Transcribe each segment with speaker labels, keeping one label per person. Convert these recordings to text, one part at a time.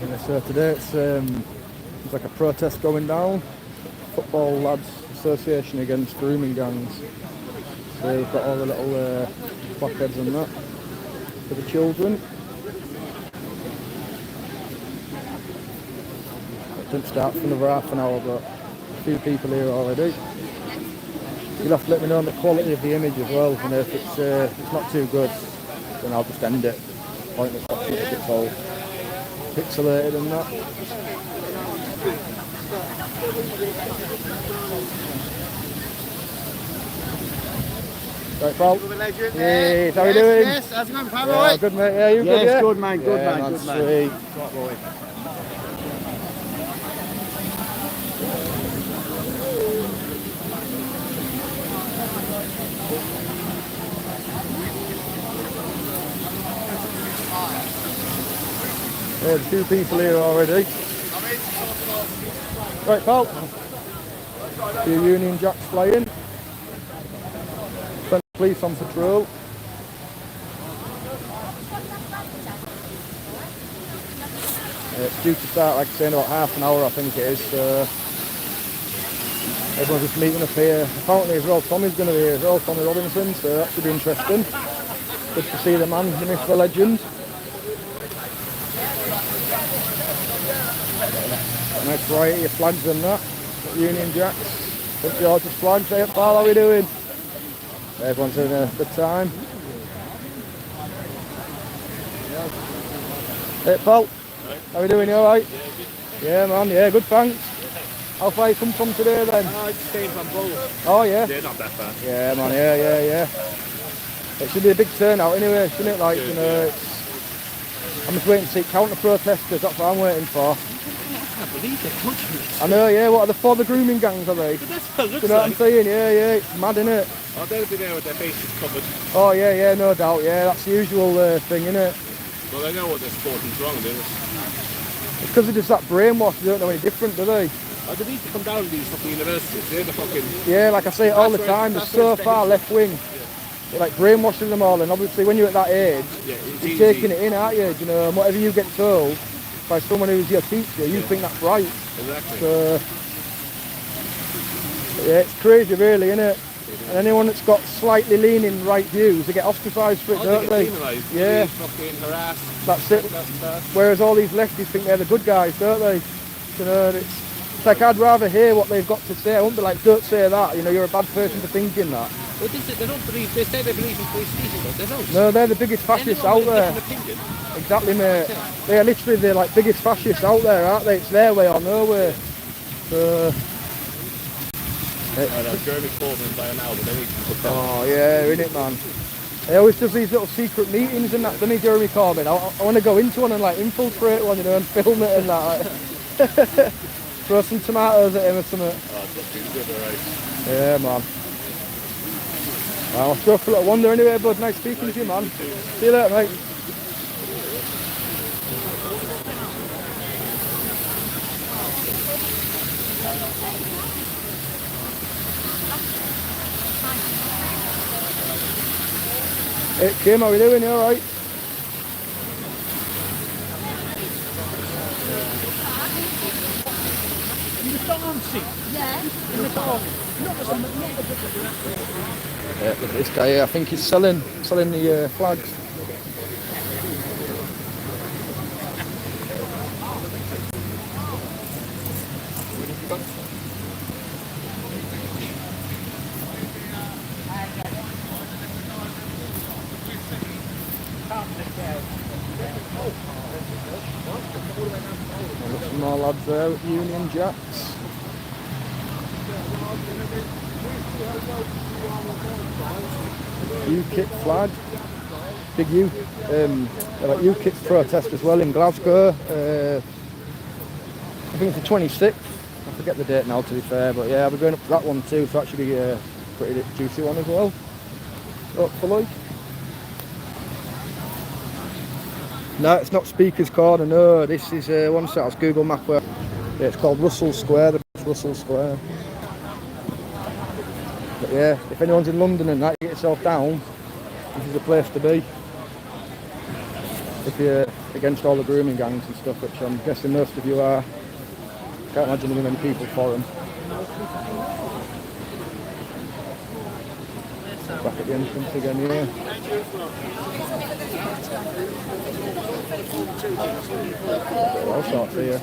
Speaker 1: Yeah, so today it's like a protest going down. Football Lads Association against grooming gangs. So we've got all the little placards and that for the children. It didn't start for another half an hour, but a few people here already. You'll have to let me know on the quality of the image as well, and if it's not too good, then I'll just end it. Pointless watching it if it's all pixelated and that. Right, pal. Hey, how you doing?
Speaker 2: Yes, how's it going, pal?
Speaker 1: Yeah, good, mate. Yeah, you good?
Speaker 2: Yes, good, man. Good,
Speaker 1: yeah,
Speaker 2: man. Good, man.
Speaker 1: Sweet.
Speaker 2: Right, boy.
Speaker 1: There's a few people here already. Right, pal. A few Union Jacks flying. Plenty of police on patrol. It's due to start, like I say, in about half an hour, I think it is. Everyone's just meeting up here. Apparently as well, Tommy's going to be here as well, Tommy Robinson, so that should be interesting. Good to see the man, the myth, the legend. Nice variety of flags and that. Union Jacks, St George's flags. Hey, pal, how are we doing? Everyone's having a good time. Hey, pal, how are we doing? You alright? Yeah, man, yeah, good, thanks. How far you come from today then?
Speaker 2: I just came from Bull.
Speaker 1: Oh, yeah?
Speaker 2: Yeah, not that far.
Speaker 1: Yeah, man, yeah. It should be a big turnout anyway, shouldn't it? Like, you know, I'm just waiting to see counter protesters, that's what I'm waiting for.
Speaker 2: I can't believe they're country.
Speaker 1: I know, yeah, what are the for the grooming gangs, are they?
Speaker 2: That's what it looks
Speaker 1: You know what I'm
Speaker 2: like.
Speaker 1: saying? Yeah, it's mad, innit?
Speaker 2: Oh, they'll be there with their faces covered.
Speaker 1: Oh, yeah, no doubt, yeah, that's the usual thing, innit?
Speaker 2: Well, they know what they're sporting's wrong, do they?
Speaker 1: It's because they're just that brainwashed, they don't know any different, do they?
Speaker 2: Oh, they need to come down to these fucking universities. They're the fucking...
Speaker 1: Yeah, like I say it all the
Speaker 2: That's where-
Speaker 1: time, they're
Speaker 2: that's
Speaker 1: so
Speaker 2: where it's
Speaker 1: far left wing. They're like brainwashing them all, and obviously when you're at that age,
Speaker 2: Yeah, it's
Speaker 1: you're
Speaker 2: easy.
Speaker 1: taking it in, aren't you? You know, and whatever you get told by someone who's your teacher, you think that's right.
Speaker 2: Exactly.
Speaker 1: So, yeah, it's crazy really, isn't it? And anyone that's got slightly leaning right views, they get ostracised for it, don't
Speaker 2: Get
Speaker 1: they?
Speaker 2: penalised.
Speaker 1: Yeah.
Speaker 2: Fucking harassed.
Speaker 1: That's it.
Speaker 2: That's
Speaker 1: Whereas all these lefties think they're the good guys, don't they? You know, it's like I'd rather hear what they've got to say. I wouldn't be like, don't say that, you know, you're a bad person for thinking that.
Speaker 2: well, they don't believe... They say they believe in free speech, but they don't.
Speaker 1: No, they're the biggest fascists out
Speaker 2: Anyone with a
Speaker 1: there.
Speaker 2: different opinion,
Speaker 1: Exactly, mate. They are literally the like biggest fascists out there, aren't they? It's their way or no way. So,
Speaker 2: I know, Jeremy Corbyn by an hour, but they need to put that.
Speaker 1: oh yeah, innit, man. He always does these little secret meetings and that, doesn't he, Jeremy Corbyn? I want to go into one and like infiltrate one, you know, and film it and that. Like. Throw some tomatoes at him or something.
Speaker 2: Oh, it's looking good, alright.
Speaker 1: Yeah, man. Well, let's go for a little wander anyway, bud. Nice speaking to you, man. See you later, mate. Hey, Kim, how are we doing? You alright? Yeah, look at this guy here. I think he's selling the flags. There's some more lads there with Union Jacks. UKIP flag, big like UKIP protest as well in Glasgow. I think it's the 26th. I forget the date now, to be fair, but yeah, I'll be going up to that one too, so that should be a pretty juicy one as well. Hopefully. No, it's not Speaker's Corner. No, this is one set. It's Google Map where. Yeah, it's called Russell Square. Russell Square. But yeah, if anyone's in London and that, you get yourself down, this is the place to be. If you against all the grooming gangs and stuff, which I'm guessing most of you are. Can't imagine there many people for them. Back at the entrance again, yeah. All sorts here.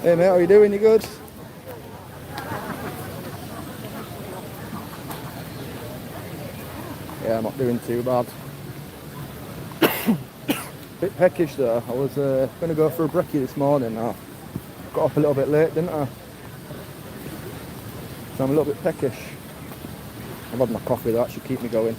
Speaker 1: Hey mate, how you doing? You good? Yeah, I'm not doing too bad. Bit peckish though. I was going to go for a brekkie this morning. I got up a little bit late, didn't I? So I'm a little bit peckish. I've had my coffee, that should keep me going.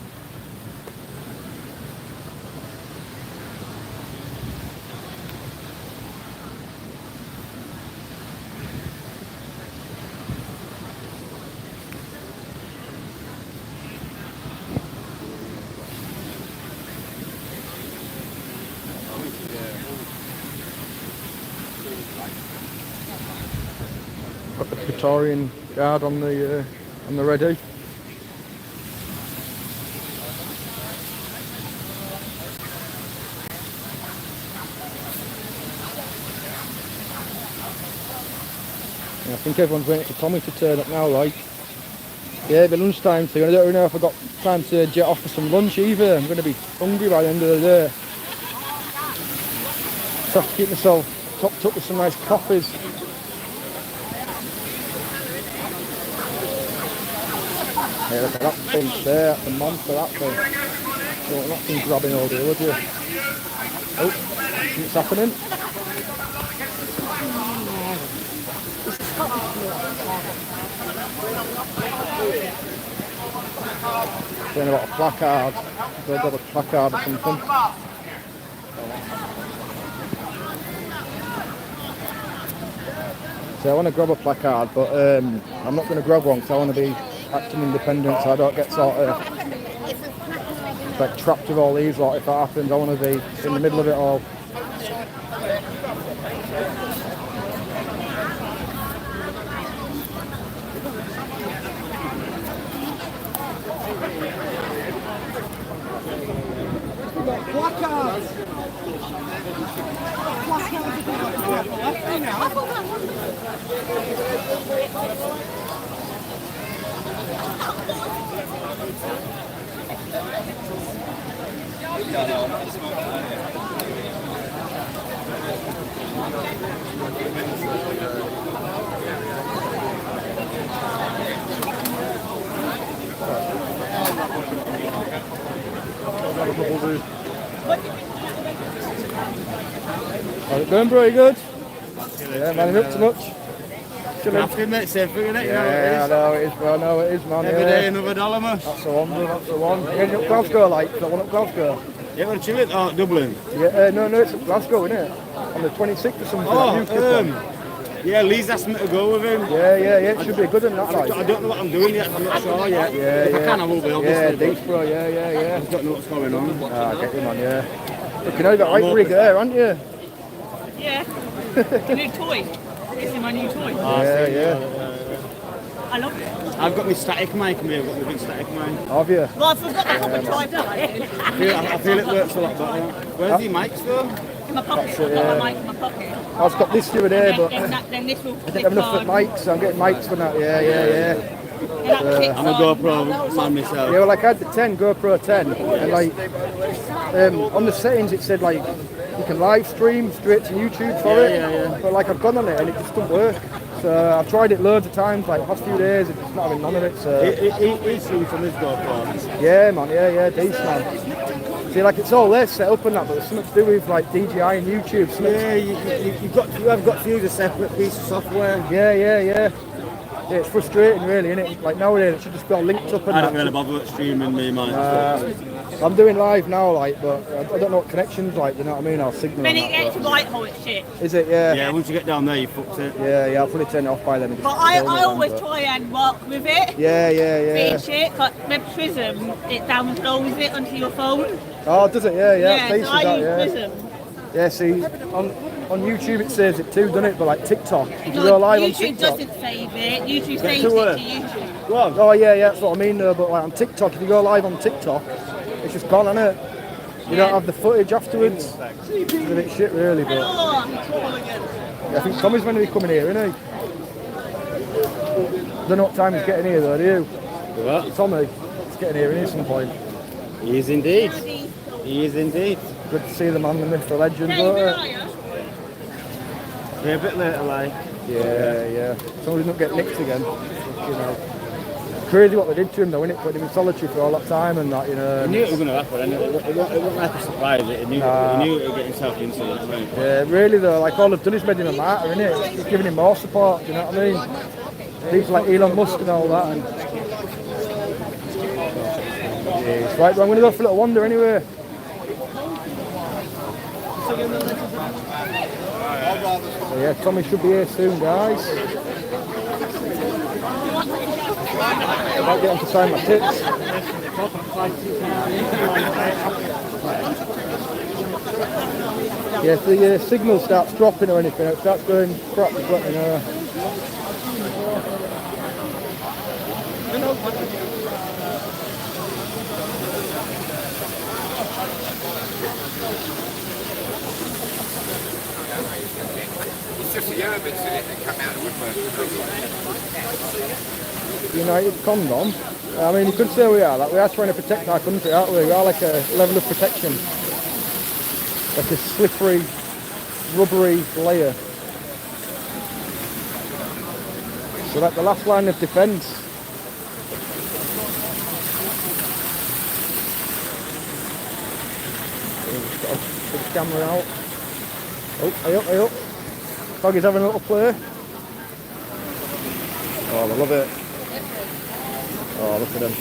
Speaker 1: Got the Praetorian Guard on the ready. Yeah, I think everyone's waiting for Tommy to turn up now, like. Yeah, it'll be lunchtime soon. I don't really know if I've got time to jet off for some lunch either. I'm going to be hungry by the end of the day. So I have to keep myself topped up with some nice coffees. Yeah, look at that thing there, that's a monster, that thing. You want that thing grabbing all day, would you? Oh, what's happening? Saying about a placard. They've got a placard or something. So I want to grab a placard, but I'm not going to grab one because I want to be acting independent, so I don't get sort of like trapped with all these lot. If that happens, I want to be in the middle of it all. How's it going, bro? You good? Yeah, man, up to much.
Speaker 2: After mate, same thing, innit?
Speaker 1: Yeah, I know it is, bro. I know it is, man.
Speaker 2: Every day another dollar, man.
Speaker 1: That's the one, bro. That's the one. You're heading up Glasgow, like, that one up Glasgow.
Speaker 2: Yeah, we're chilling. Oh, Dublin.
Speaker 1: Yeah, no, it's up Glasgow, isn't it? On the 26th or something.
Speaker 2: Yeah, Lee's asked me to go with him.
Speaker 1: Yeah, it should be a good one, that, like.
Speaker 2: I don't know what I'm doing yet, I'm not sure yet. If I can, I will be, obviously.
Speaker 1: Yeah, deep, bro, yeah.
Speaker 2: I just don't know what's going on.
Speaker 1: I get you, man, yeah. Look, you know, you got right rig there, haven't you?
Speaker 3: Yeah. Your new toy. This is my new toy.
Speaker 1: Yeah.
Speaker 3: I love it.
Speaker 2: I've got my static mic, I've got my big static mic.
Speaker 1: Have you?
Speaker 3: Well, I forgot to have a try
Speaker 2: I feel it works a lot better. Where's the mics though?
Speaker 3: in my pocket. I've got my mic in my pocket.
Speaker 1: I've got this the other day, but
Speaker 3: Then this will
Speaker 1: I didn't have enough for mics, so I'm getting mics for that. Yeah.
Speaker 2: I'm a GoPro man myself.
Speaker 1: Yeah, well, like I had the 10, GoPro 10, and like on the settings it said like you can live stream straight to YouTube for it.
Speaker 2: Yeah.
Speaker 1: But like I've gone on it and it just doesn't work. So I've tried it loads of times, like the past few days, it's just not having none of it. So
Speaker 2: He's seen from his GoPro.
Speaker 1: yeah, man, yeah, decent, man. See, like it's all there set up and that, but there's something to do with like DJI and YouTube.
Speaker 2: Yeah, you have got to use a separate piece of software.
Speaker 1: Yeah, it's frustrating, really, isn't it? Like nowadays, it should just be all linked up and
Speaker 2: I don't really bother with streaming me, man.
Speaker 1: I'm doing live now, like, but I don't know what connection's like. You know what I mean? I'll signal.
Speaker 3: Then it gets to Whitehall, it's shit.
Speaker 1: Is it? Yeah.
Speaker 2: Yeah, once you get down there, you fucked it.
Speaker 1: Yeah, I'll probably turn it off by then. And just
Speaker 3: But I
Speaker 1: film it
Speaker 3: always
Speaker 1: then,
Speaker 3: try and work with it.
Speaker 1: Yeah.
Speaker 3: Being shit, but with Prism, it downloads it onto your phone.
Speaker 1: Oh, does it? Yeah.
Speaker 3: Yeah,
Speaker 1: Faces
Speaker 3: so I
Speaker 1: that,
Speaker 3: use
Speaker 1: yeah.
Speaker 3: Prism.
Speaker 1: Yeah, see, on YouTube it says it too, doesn't it? But like TikTok, if you go live on
Speaker 3: YouTube
Speaker 1: TikTok.
Speaker 3: doesn't save it. YouTube saves
Speaker 2: to
Speaker 3: it
Speaker 2: work.
Speaker 3: to YouTube.
Speaker 2: Go on.
Speaker 1: Oh yeah, that's what I mean though, but like on TikTok, if you go live on TikTok, it's just gone, isn't it? You don't have the footage afterwards. It's a bit shit really, but yeah, I think Tommy's meant to be coming here, isn't he? I don't know what time he's getting here though, do you?
Speaker 2: What?
Speaker 1: Tommy, he's getting here at some point.
Speaker 2: He is indeed. He is indeed.
Speaker 1: Good to see the man, the myth, the legend, but
Speaker 2: We're a bit later, like.
Speaker 1: yeah. Somebody not get nicked again. You know. Crazy what they did to him though, innit? Put him in solitary for all that time and that, you know.
Speaker 2: He knew it was going to happen, and it wasn't like a surprise. He knew it would get himself into it.
Speaker 1: Yeah, really though, like all they've done is made him a martyr, innit? It's giving him more support, do you know what I mean? People like Elon Musk and all that. And yes. Right, well, I'm going to go for a little wander anyway. So yeah, Tommy should be here soon, guys. I might get on to sign my tits. Yeah, if the signal starts dropping or anything, it starts going crap, just let me know.
Speaker 4: It's just the Urban in it that come out of the woodwork.
Speaker 1: United condom. I mean, you could say we are. Like, we are trying to protect our country, aren't we? We are like a level of protection. Like a slippery, rubbery layer. So like the last line of defence. Just got to put the camera out. Oh, hey up. Doggy's having a little play. Oh, I love it. Oh, look at him.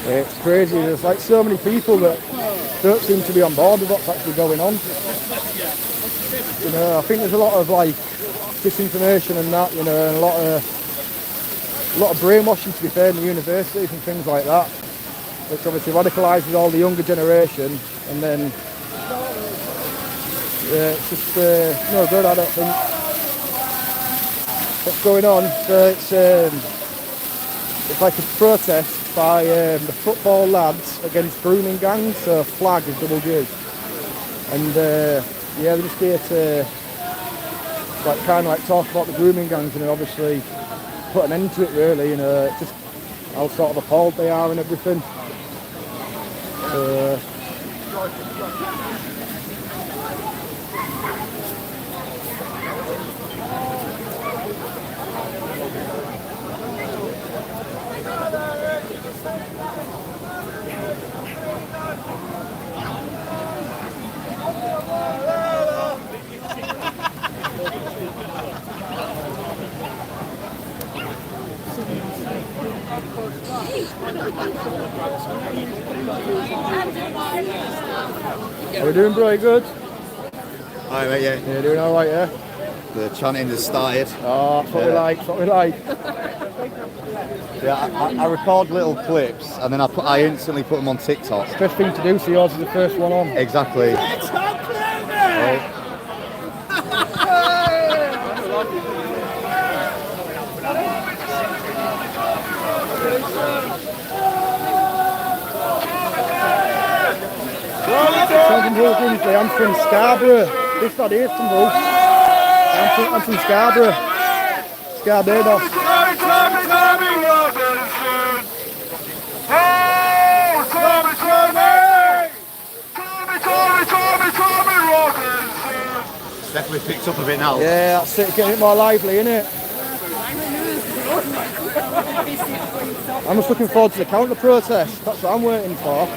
Speaker 1: It's crazy. There's like so many people that don't seem to be on board with what's actually going on. You know, I think there's a lot of like disinformation and that, you know, and a lot of brainwashing, to be fair, in the universities and things like that, which obviously radicalises all the younger generation, and then yeah, it's just no good, I don't think. What's going on? So it's like a protest by the football lads against grooming gangs, so flag is double G, and yeah, they're just here to like kind of like talk about the grooming gangs and obviously put an end to it, really. You know, it's just how sort of appalled they are and everything. Are we doing pretty good?
Speaker 5: Hi mate, yeah.
Speaker 1: Yeah, doing alright, yeah?
Speaker 5: The chanting has started.
Speaker 1: Oh, that's what we like, that's what we like.
Speaker 5: Yeah, I record little clips and then I instantly put them on TikTok.
Speaker 1: Best thing to do, so yours is the first one on.
Speaker 5: Exactly.
Speaker 1: I'm from Scarborough. This lad here's from Hull. I'm from Scarborough. Barbados.
Speaker 5: Definitely picked up a bit now.
Speaker 1: Yeah, that's it, getting it more lively, innit? I'm just looking forward to the counter protest. That's what I'm waiting for.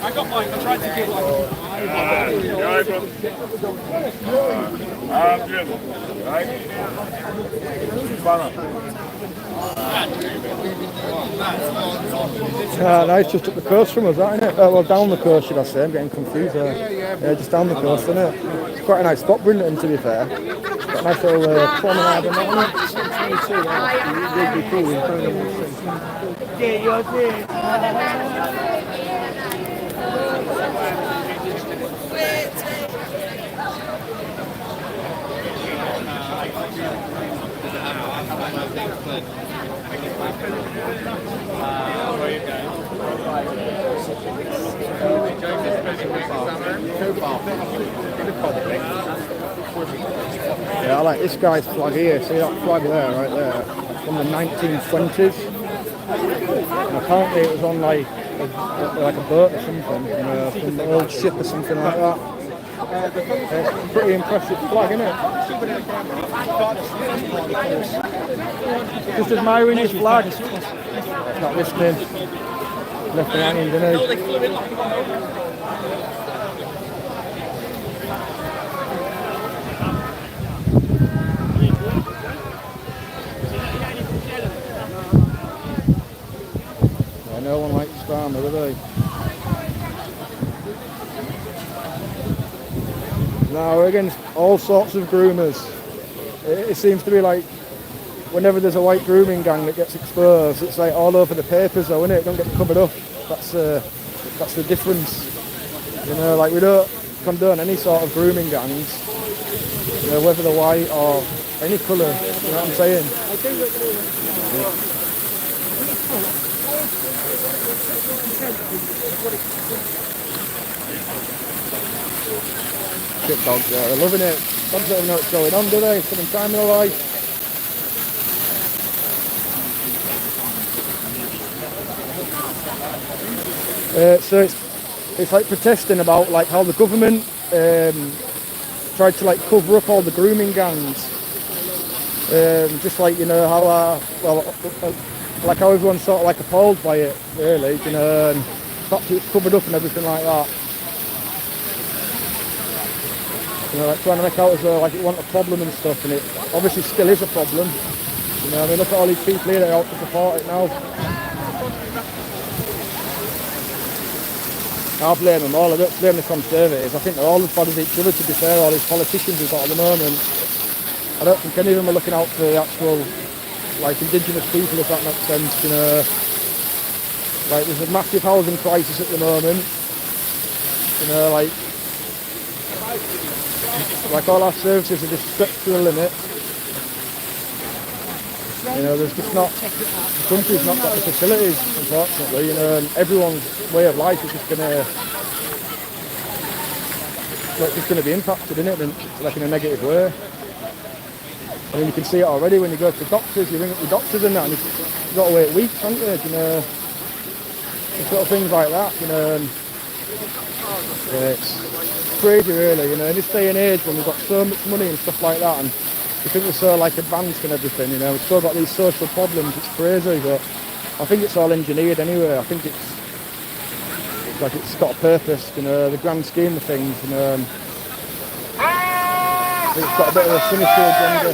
Speaker 4: I got mine. I tried to give one. I'm good. Right?
Speaker 1: Nice, just up the coast from us, that, isn't it? Well, down the coast, should I say? I'm getting confused there. Yeah, just down the coast, isn't it? It's quite a nice spot, Brinton, to be fair. Got a nice little promenade and that, yeah, I like this guy's flag here. See that flag there, right there? From the 1920s. And apparently it was on like a boat or something, from an old ship or something like that. It's a pretty impressive flag, isn't it? Just admiring his flag. Not listening. Left me hanging, didn't he? No one likes Farmer, do they? Now we're against all sorts of groomers. It seems to be like whenever there's a white grooming gang that gets exposed, it's like all over the papers though, isn't it? Don't get covered up. That's the difference. You know, like we don't condone any sort of grooming gangs, you know, whether they're white or any colour, you know what I'm saying? Shit dogs there, they're loving it. Dogs don't even know what's going on, do they? Spending time in their life. So it's like protesting about like how the government tried to like cover up all the grooming gangs. Just like, you know, how like how everyone's sort of like appalled by it, really, you know, and the fact it's covered up and everything like that. You know, like trying to make out as though like it wasn't a problem and stuff, and it obviously still is a problem. You know, I mean, look at all these people here that are out to support it now. I blame them all. I don't blame the Conservatives. I think they're all as bad as each other, to be fair, all these politicians we've got at the moment. I don't think any of them are looking out for the actual, like, indigenous people, if that makes sense, you know. Like, there's a massive housing crisis at the moment. You know, like all our services are just stretched to the limit. You know, there's just not, the country's not got the facilities, unfortunately, you know, and everyone's way of life is just gonna be impacted, isn't it, like in a negative way. I mean, you can see it already when you go to doctors, you ring up your doctors and that, and you've got to wait weeks, haven't you, you know, sort of things like that, you know, and yeah, it's crazy really, you know, in this day and age when we've got so much money and stuff like that, and we think we're so like advanced and everything, you know, we've still got these social problems, it's crazy, but I think it's all engineered anyway. I think it's like it's got a purpose, you know, the grand scheme of things, you know, and I think it's got a bit of a sinister agenda.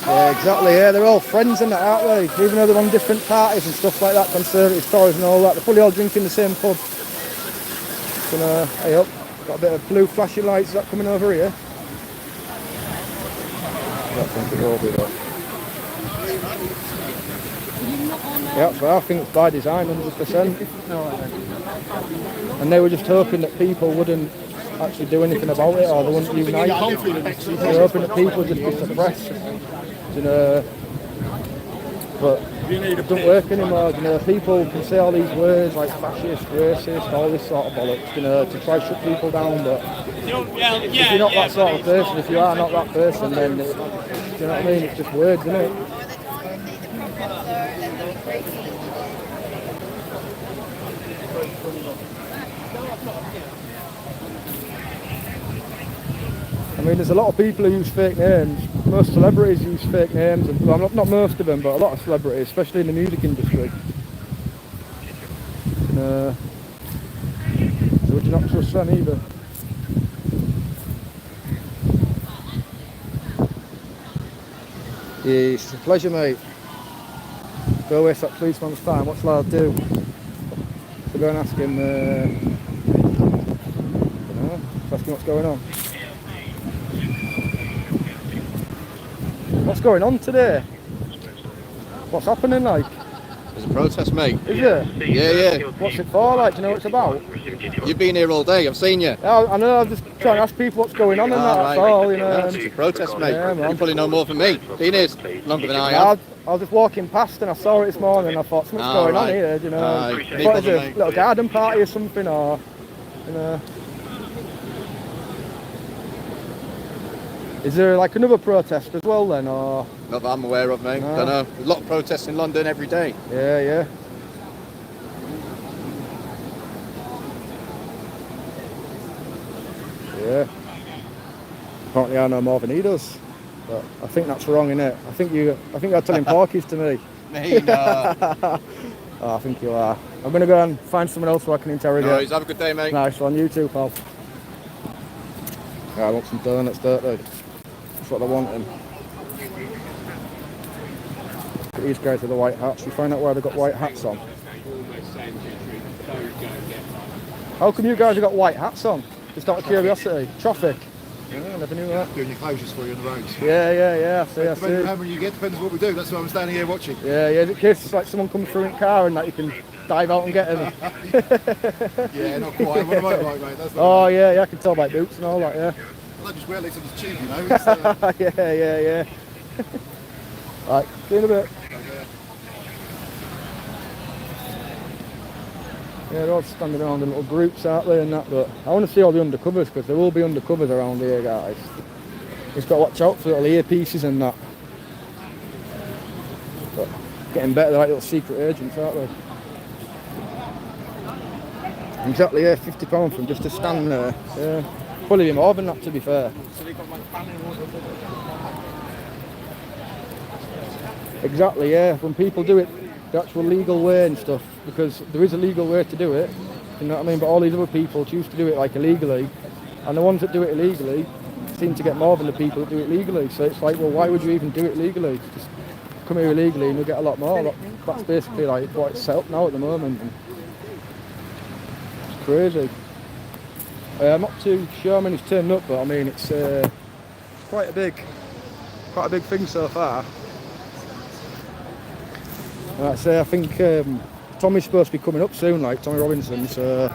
Speaker 1: Yeah, exactly, yeah, they're all friends and that, aren't they? Even though they're on different parties and stuff like that, Conservative, Tories and all that, they're probably all drinking the same pub. You know, hey up, got a bit of blue flashing lights, is that coming over here? I don't think it will be though. Yeah, that's right, I think it's by design, 100%. And they were just hoping that people wouldn't actually do anything about it, or they wouldn't unite. They're hoping that people would just be suppressed. You know, but it doesn't work anymore, you know, people can say all these words like fascist, racist, all this sort of bollocks, you know, to try to shut people down, but if you're not that sort of person, if you are not that person, then, do you know what I mean, it's just words, isn't it? I mean, there's a lot of people who use fake names. Most celebrities use fake names, and well, not most of them, but a lot of celebrities, especially in the music industry. So would you not trust them either? It's a pleasure, mate. Go waste that policeman's time. What shall I do? So go and ask him. Ask him what's going on. What's going on today? What's happening, like?
Speaker 5: There's a protest, mate.
Speaker 1: Is it?
Speaker 5: Yeah.
Speaker 1: What's it for, like? Do you know what it's about?
Speaker 5: You've been here all day. I've seen you.
Speaker 1: Yeah, I know. I'm just trying to ask people what's going on and that's all, you know.
Speaker 5: Yeah, it's a protest, mate.
Speaker 1: Yeah, man.
Speaker 5: You probably know more than me. Been here longer than I
Speaker 1: I
Speaker 5: have.
Speaker 1: was just walking past and I saw it this morning and I thought something's going on here, you know. I thought it was a little garden party or something, or, you know. Is there like another protest as well then, or?
Speaker 5: Not that I'm aware of, mate.
Speaker 1: No.
Speaker 5: Don't know. There's a lot of protests in London every day.
Speaker 1: Yeah. Yeah. Apparently I know more than he does. But I think that's wrong, innit? I think you're telling porkies to me.
Speaker 5: Me, no.
Speaker 1: Oh, I think you are. I'm gonna go and find someone else who I can interrogate.
Speaker 5: No, have a good day, mate.
Speaker 1: Nice one, you too, pal. Yeah, I want some donuts, don't they? That's what they're wanting. These guys with the white hats. You find out why they've got white hats on. How come you guys have got white hats on? Just out of curiosity. Traffic. Yeah, I never knew that.
Speaker 6: Doing your closures for you on the roads.
Speaker 1: Yeah, I see.
Speaker 6: Depending on how many you get, depends on what we do. That's why I'm standing here watching.
Speaker 1: Yeah, in case like someone comes through in a car and that you can dive out and get them.
Speaker 6: Yeah, not quite. I'm on a motorbike, mate. That's
Speaker 1: Oh, yeah, I can tell by boots and all that, yeah.
Speaker 6: I just wear legs on the tube, you know. It's,
Speaker 1: Yeah. Right, see you in a bit. Yeah, they're all standing around in little groups, aren't they, and that, but I want to see all the undercovers, because there will be undercovers around here, guys. Just got to watch out for little earpieces and that. But getting better, they're like little secret agents, aren't they? Exactly, yeah, £50 for them just to stand there. Yeah. Probably be more than that, to be fair. Exactly, yeah. When people do it the actual legal way and stuff, because there is a legal way to do it, you know what I mean? But all these other people choose to do it like illegally, and the ones that do it illegally seem to get more than the people that do it legally. So it's like, well, why would you even do it legally? Just come here illegally and you'll get a lot more. That's basically like what it's set up now at the moment. It's crazy. I'm not too sure how many's turned up, but I mean it's quite a big thing so far. Like I say, I think Tommy's supposed to be coming up soon, like Tommy Robinson. So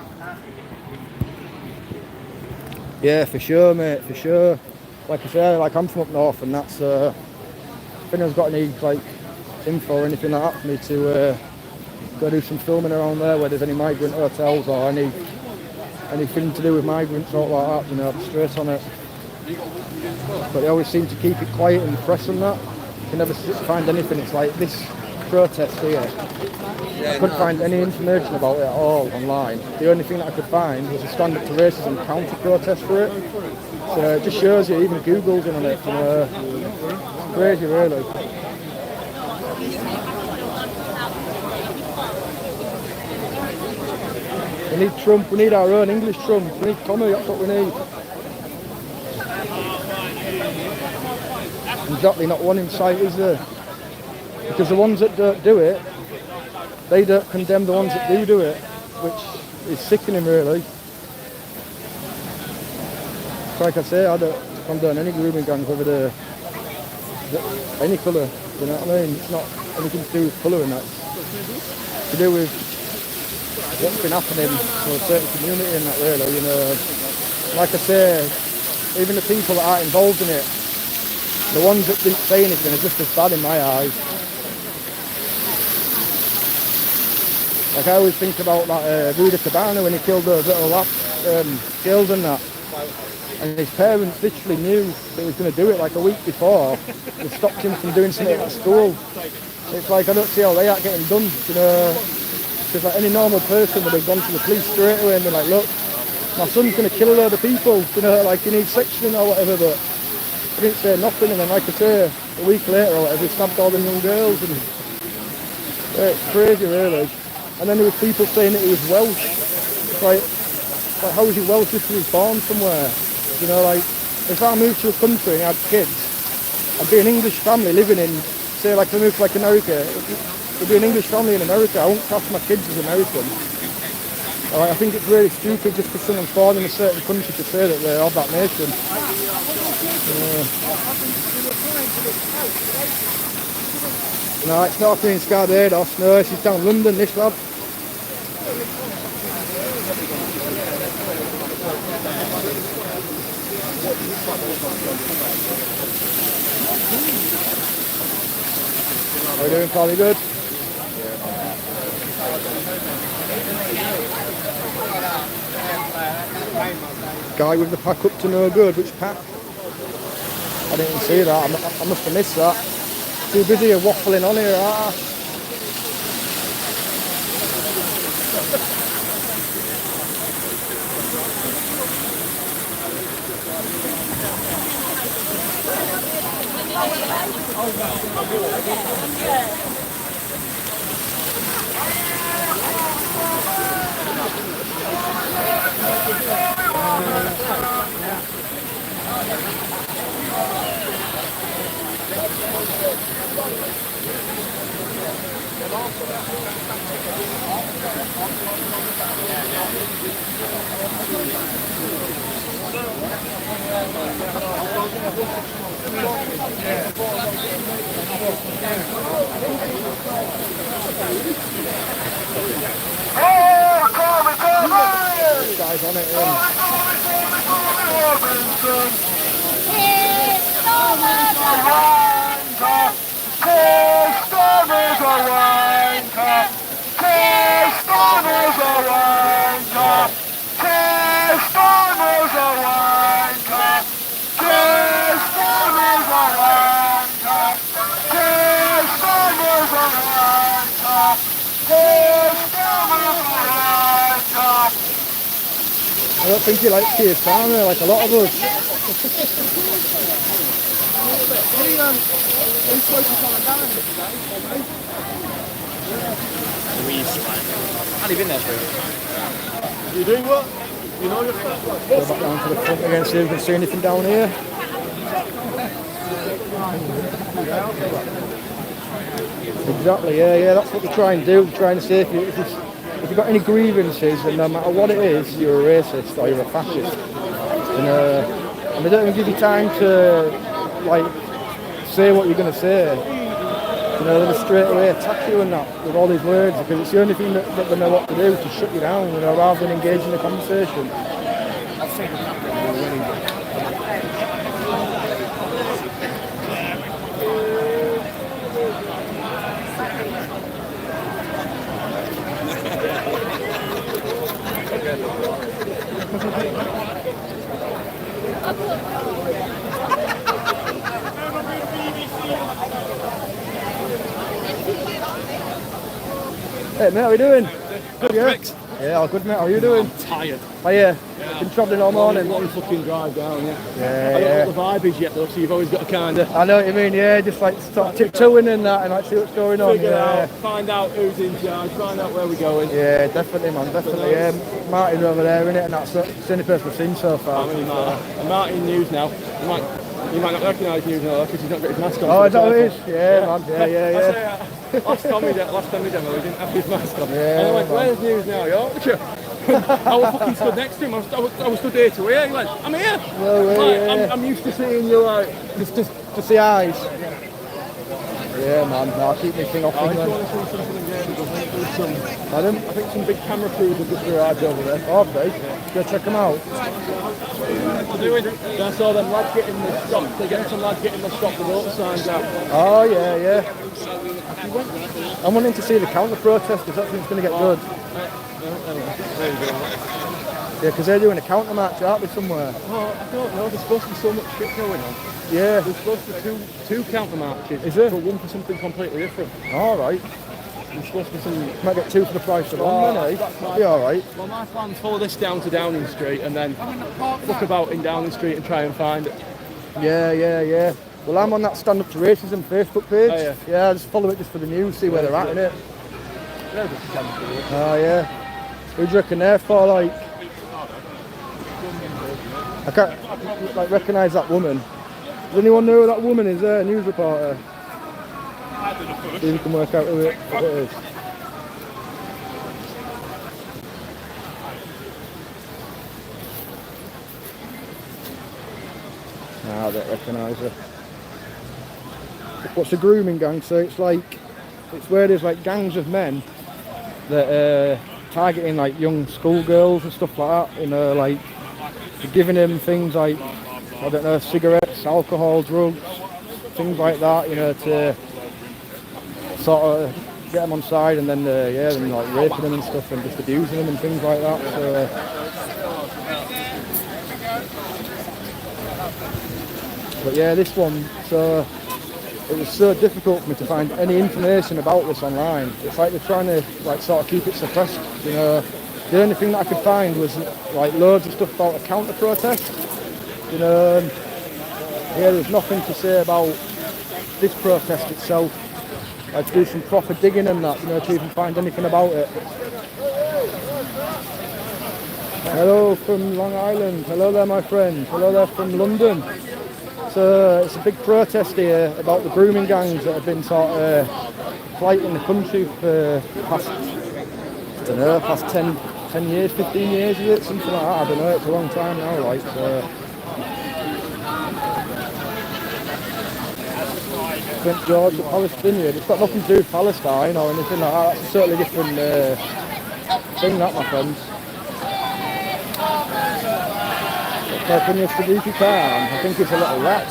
Speaker 1: yeah, for sure, mate, for sure. Like I say, like I'm from up north, and that's if anyone's got any like info or anything like that for me to go do some filming around there, where there's any migrant hotels or anything to do with migrants or like that, you know, I'm straight on it. But they always seem to keep it quiet in the press and that. You can never find anything. It's like this protest here. I couldn't find any information about it at all online. The only thing that I could find was a stand up to racism counter protest for it. So it just shows you, even Google's in on it, you know. It's crazy, really. We need Trump, we need our own English Trump, we need Tommy, that's what we need. Exactly, not one in sight, is there? Because the ones that don't do it, they don't condemn the ones that do it, which is sickening, really. Like I say, I don't condone any grooming gangs over there. Any colour, you know what I mean? It's not anything to do with colour and that. It's to do with what's been happening to a certain community and that, really, you know. Like I say, even the people that aren't involved in it, the ones that didn't say anything are just as bad in my eyes. Like I always think about that Rudy Cabana when he killed those little girls and that. And his parents literally knew that he was going to do it like a week before. They stopped him from doing something at school. It's like, I don't see how they aren't getting done, you know. Because like any normal person would have gone to the police straight away and been like, look, my son's going to kill a load of people, you know, like he needs section or whatever, but he didn't say nothing. And then like I say, a week later or whatever, he stabbed all them young girls. And it's crazy, really. And then there was people saying that he was Welsh. It's like how was he Welsh if he was born somewhere? You know, like, if I moved to a country and I had kids, I'd be an English family living in, say, like if I moved to like America, it'd be an English family in America. I won't class my kids as American. I think it's really stupid just because someone's born in a certain country to say that they're of that nation. No, it's not up in Barbados, no, this is down London, this lad. How are you doing, Polly? Good? Guy with the pack up to no good, which pack? I didn't even see that, I must have missed that. Too busy waffling on here, ah. Guys on it, I don't think he likes Keir Starmer like a lot of us.
Speaker 2: Had he been there for
Speaker 6: You doing what? You know your stuff?
Speaker 1: Go back down to the front again, see if we can see anything down here. Exactly, yeah, that's what we try and do. We try and say if you've got any grievances, and no matter what it is, you're a racist or you're a fascist. And they don't even give you time to like say what you're going to say. You know, they just straight away attack you and that with all these words because it's the only thing that they know what to do to shut you down. You know, rather than engage in a conversation. Hey mate, how are you doing? Good, yeah? Yeah, all good mate, how are you doing?
Speaker 2: I'm tired.
Speaker 1: Oh yeah? Been travelling all morning.
Speaker 2: Long fucking drive down, yeah.
Speaker 1: Yeah,
Speaker 2: I don't know what the vibe is yet though, so you've always got to kind of
Speaker 1: I know what you mean, yeah, just like start tiptoeing and that and like see what's going on.
Speaker 2: figure
Speaker 1: Yeah.
Speaker 2: out, find out who's in charge, find out where we're going.
Speaker 1: Yeah, definitely man, definitely. Yeah, Martin over there, innit, and that's the only person I've seen so far.
Speaker 2: I mean, Martin News now. You might not recognise News now because he's not got his mask on.
Speaker 1: Oh,
Speaker 2: so
Speaker 1: is that what it is?
Speaker 2: it's
Speaker 1: Yeah, man, yeah.
Speaker 2: last time we demo, he didn't have his mask on.
Speaker 1: Yeah,
Speaker 2: And I went,
Speaker 1: man.
Speaker 2: where's News now, Yorkshire? I was fucking stood next to him. I was stood here to here. He went, I'm here.
Speaker 1: No way,
Speaker 2: Like,
Speaker 1: yeah.
Speaker 2: I'm used to seeing you like.
Speaker 1: Just the eyes. Yeah, man, no, keep me thing off
Speaker 2: I
Speaker 1: him,
Speaker 2: just
Speaker 1: man.
Speaker 2: want to see something again.
Speaker 1: Madam?
Speaker 2: I think some big camera crews have just arrived over there.
Speaker 1: Oh, okay. Go check them out.
Speaker 2: I saw them lads getting the stop. They're getting some lads getting the stop the vote signs out.
Speaker 1: Oh, yeah. I'm wanting to see the counter protest because that's when it's going to get good.
Speaker 2: There you go.
Speaker 1: Yeah, because they're doing a counter march, aren't they, somewhere?
Speaker 2: Oh, I don't know. There's supposed to be so much shit going on.
Speaker 1: Yeah.
Speaker 2: There's supposed to be two counter marches.
Speaker 1: Is there?
Speaker 2: For one for something completely different.
Speaker 1: All right.
Speaker 2: There's supposed to be some.
Speaker 1: Might get two for the price of one, then, eh? That'll be all right.
Speaker 2: Well, my plan's follow this down to Downing Street and then look about in Downing Street and try and find it.
Speaker 1: Yeah. Well, I'm on that Stand Up to Racism Facebook page.
Speaker 2: Oh, yeah.
Speaker 1: Yeah, I just follow it just for the news, see where they're at, innit?
Speaker 2: They're just chemicals.
Speaker 1: Oh, yeah. Who do you reckon they're for, like? I can't, like, recognise that woman. Does anyone know who that woman is there, news reporter? See if you can work out who it is. Nah, I don't recognise her. What's a grooming gang? So it's where there's like gangs of men that are targeting like young schoolgirls and stuff like that. You know, like they're giving them things like, I don't know, cigarettes, alcohol, drugs, things like that. You know, to sort of get them on side, and then then like raping them and stuff, and just abusing them and things like that. So. But yeah, this one, so it was so difficult for me to find any information about this online. It's like they're trying to like sort of keep it suppressed, you know. The only thing that I could find was like loads of stuff about a counter protest, you know. Yeah, there's nothing to say about this protest itself. I had to do some proper digging and that, you know, to even find anything about it. Hello from Long Island. Hello there, my friend. Hello there from London. So it's a big protest here about the grooming gangs that have been sort of fighting the country for the past, I don't know, past 10 years, 15 years, is it? Something like that, I don't know, it's a long time now, like, so. St. George, the Palestinian, it's got nothing to do with Palestine or anything like that, it's a totally different thing, that, my friends. From your Suzuki Khan, I think it's a little rat.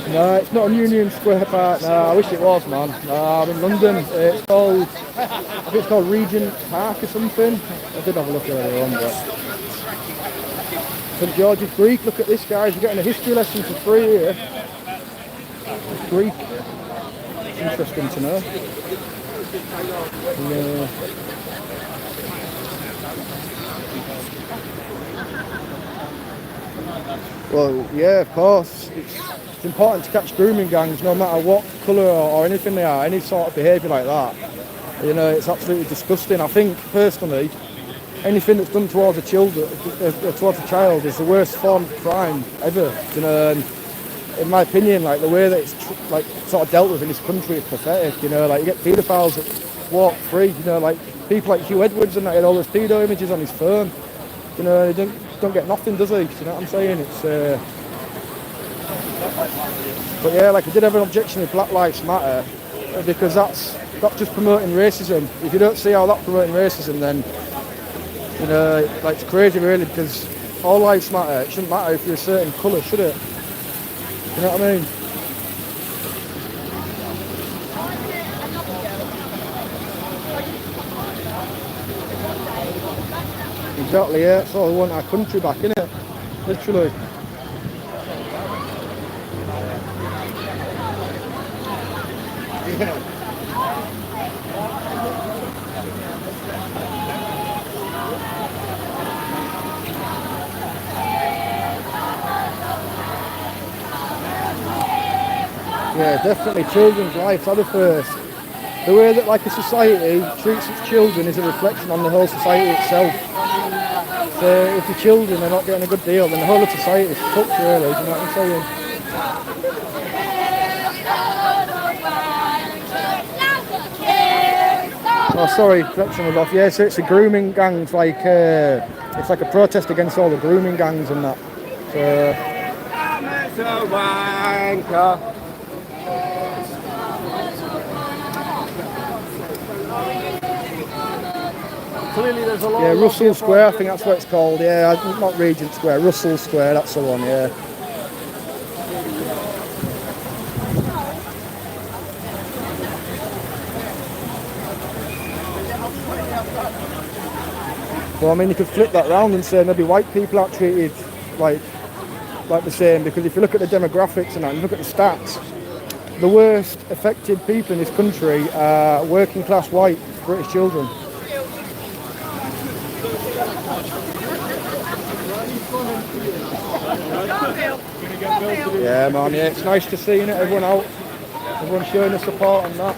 Speaker 1: No, it's not a Union Square Park. No, I wish it was, man. No, I'm in London. It's called, I think it's called Regent Park or something. I did have a look earlier on, but St. George's Greek. Look at this, guys. You're getting a history lesson for free here. It's Greek. Interesting to know. Yeah. Well, yeah, of course. It's important to catch grooming gangs, no matter what colour or anything they are. Any sort of behaviour like that, you know, it's absolutely disgusting. I think personally, anything that's done towards a child is the worst form of crime ever. You know. And in my opinion, like the way that it's like sort of dealt with in this country is pathetic. You know, like you get paedophiles that walk free. You know, like people like Hugh Edwards and that had all those pedo images on his phone. You know, he don't get nothing, does he? You know what I'm saying? It's. But yeah, like I did have an objection with Black Lives Matter because that's not just promoting racism. If you don't see how that's promoting racism, then you know, like it's crazy really, because all lives matter. It shouldn't matter if you're a certain colour, should it? You know what I mean? Exactly, yeah. That's all we want our country back, innit? Literally. Yeah, definitely children's lives are the first. The way that like a society treats its children is a reflection on the whole society itself. So if the children are not getting a good deal, then the whole of society is fucked really, do you know what I'm saying? Oh sorry, connection was off. Yeah, so it's a grooming gang, it's like a protest against all the grooming gangs and that. So
Speaker 2: clearly there's a lot.
Speaker 1: Yeah, Russell Square, I think that's what it's called. Yeah, not Regent Square, Russell Square, that's the one. Yeah. Well, I mean, you could flip that round and say maybe white people aren't treated like the same, because if you look at the demographics and that, and look at the stats, the worst affected people in this country are working class white British children. Yeah, man, yeah, it's nice to see, innit? Everyone out, everyone showing the support and that.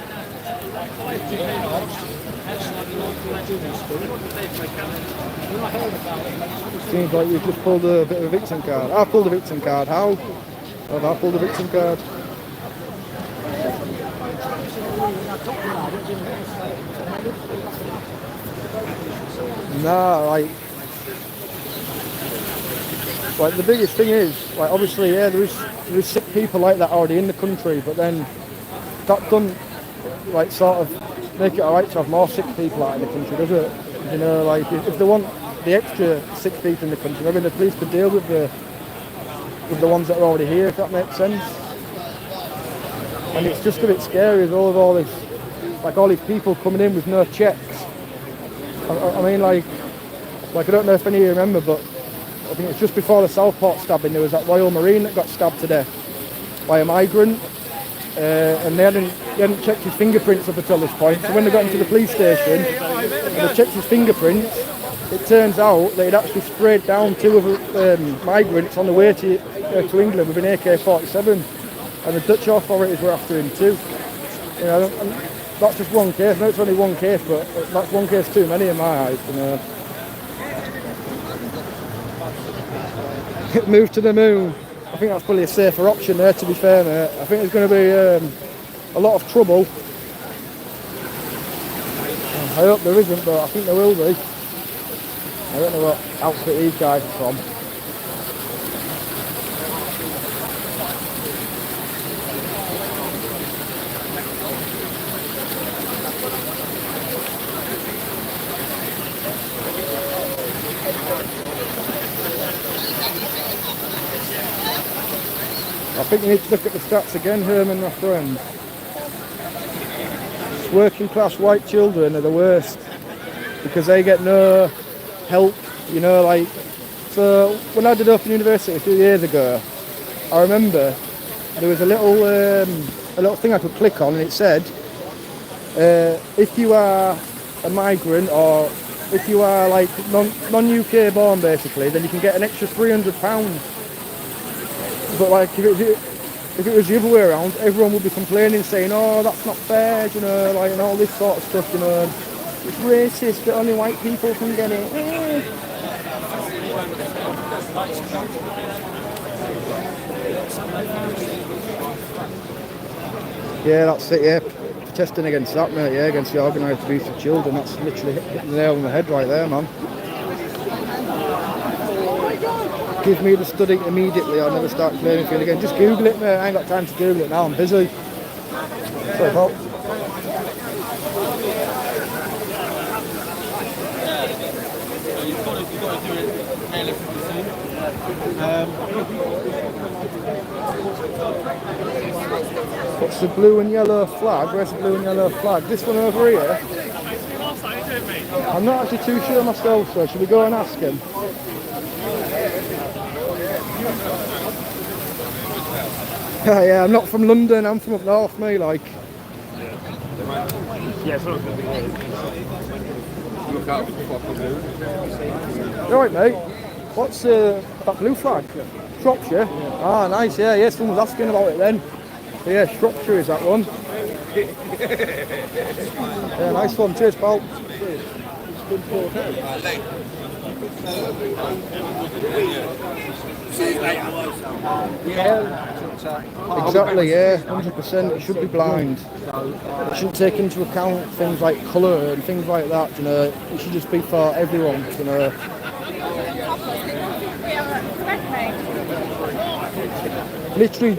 Speaker 1: Seems like you've just pulled a bit of a victim card. I pulled a victim card. How? Have I pulled a victim card? Nah, like the biggest thing is, like obviously, yeah, there is sick people like that already in the country, but then that doesn't like sort of make it alright to have more sick people out in the country, does it? You know, like if they want the extra sick people in the country, maybe the police could deal with the ones that are already here, if that makes sense. And it's just a bit scary as well with all this, like all these people coming in with no checks. I mean, like I don't know if any of you remember, but I think it's just before the Southport stabbing, there was that Royal Marine that got stabbed to death by a migrant, and they hadn't checked his fingerprints up until this point. So when they got into the police station and they checked his fingerprints, it turns out that he'd actually sprayed down 2 other migrants on the way to England with an AK-47, and the Dutch authorities were after him too. You know, and that's just one case. I know it's only one case, but that's one case too many in my eyes. You know. Move to the moon. I think that's probably a safer option there, to be fair, mate. I think there's going to be a lot of trouble. I hope there isn't, but I think there will be. I don't know what outfit these guys are from. I think you need to look at the stats again, Herman, my friend. Working class white children are the worst because they get no help, you know, like, so when I did Open University a few years ago, I remember there was a little thing I could click on, and it said, if you are a migrant or if you are like non-UK born basically, then you can get an extra £300. But like if it was the other way around, everyone would be complaining, saying, "Oh, that's not fair," you know, like, and all this sort of stuff, you know. It's racist that only white people can get it. Yeah, that's it. Yeah, protesting against that, mate. Yeah, against the organised abuse of children. That's literally hitting the nail on the head right there, man. Give me the study immediately, I'll never start claiming for it again. Just Google it, mate. I ain't got time to Google it now, I'm busy. Sorry, Paul. What's the blue and yellow flag? Where's the blue and yellow flag? This one over here? I'm not actually too sure myself, so should we go and ask him? Yeah, I'm not from London, I'm from up north, me, like.
Speaker 2: Yeah, it's not going to be here.
Speaker 6: Look out for blue.
Speaker 1: You alright, mate? What's that blue flag? Shropshire? Yeah. Ah, nice, yeah, someone was asking about it then. So yeah, Shropshire is that one. Yeah, nice one, cheers, pal. Yeah, exactly, yeah, 100%. It should be blind. It shouldn't take into account things like colour and things like that, you know. It should just be for everyone, you know. Literally,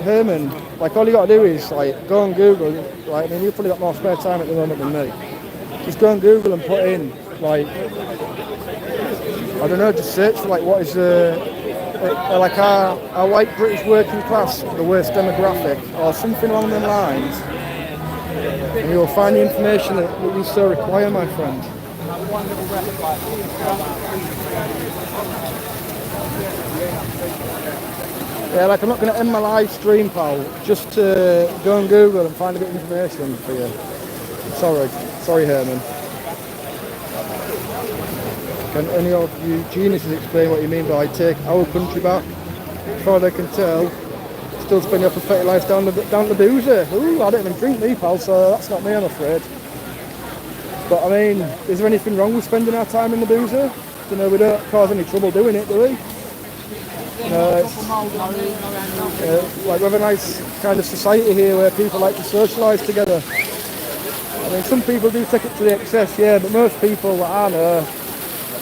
Speaker 1: Herman, like, all you got to do is like go on Google. Like, I mean, you've probably got more spare time at the moment than me. Just go on Google and put in, like, I don't know, just search for like what is like our white British working class, the worst demographic, or something along those lines, and you'll find the information that you so require, my friend. Yeah, like, I'm not going to end my live stream, pal, just to go on Google and find a bit of information for you. Sorry, Herman. Can any of you geniuses explain what you mean by take our country back? Before they can tell, still spending up a petty life down the boozer. Ooh, I don't even drink me, pal, so that's not me, I'm afraid. But I mean, is there anything wrong with spending our time in the boozer? You know, we don't cause any trouble doing it, do we? Like we have a nice kind of society here where people like to socialise together. I mean, some people do take it to the excess, yeah, but most people that I know,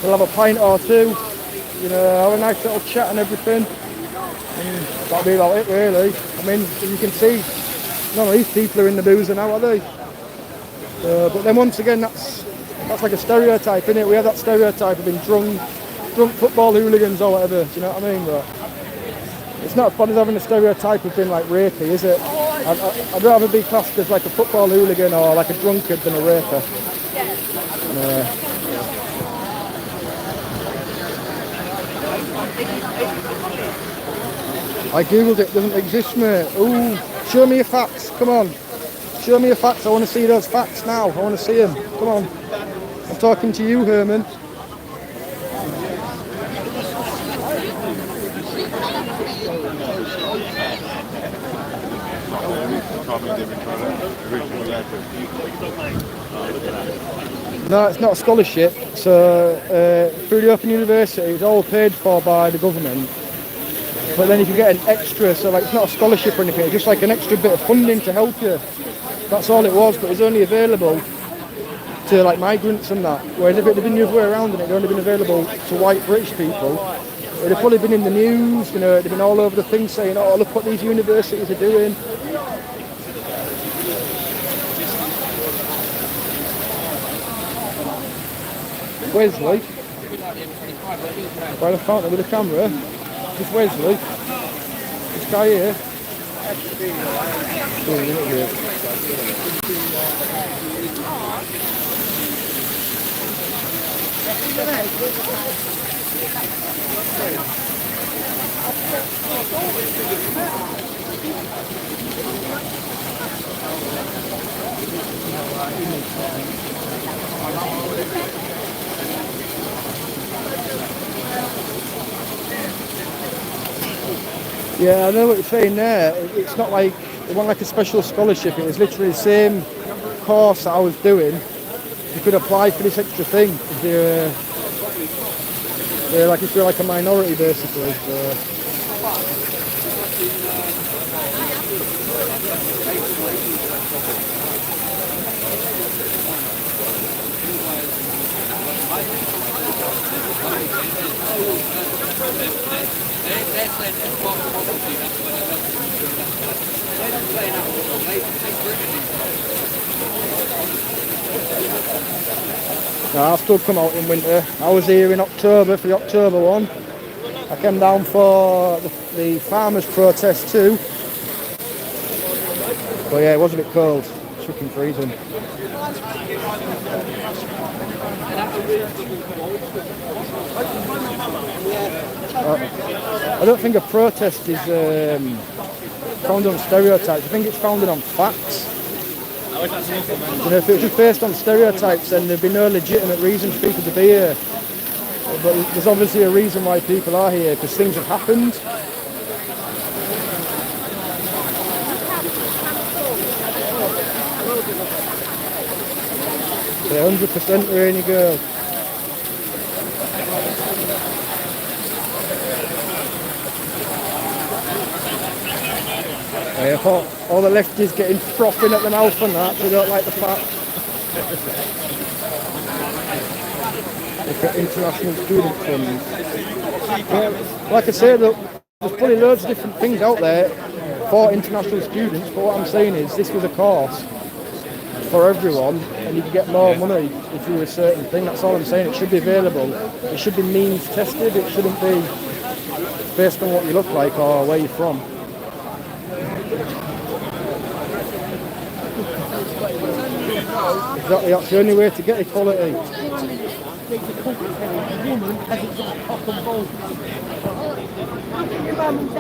Speaker 1: they'll have a pint or two, you know, have a nice little chat and everything. And that'll be about it, really. I mean, as you can see, none of these people are in the boozer now, are they? But then once again, that's like a stereotype, isn't it? We have that stereotype of being drunk football hooligans or whatever, do you know what I mean? But it's not as bad as having a stereotype of being like rapey, is it? I'd rather be classed as like a football hooligan or like a drunkard than a raper. I googled it, doesn't exist, mate. Ooh, show me your facts, come on. Show me your facts, I want to see those facts now. I want to see them, come on. I'm talking to you, Herman. No, it's not a scholarship. So through the Open University, it's all paid for by the government. But then you can get an extra, so like it's not a scholarship or anything, it's just like an extra bit of funding to help you. That's all it was, but it's only available to like migrants and that. Whereas if it had been the other way around and it had only been available to white British people, it would have probably been in the news, you know, it would have been all over the thing saying, oh, look what these universities are doing. Wesley, by the fountain with the camera, it's Wesley, this guy here. Yeah, I know what you're saying there. It's not like, it wasn't like a special scholarship, it was literally the same course that I was doing. You could apply for this extra thing if you're like a minority basically. So. No, I'll still come out in winter. I was here in October for the October one. I came down for the farmers' protest too. But yeah, it was a bit cold. It's freaking freezing. I don't think a protest is founded on stereotypes. I think it's founded on facts. You know, if it was just based on stereotypes, then there'd be no legitimate reason for people to be here. But there's obviously a reason why people are here, because things have happened. Yeah, 100% rainy girl. I thought all the lefties getting frothing at the mouth and that, they don't like the fact. Look at international student funds. Like I say, there's probably loads of different things out there for international students, but what I'm saying is this was a course for everyone and you could get more money if you were a certain thing. That's all I'm saying. It should be available. It should be means tested. It shouldn't be based on what you look like or where you're from. Exactly, that's the only way to get equality.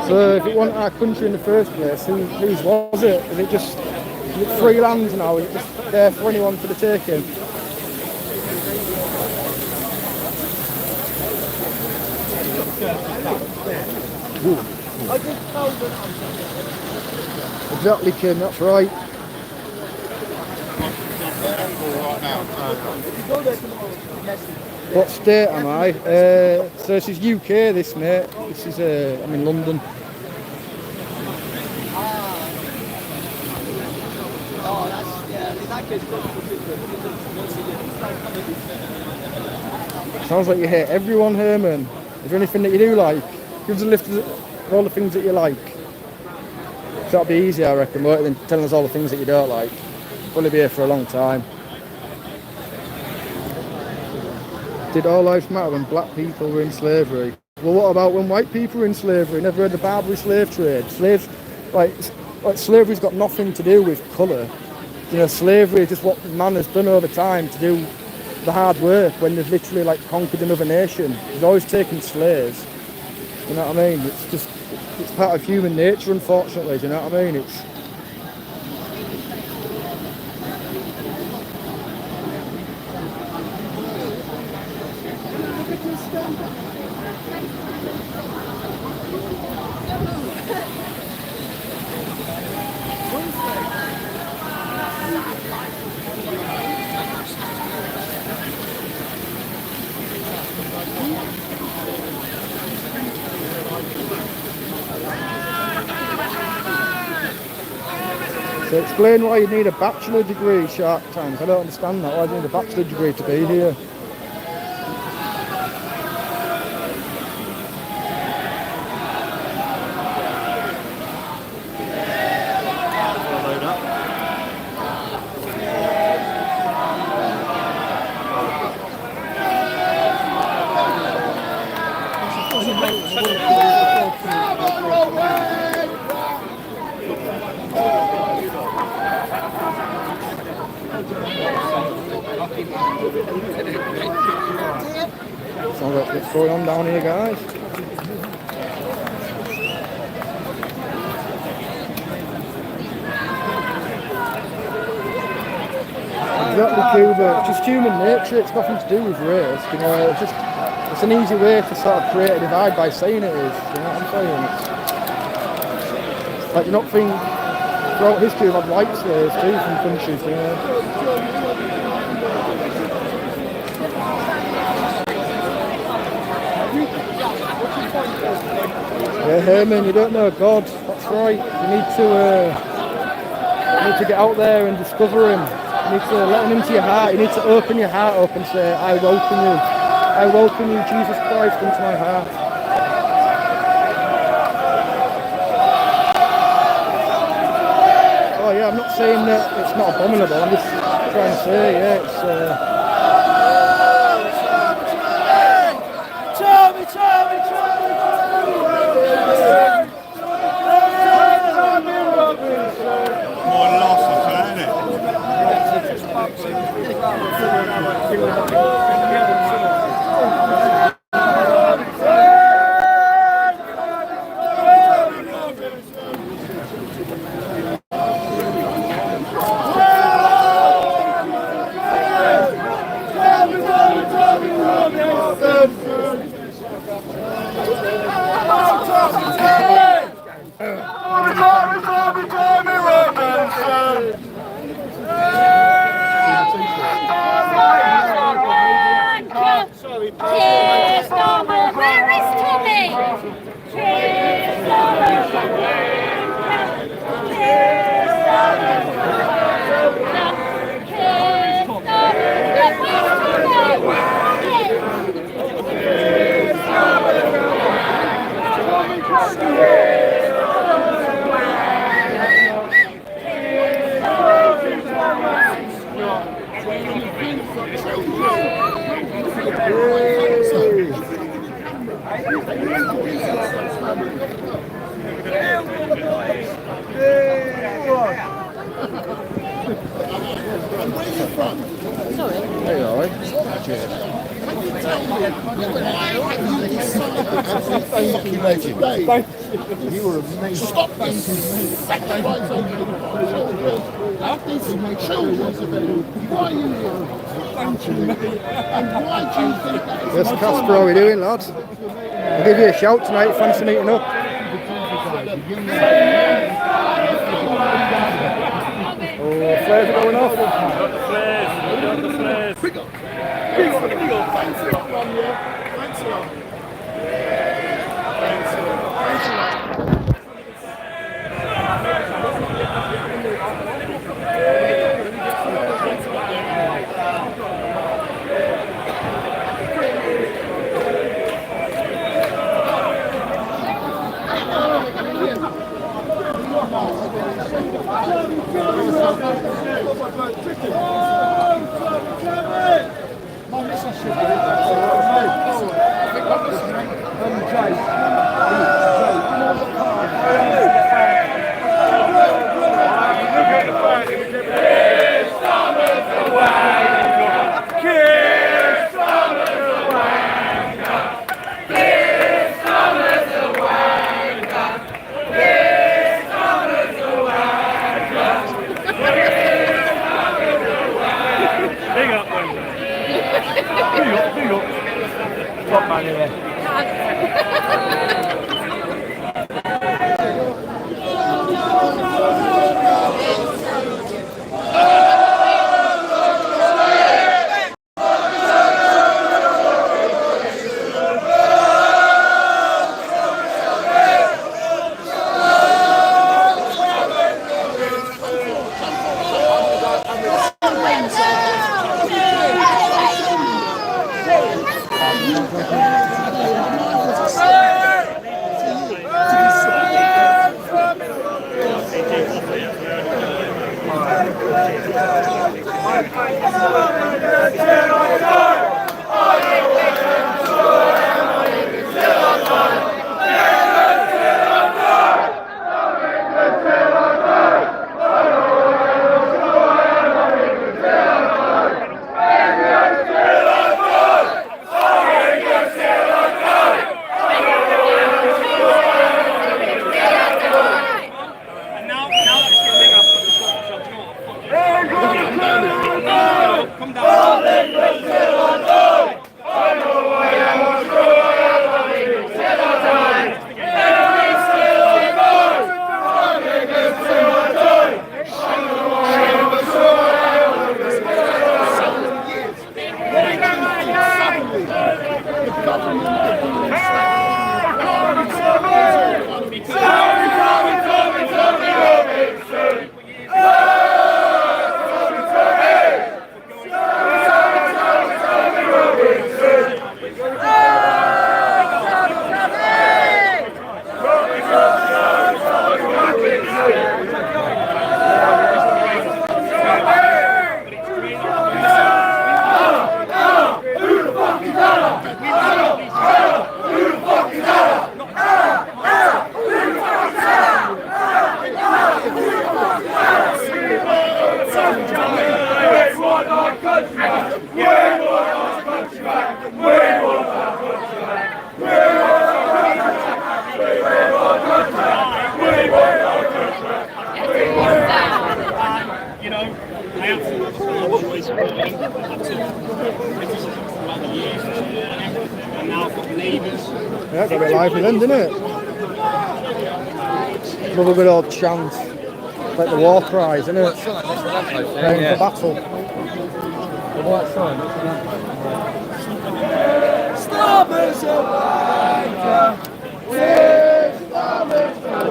Speaker 1: So if it wasn't our country in the first place, whose was it? Is it just free land now? Is it just there for anyone for the taking? Exactly, Kim, that's right. What state am I? So this is UK, this mate. This is I'm in London. Sounds like you hate everyone, Herman. Is there anything that you do like? Give us a list of all the things that you like. So that'll be easier, I reckon, rather than telling us all the things that you don't like. Probably be here for a long time. Did all lives matter when black people were in slavery? Well, what about when white people were in slavery? Never heard the Barbary slave trade. Slaves, like slavery's got nothing to do with colour. You know, slavery is just what man has done over time to do the hard work when they've literally like conquered another nation. He's always taken slaves. You know what I mean? It's part of human nature, unfortunately. Do you know what I mean? So explain why you need a bachelor degree, Shark Tank. I don't understand that. Why do you need a bachelor degree to be here? Sounds like what's going on down here, guys. Exactly, Cuba. It's just human nature. It's nothing to do with race. You know, it's an easy way to sort of create a divide by saying it is. You know what I'm saying? It's like you're not thinking throughout history we've had white slaves too from countries. You know. Yeah, Herman, you don't know God. That's right. You need to get out there and discover Him. You need to let Him into your heart. You need to open your heart up and say, I welcome you. I welcome you, Jesus Christ, into my heart. Oh yeah, I'm not saying that it's not abominable. I'm just trying to say, yeah, it's. Hey, Ollie.
Speaker 6: You were amazing. Stop thanking me. After this, why are you here? Thanking me. And why do you think that is?
Speaker 1: Yes, Casper, how are we doing, lads? I'll give you a shout tonight, fancy meeting up. Oh, flares are going off.
Speaker 2: Flares.
Speaker 6: Thanks a lot, Ron, yeah. Thanks a lot.
Speaker 2: Top man in there.
Speaker 1: Yeah, got a bit lively then, didn't it? Love a good old chant. Like the war cries, isn't it? Praying for battle.
Speaker 6: Stop us a wanker. Stop us a wanker. Stop us a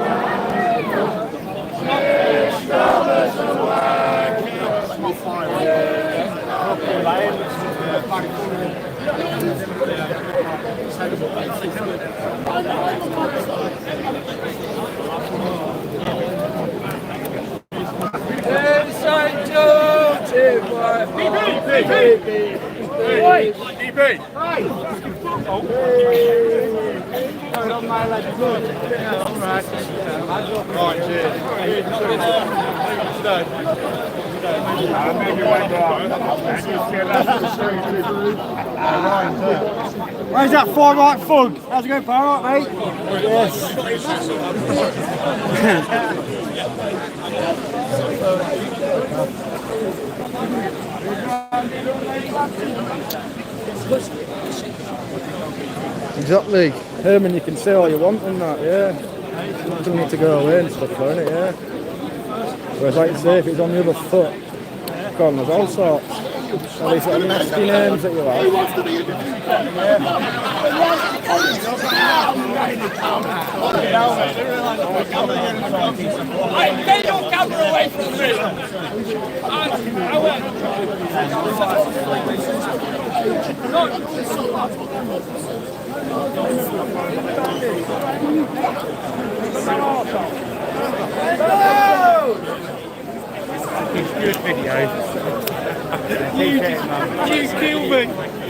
Speaker 7: Where's that far right fug? How's it going, far right, mate? Yes.
Speaker 1: Exactly. Herman, you can say all you want in that, yeah. You don't need to go away and stuff, don't it, yeah. Whereas, like you say, if it's on the other foot, God, there's all sorts. All these little nasty names that you like.
Speaker 3: Get your camera away from me!
Speaker 7: Good video. You kill me.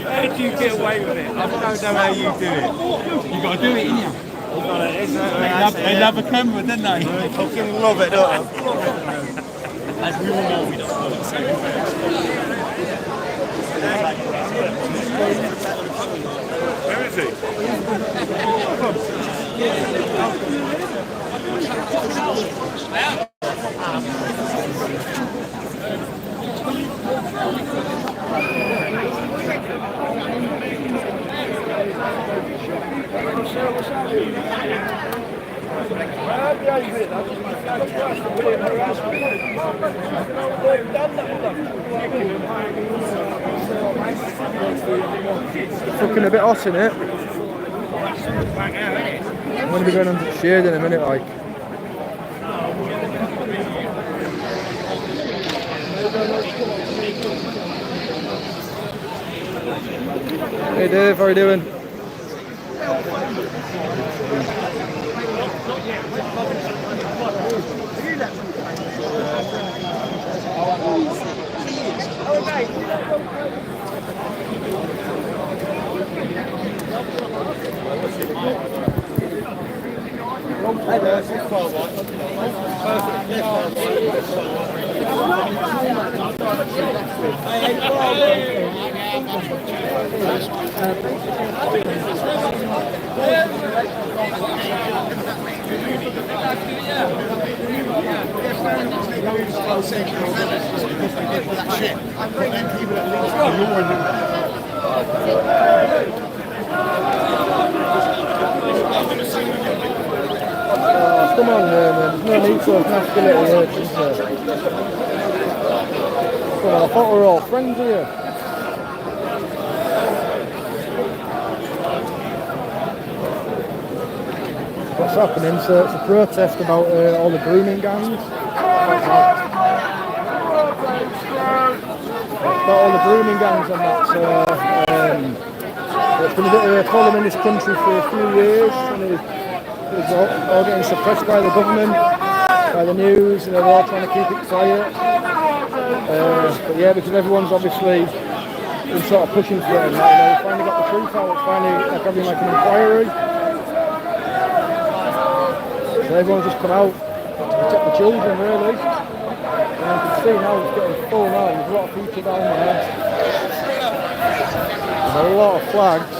Speaker 7: How did you get away with it? I don't know how you do it. You got to do it, innit? They love a camera, don't they? They fucking love it, don't they? As we all know, we don't know. Where is he?
Speaker 1: Fucking a bit hot in it. I'm going to be going under the shade in a minute, like. Hey Dave, how are you doing? Come on, man. There's no need for a nasty little words, is there? Come on, I thought we were all friends here. What's happening? So it's a protest about all the grooming gangs. About all the grooming gangs and that. So it's been a bit of a problem in this country for a few years. And it's all getting suppressed by the government, by the news, and they're all trying to keep it quiet. But yeah, because everyone's obviously been sort of pushing for it and that, we finally got the truth out, it's finally like having like an inquiry. So everyone's just come out to protect the children, really. And you can see now it's getting full now, there's a lot of people down there. There's a lot of flags.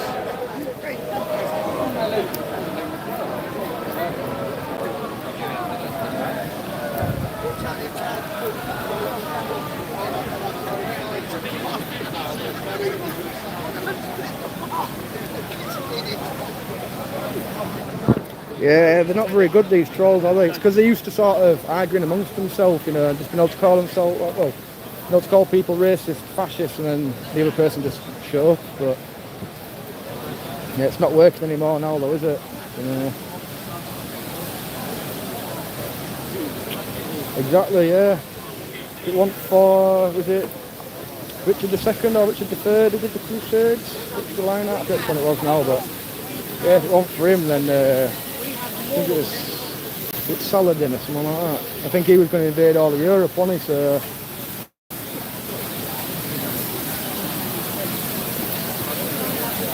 Speaker 1: Yeah, they're not very good, these trolls, are they? It's because they used to sort of arguing amongst themselves, you know, and just being able to call themselves, well, being able to call people racist, fascist, and then the other person just shut up. But yeah, it's not working anymore now, though, is it? Exactly, yeah. It went for, was it Richard II or Richard III who did the Crusades? Which the line out? I don't know which one it was now, but yeah, if it went for him, then I think it was Saladin or something like that. I think he was going to invade all of Europe, wasn't he? So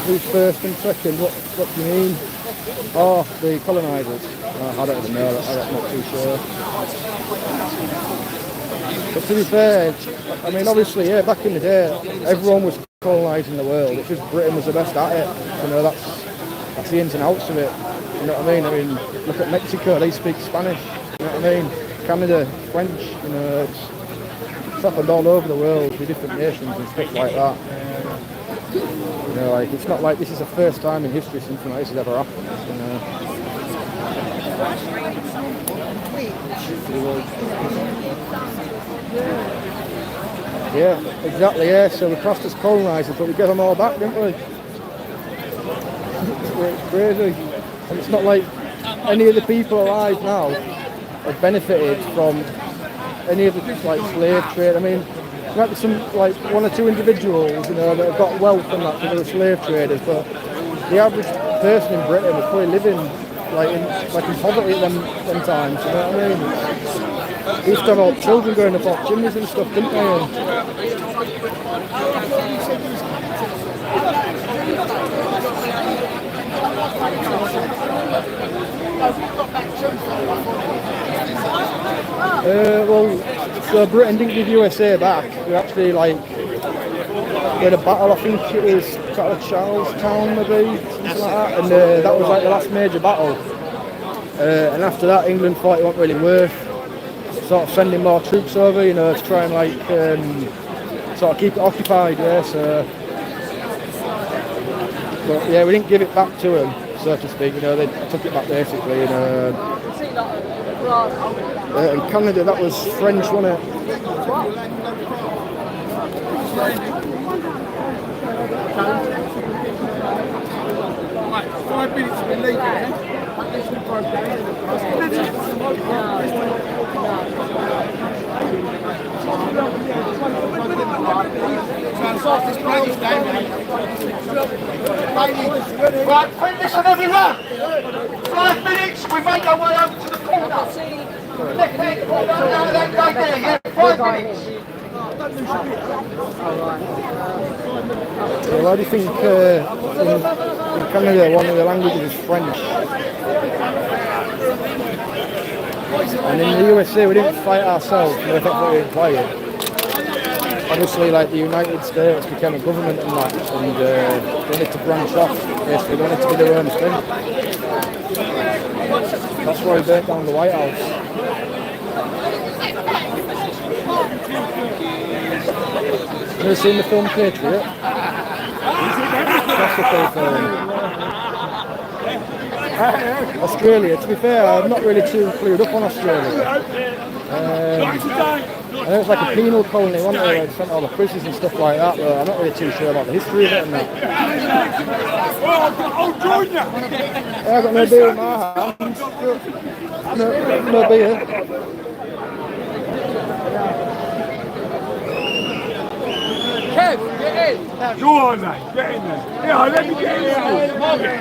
Speaker 1: who's first and second? What do you mean? Oh, the colonisers. I don't even know. I'm not too sure. But to be fair, I mean, obviously, yeah, back in the day, everyone was colonising the world. It's just Britain was the best at it. You know, that's the ins and outs of it. You know what I mean? Look at Mexico, they speak Spanish. You know what I mean? Canada, French. You know, it's happened all over the world with different nations and stuff like that. You know, like it's not like this is the first time in history something like this has ever happened. You know. Yeah, exactly, yeah. So we crossed as colonisers, but we gave them all back, didn't we? It's crazy. And it's not like any of the people alive now have benefited from any of the like slave trade. I mean, there might be some like one or two individuals, you know, that have got wealth and that because they were slave traders, but the average person in Britain was probably living in poverty at them times, you know what I mean? We used to have all children going up off chimneys and stuff, didn't we? Well, so Britain didn't give USA back. We actually we had a battle, I think it was sort of Charlestown maybe, something like that, and that was like the last major battle. And after that, England thought it wasn't really worth sort of sending more troops over, you know, to try and sort of keep it occupied, yeah. So, but yeah, we didn't give it back to them, so to speak. You know, they took it back basically, and in Canada that was French, wasn't it?
Speaker 6: Right, 5 minutes we're leaving, yeah?
Speaker 8: Right, listen everyone. 5 minutes, we make our way over to the corner. Left hand corner, down that gate there, yeah? 5 minutes.
Speaker 1: So why do you think in Canada one of the languages is French? And in the USA we didn't fight ourselves, we thought we were playing. Obviously, like the United States became a government and that, and they wanted to branch off. Basically, they wanted to be their own thing. That's why we burnt down the White House. Have you ever seen the film Patriot? That's the full film. Australia, to be fair, I'm not really too clued up on Australia. I know it's like a penal colony, wasn't it? Where they sent all the prisoners and stuff like that, but I'm not really too sure about the history of it and that. I've got no beer in my hands. No beer.
Speaker 8: Kev, get in.
Speaker 7: Go on, mate. Get in there. Yeah, let me get in there. I'll get in.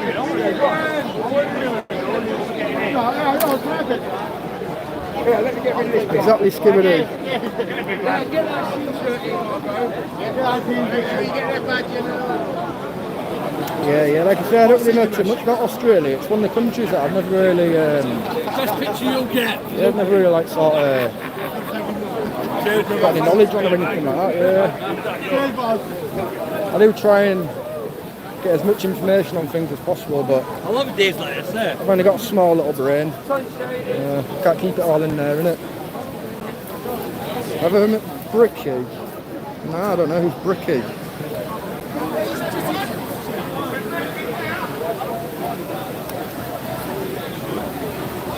Speaker 6: Yeah, let me get rid of this.
Speaker 1: Exactly, Skibberoo. Yeah, like I say, I don't really know too much about Australia. It's one of the countries that I've never really...
Speaker 2: Best picture you'll get.
Speaker 1: Yeah, I've never really got any knowledge on or anything like that, yeah. I do try and get as much information on things as possible, but
Speaker 2: I love days like this, eh?
Speaker 1: I've only got a small little brain. Can't keep it all in there, innit? Have I ever met Bricky? No, I don't know who's Bricky.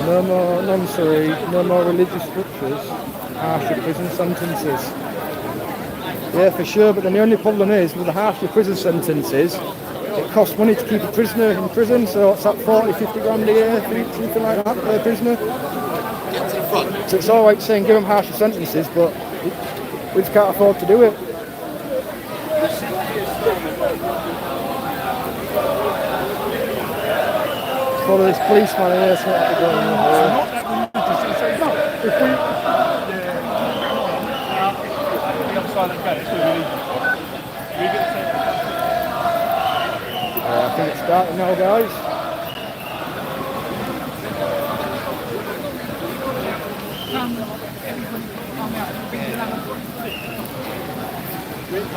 Speaker 1: No more nonsense, no more religious structures, harsher prison sentences. Yeah, for sure, but then the only problem is with the harsher prison sentences, it costs money to keep a prisoner in prison, so what's that, 40, 50 grand a year, something like that per prisoner? So it's alright saying give them harsher sentences, but we just can't afford to do it. Follow this policeman here, so what they're going on here. I think it's starting now, guys.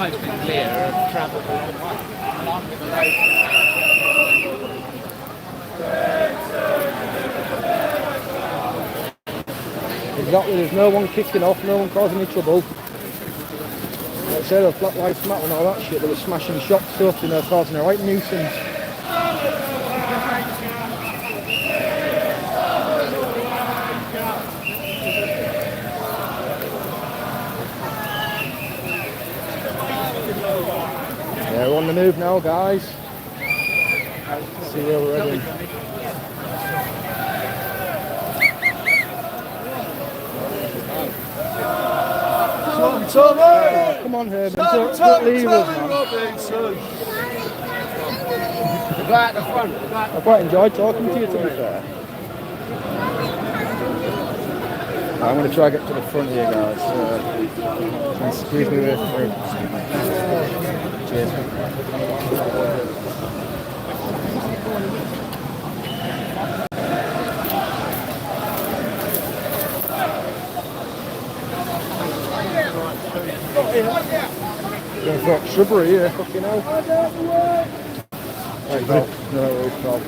Speaker 4: It's been clear of travel along with the road.
Speaker 1: Exactly, there's no one kicking off, no one causing any trouble. Like I said, the Black Lives Matter and all that shit, they were smashing shops stuff, you know, causing a right nuisance. now, guys. See where we're heading. Come on, Herman. Don't leave us, man.
Speaker 8: Right at the front.
Speaker 1: I quite enjoyed talking to you, to be fair. I'm going to try to get to the front here, guys. Excuse me with cheers. Going for shrubbery here, fucking hell. Right, no, it's not.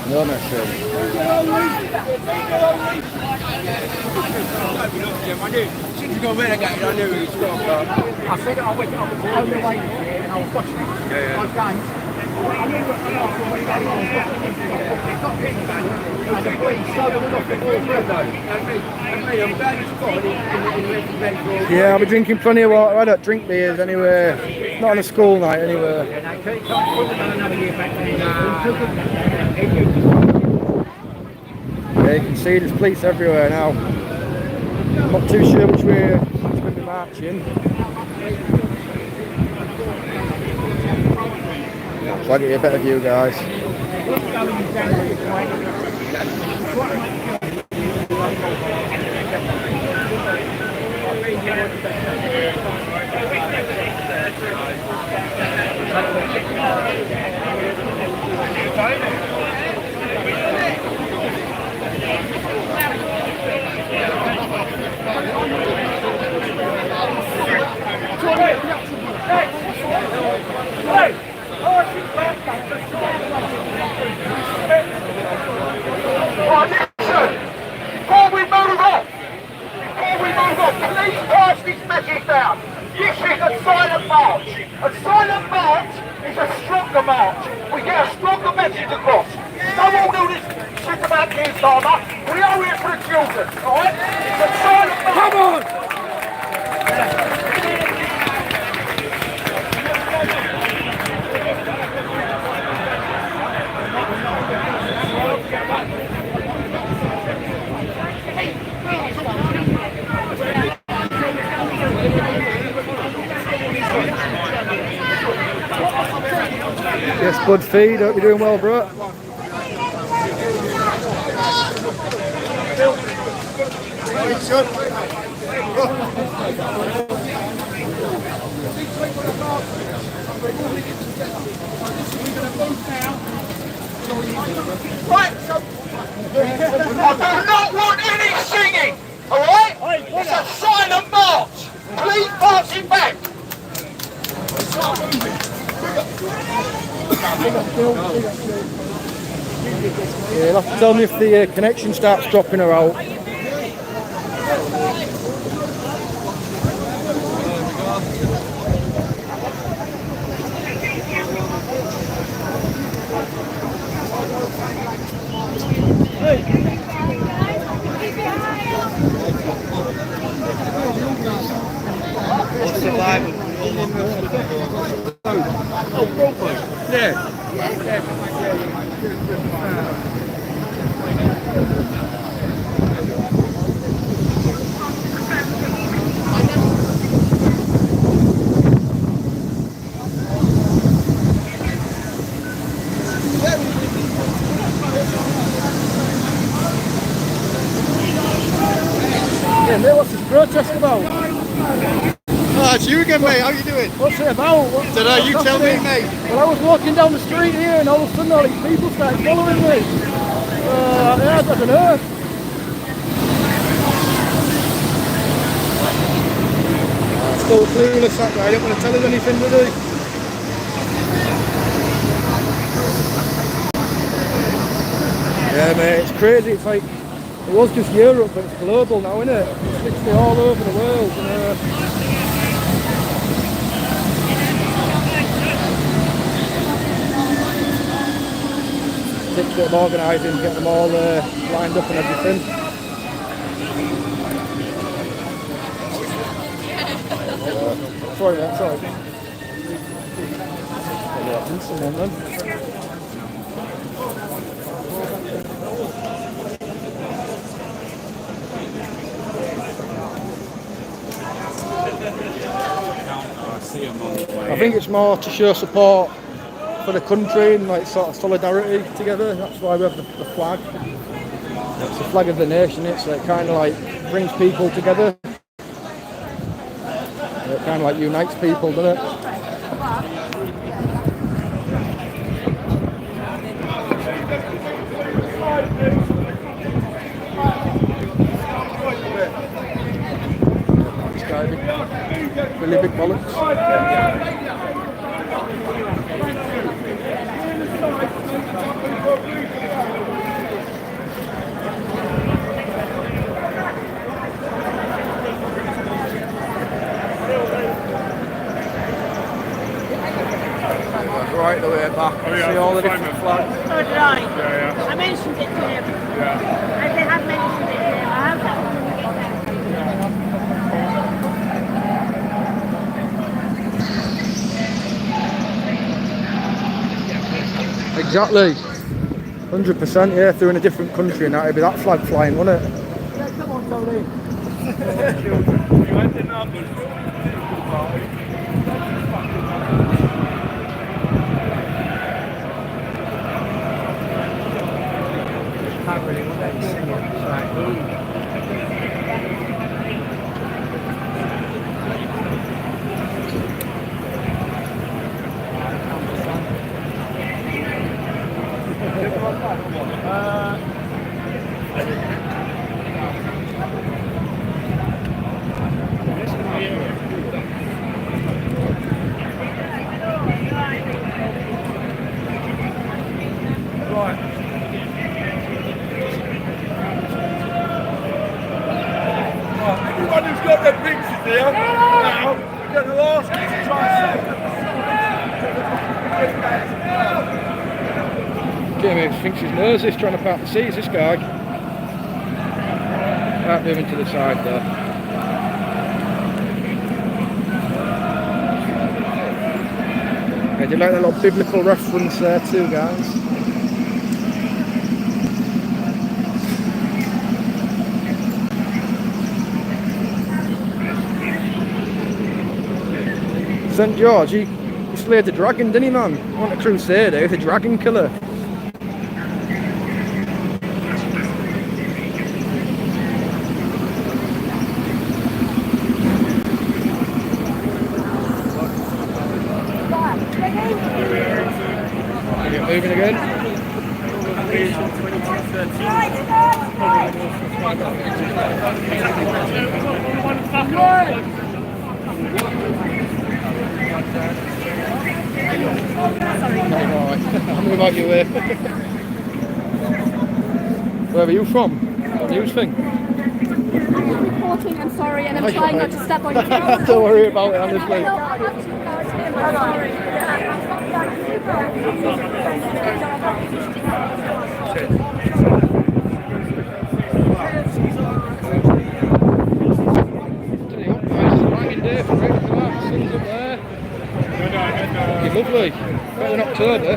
Speaker 1: No, not sure.
Speaker 8: You got relegated, I knew he was going to. I said I went on the way here and I was watching my game. I knew what the last one when he got on. It's not getting back. It was a free soda off the ball and me, I'm glad he's got it in
Speaker 1: Yeah, I'll be drinking plenty of water. I don't drink beers anywhere. Not on a school night anywhere. Yeah, you can see there's police everywhere now. I'm not too sure which way it's going to be marching. I'll try to get you a better view, guys.
Speaker 8: Before we move on, please pass this message down. This is a silent march. A silent march is a stronger march. We get a stronger message across. No one do this shit about kids, Farmer. We are here for the children, alright? It's a silent march. Come on!
Speaker 1: Yes, Bud Feed, hope you're doing well, bro.
Speaker 8: Right, so I do not want any singing, alright? It's a silent march. Please pass it back.
Speaker 1: Yeah, you'll have to tell me if the connection starts dropping her out.
Speaker 5: What's the vibe?
Speaker 1: Yeah, mate, what's this protest about?
Speaker 5: Oh, it's you again, mate. How you doing?
Speaker 1: What's it about?
Speaker 5: Don't know, you tell me, mate.
Speaker 1: Well, I was walking down the street here and all of a sudden all these people started following me. Yeah, I don't know. Still clueless that guy, I don't want to tell us anything, do they? Yeah, mate, it's crazy. It's like, it was just Europe, but it's global now, isn't it? It's literally all over the world. bit of organising, get them all lined up and everything. Sorry mate, sorry. Someone then. I think it's more to show support for the country and like sort of solidarity together. That's why we have the flag. It's the flag of the nation. It's like kind of like brings people together. It kind of like unites people, doesn't it? This guy, really big bollocks. Right the way back. See all the different flags.
Speaker 3: So did I. I mentioned it to him. I have mentioned it to him. I have that one when we get there.
Speaker 1: Exactly. 100%, yeah, if they're in a different country and that, it'd be that flag flying, wouldn't it?
Speaker 8: Yeah, come on, Tony. Can't really look at it.
Speaker 7: Everyone who's got their pictures here, now, you're going to ask me to try and
Speaker 1: Jamie thinks his nose is trying to part the seas, this guy. Right, moving to the side there. Yeah, do you like that little biblical reference there too, guys? St. George, he slayed the dragon, didn't he, man? He wasn't a crusader, he was a dragon killer. Moving again. I'm going about your way. Where are you from? What news thing?
Speaker 9: I'm reporting, I'm sorry, and I'm trying not to step on your toes.
Speaker 1: Don't worry about it, honestly.
Speaker 9: No, I'm actually
Speaker 1: You're lovely. Better than October.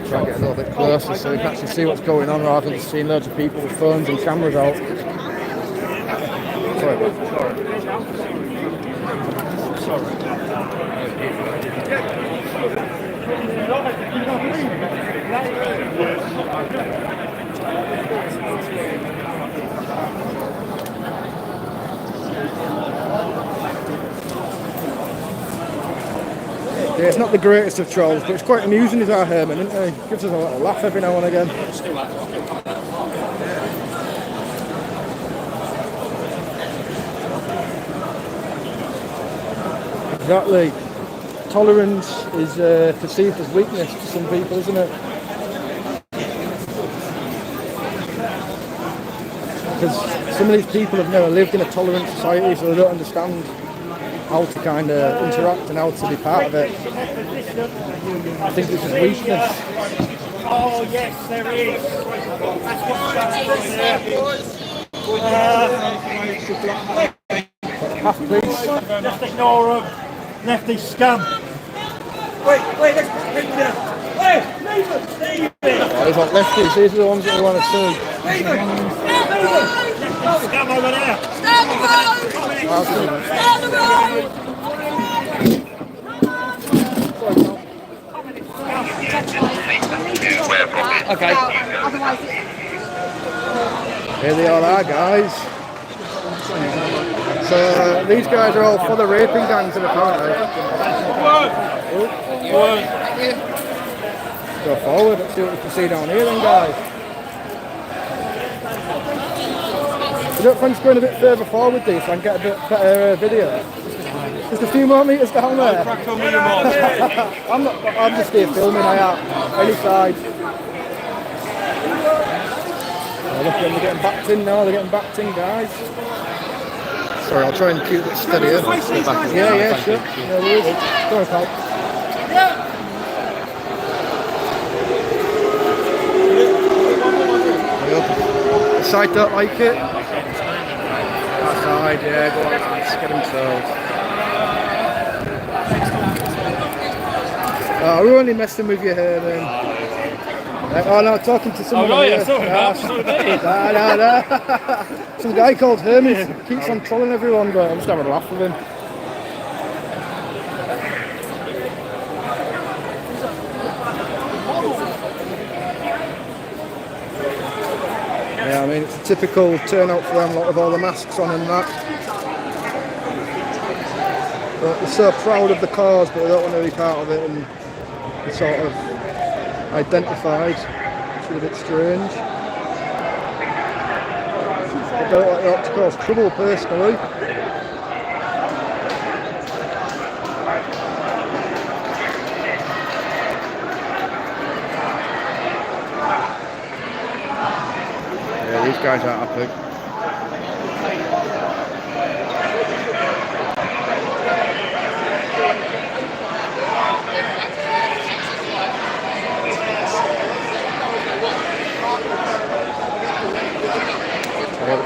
Speaker 1: Try and get a little bit closer so you can actually see what's going on rather than just seeing loads of people with phones and cameras out. Sorry, Yeah, it's not the greatest of trolls, but it's quite amusing as our Herman, isn't he? Gives us a little laugh every now and again. Exactly. Tolerance is perceived as weakness to some people, isn't it? Because some of these people have never lived in a tolerant society, so they don't understand how to kind of interact and how to be part of it. I think this is weakness.
Speaker 8: Oh yes, there is. That's
Speaker 1: Half, please.
Speaker 8: Just ignore them. Lefty scum. Wait, let's put him down. Hey, leave him.
Speaker 1: Oh, these aren't lefties, these are the ones that we want to see.
Speaker 8: Leave him. Scum over there.
Speaker 9: Stand the road! Stand the road!
Speaker 2: Okay.
Speaker 9: Otherwise,
Speaker 1: Here they all are, guys. So these guys are all for the raping gangs in the party. Go forward, let's see what we can see down here then, guys. You don't fancy going a bit further forward these so I can get a bit better video? Just a few more metres down there. I'm just here filming, I am. Any side. Oh, look, they're getting backed in now, they're getting backed in, guys. Sorry, I'll try and keep it steadier. Yeah, sure. No worries. Go on, pal. The side don't like it. That side, yeah, go on, lads, get him sold. Oh, we're only messing with you here then. Oh no, talking to someone.
Speaker 2: Oh, yeah,
Speaker 1: No. Some guy called Herman keeps on trolling everyone, but I'm just having a laugh with him. Yeah, I mean, it's a typical turnout for them, lot with all the masks on and that. But they're so proud of the cause, but they don't want to be part of it, and they're sort of identified, which is a bit strange. I don't like that to cause trouble personally. Yeah, these guys aren't happy.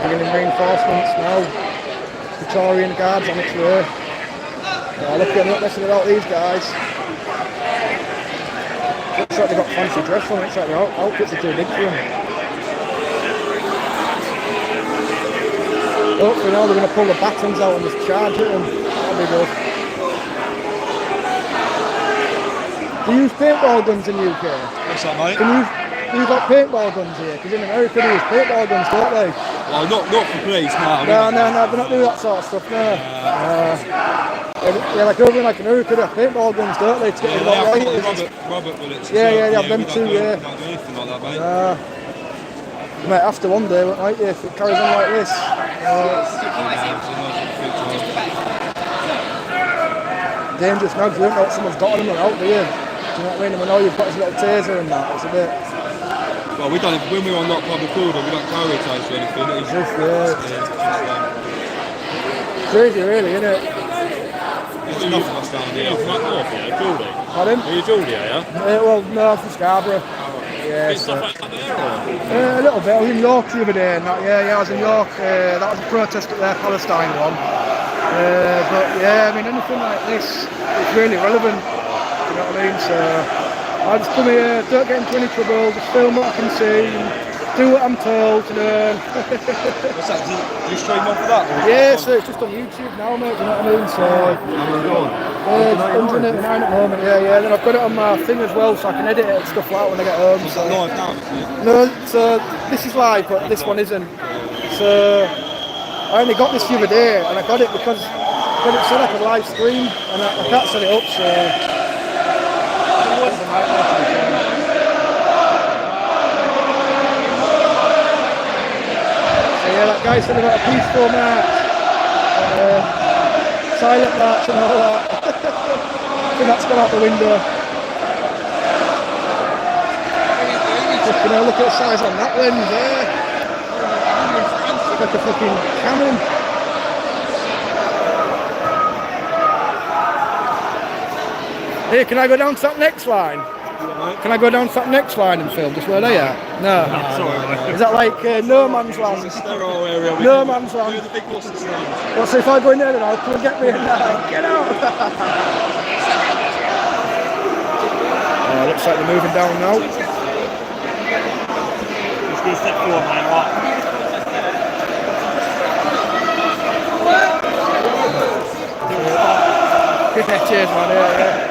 Speaker 1: Beginning reinforcements now. Praetorian guards on its way. Oh, look at not messing about these guys. Looks like they've got fancy dress on. Looks like their outfits are too big for them. Hopefully now they're going to pull the batons out and just charge at them. That'll be good. Do you use paintball guns in the UK?
Speaker 7: What's that, mate?
Speaker 1: Can you got paintball guns here? Because in America they use paintball guns, don't they?
Speaker 7: Well, not for police, no.
Speaker 1: No, they're not doing that sort of stuff, no. Yeah, like over in America they have paintball guns, don't they? To get rid of rioters.
Speaker 7: Rubber bullets.
Speaker 1: Yeah, they have them too, yeah.
Speaker 7: Can't do anything like that, mate.
Speaker 1: You might have to one day, won't you, if it carries on like this. Dangerous now, because you don't know what someone's got on them or out, do you? Do you know what I mean? And we know you've got his little taser and that, it's a bit...
Speaker 7: Well, we done it when we were on not public order, we don't carry a taser or anything. It's
Speaker 1: just, crazy really, isn't it?
Speaker 7: There's enough of us down here.
Speaker 1: Pardon?
Speaker 2: Are you Geordie, yeah?
Speaker 1: Well, no, I'm from Scarborough. Yeah, so. A little bit. I was in York the other day and that, yeah, I was in York. That was a protest at their Palestine one. But yeah, I mean, anything like this, it's really relevant. You know what I mean? So I just come here, don't get into any trouble, just film what I can see, and do what I'm told, you know.
Speaker 7: What's that? Do you stream off of that?
Speaker 1: Yeah, so it's just on YouTube now, mate, you know what I mean? So it's 189 at the moment, yeah. Then I've got it on my thing as well, so I can edit it and stuff like that when I get home.
Speaker 7: Is that live now?
Speaker 1: No, so this is live, but this one isn't. So I only got this the other day, and I got it because it said I could live stream, and I can't set it up, so So yeah, that guy said about a peaceful march, silent march and all that. I think that's gone out the window. Fucking hell, look at the size on that lens there. It's like a fucking cannon. Here, can I go down to that next line? Can I go down to that next line and film just where they are? No. Is that like no man's land? No man's land. Well, so if I go in there then I'll come and get me in there. Get out! Oh, looks like they're moving down now.
Speaker 7: Just go step forward, man. Right.
Speaker 1: Cheers, man. Yeah.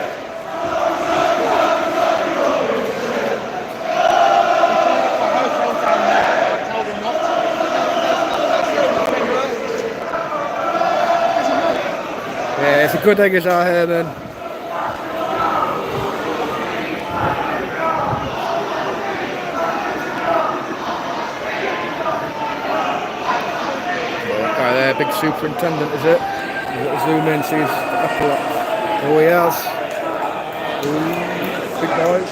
Speaker 1: Yeah, it's a good thing it's out here then. Right there, big superintendent, is it? We'll zoom in, see his upper. Oh, he has. Ooh, big boys.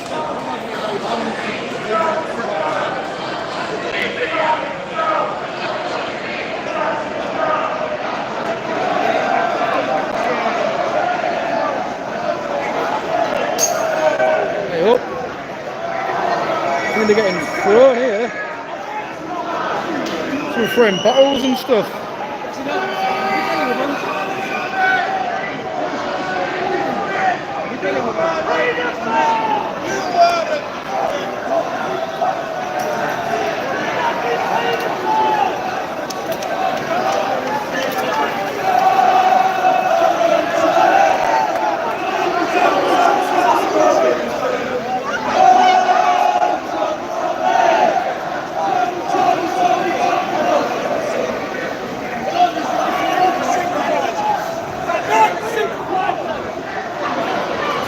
Speaker 1: Hey up. I think they're getting thrown here. Some throwing bottles and stuff.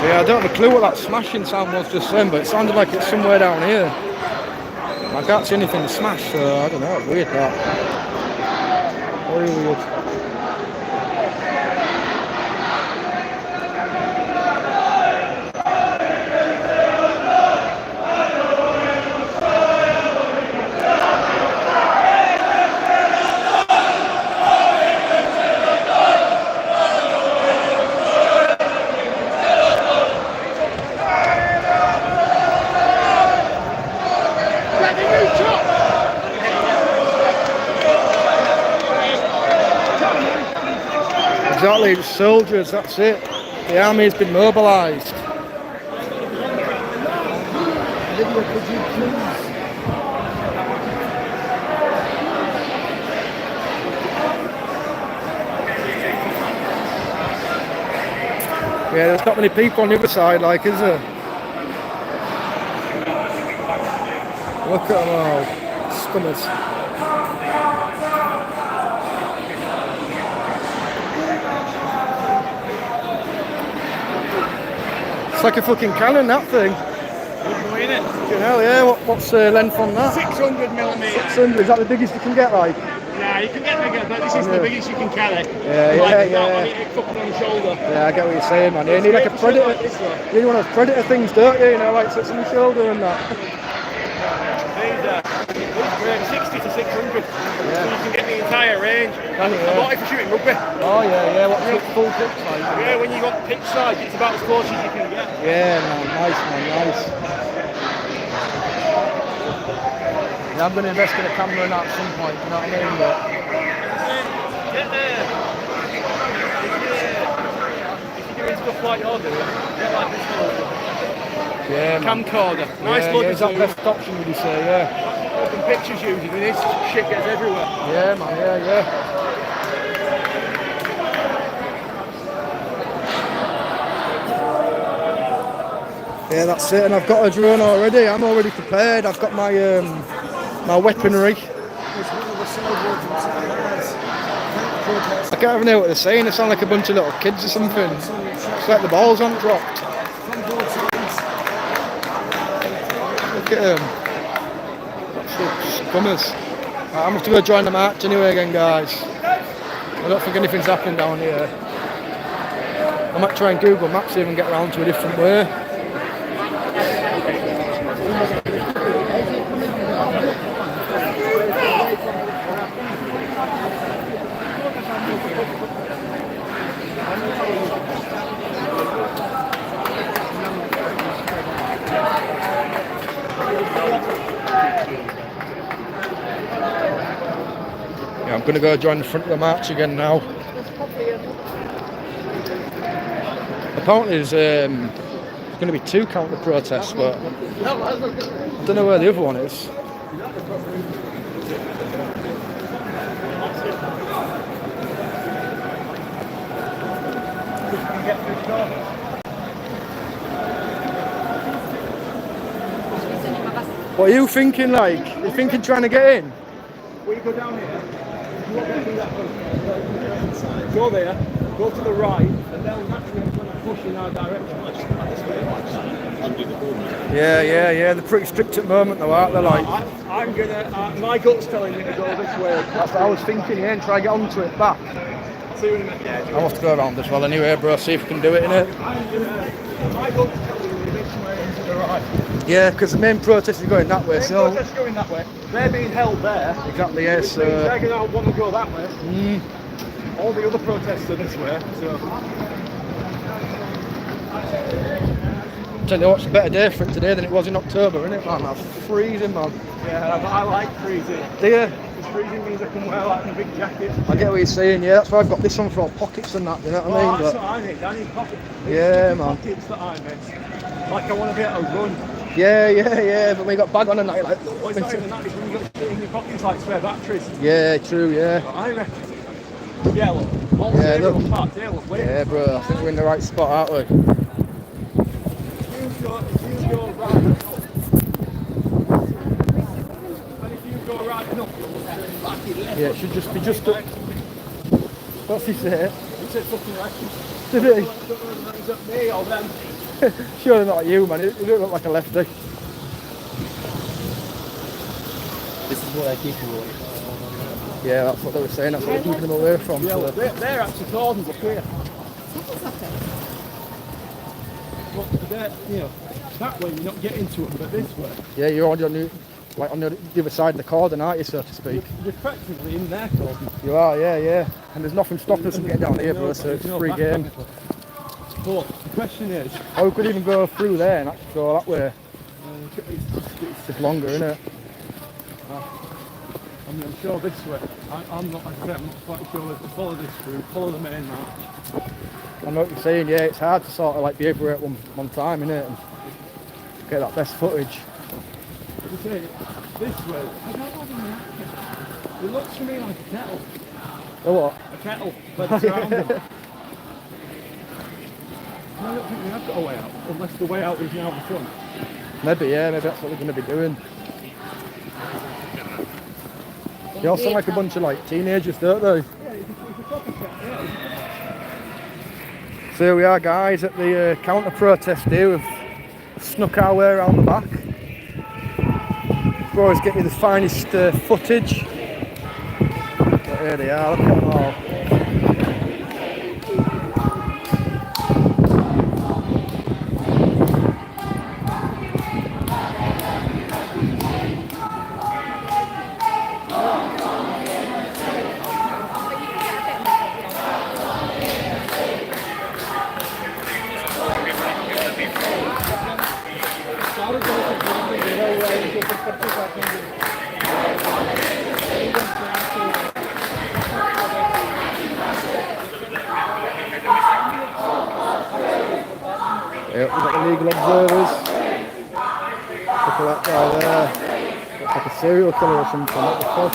Speaker 1: Yeah, I don't have a clue what that smashing sound was just then, but it sounded like it's somewhere down here. I can't see anything to smash, so I don't know, it's weird that. Very weird. Exactly, it's soldiers, that's it. The army has been mobilised. Yeah, there's not many people on the other side, like, is there? Look at them all, scummers. It's like a fucking cannon, that thing. Fucking hell, yeah. What's the length on that?
Speaker 8: 600mm.
Speaker 1: 600. Is that the biggest you can get, like?
Speaker 8: Yeah, you can get bigger, but this is the biggest you can carry.
Speaker 1: Yeah,
Speaker 8: I mean, it's fucking on the shoulder.
Speaker 1: Yeah, I get what you're saying, man. You need like a predator. You need one of those predator things, don't you? You know, like sits on the shoulder and that.
Speaker 8: These 60 to 600.
Speaker 1: Yeah.
Speaker 8: So you can get the entire range. I bought it for shooting rugby.
Speaker 1: Oh yeah. What's the full pitch size?
Speaker 8: Yeah, when you got pitch size, it's about as close as you can get.
Speaker 1: Yeah, man. Nice, man. Nice. Yeah, I'm going to invest in a camera and that at some point. You know what I mean? But
Speaker 8: Get there. If you're doing stuff like you're doing, get like this one.
Speaker 1: yeah, man.
Speaker 8: Camcorder. Nice
Speaker 1: Yeah,
Speaker 8: look.
Speaker 1: is that the best option, would you say? Yeah.
Speaker 8: Taking pictures using this shit gets everywhere.
Speaker 1: Yeah, man. Yeah. Yeah, that's it. And I've got a drone already. I'm already prepared. I've got my my weaponry. I can't even know what they're saying. They sound like a bunch of little kids or something. It's like the balls aren't dropped. Look at them. Scummers. Right, I'm going to go join the march anyway again, guys. I don't think anything's happening down here. I might try and Google Maps even get around to a different way. Yeah, I'm going to go join the front of the march again now. Apparently there's going to be 2 counter protests, but I don't know where the other one is. What are you thinking, like? You thinking trying to get in?
Speaker 2: Will you go down here? You want to do that go there, go to the right, and they'll naturally push in our direction. Like this way, undo the corner.
Speaker 1: Yeah. They're pretty strict at the moment, though, aren't they? Like,
Speaker 2: I'm gonna. My gut's telling me to go this way.
Speaker 1: That's what I was thinking. Yeah, and try to get onto it back.
Speaker 2: See you in a minute.
Speaker 1: I'll have to go around as well anyway, bro. See if we can do it, innit?
Speaker 2: My gut's telling me this way to the right.
Speaker 1: Yeah, because the main protest is going that way.
Speaker 2: The main protest going that way. They're being held there.
Speaker 1: Exactly. Yeah. So
Speaker 2: they're gonna want to go that way. All the other protests are this way. So.
Speaker 1: Tell you what, it's a better day for it today than it was in October, isn't it, man? That's freezing, man.
Speaker 2: Yeah, but I like freezing.
Speaker 1: Do you?
Speaker 2: Because freezing means I can wear like a big jacket.
Speaker 1: I get what you're saying, yeah. That's why I've got this on for all pockets and that, you know what I mean?
Speaker 2: That's what I need. I need pockets.
Speaker 1: Yeah, man.
Speaker 2: Pockets that I miss. Like I want to be able to run.
Speaker 1: Yeah. But when you got bag on and that, you're like...
Speaker 2: Well, it's not even that. It's when you got shit in your pockets like spare batteries.
Speaker 1: Yeah, true, yeah.
Speaker 2: But I reckon. Yeah, look. All
Speaker 1: Yeah, look.
Speaker 2: parts here, look. Wait.
Speaker 1: Yeah, bro. I think we're in the right spot, aren't we?
Speaker 2: If you go right enough, and if you go right enough,
Speaker 1: Yeah, it should just be just up. What's he say?
Speaker 2: he said fucking right.
Speaker 1: Did he?
Speaker 2: I don't know if it's up me or them.
Speaker 1: Surely not you, man. You don't look like a lefty.
Speaker 7: This is what I keep you.
Speaker 1: Yeah, that's what they were saying. That's what they're keeping them away from.
Speaker 2: Yeah,
Speaker 1: So.
Speaker 2: well, they're actually cordons up here. But that way you're not getting to them, but this way.
Speaker 1: Yeah, you're on the other side of the cordon, aren't you, so to speak?
Speaker 2: You're effectively in their cordon.
Speaker 1: You are, yeah. And there's nothing stopping us from getting down here, bro, so it's a free game.
Speaker 2: But the question is...
Speaker 1: Oh, we could even go through there and actually go that way. It's just longer, isn't it?
Speaker 2: I mean, I'm sure this way. I'm not quite sure if to follow this through, follow the main march.
Speaker 1: I know what you're saying, yeah, it's hard to sort of like be everywhere at one time, innit? And get that best footage.
Speaker 2: You see, this way, I don't know the name. It looks to me like a kettle.
Speaker 1: A what?
Speaker 2: A kettle, but it's around them. I don't think we have got a way out, unless the way out is now the front.
Speaker 1: Maybe that's what we're going to be doing. They all sound like a bunch of like teenagers, don't they? So here we are, guys, at the counter protest here. We've snuck our way around the back. We always get you the finest footage. But here they are, look at them all. Yep, we've got the legal observers. Look at that guy there. Looks like a serial killer or something, what the fuck.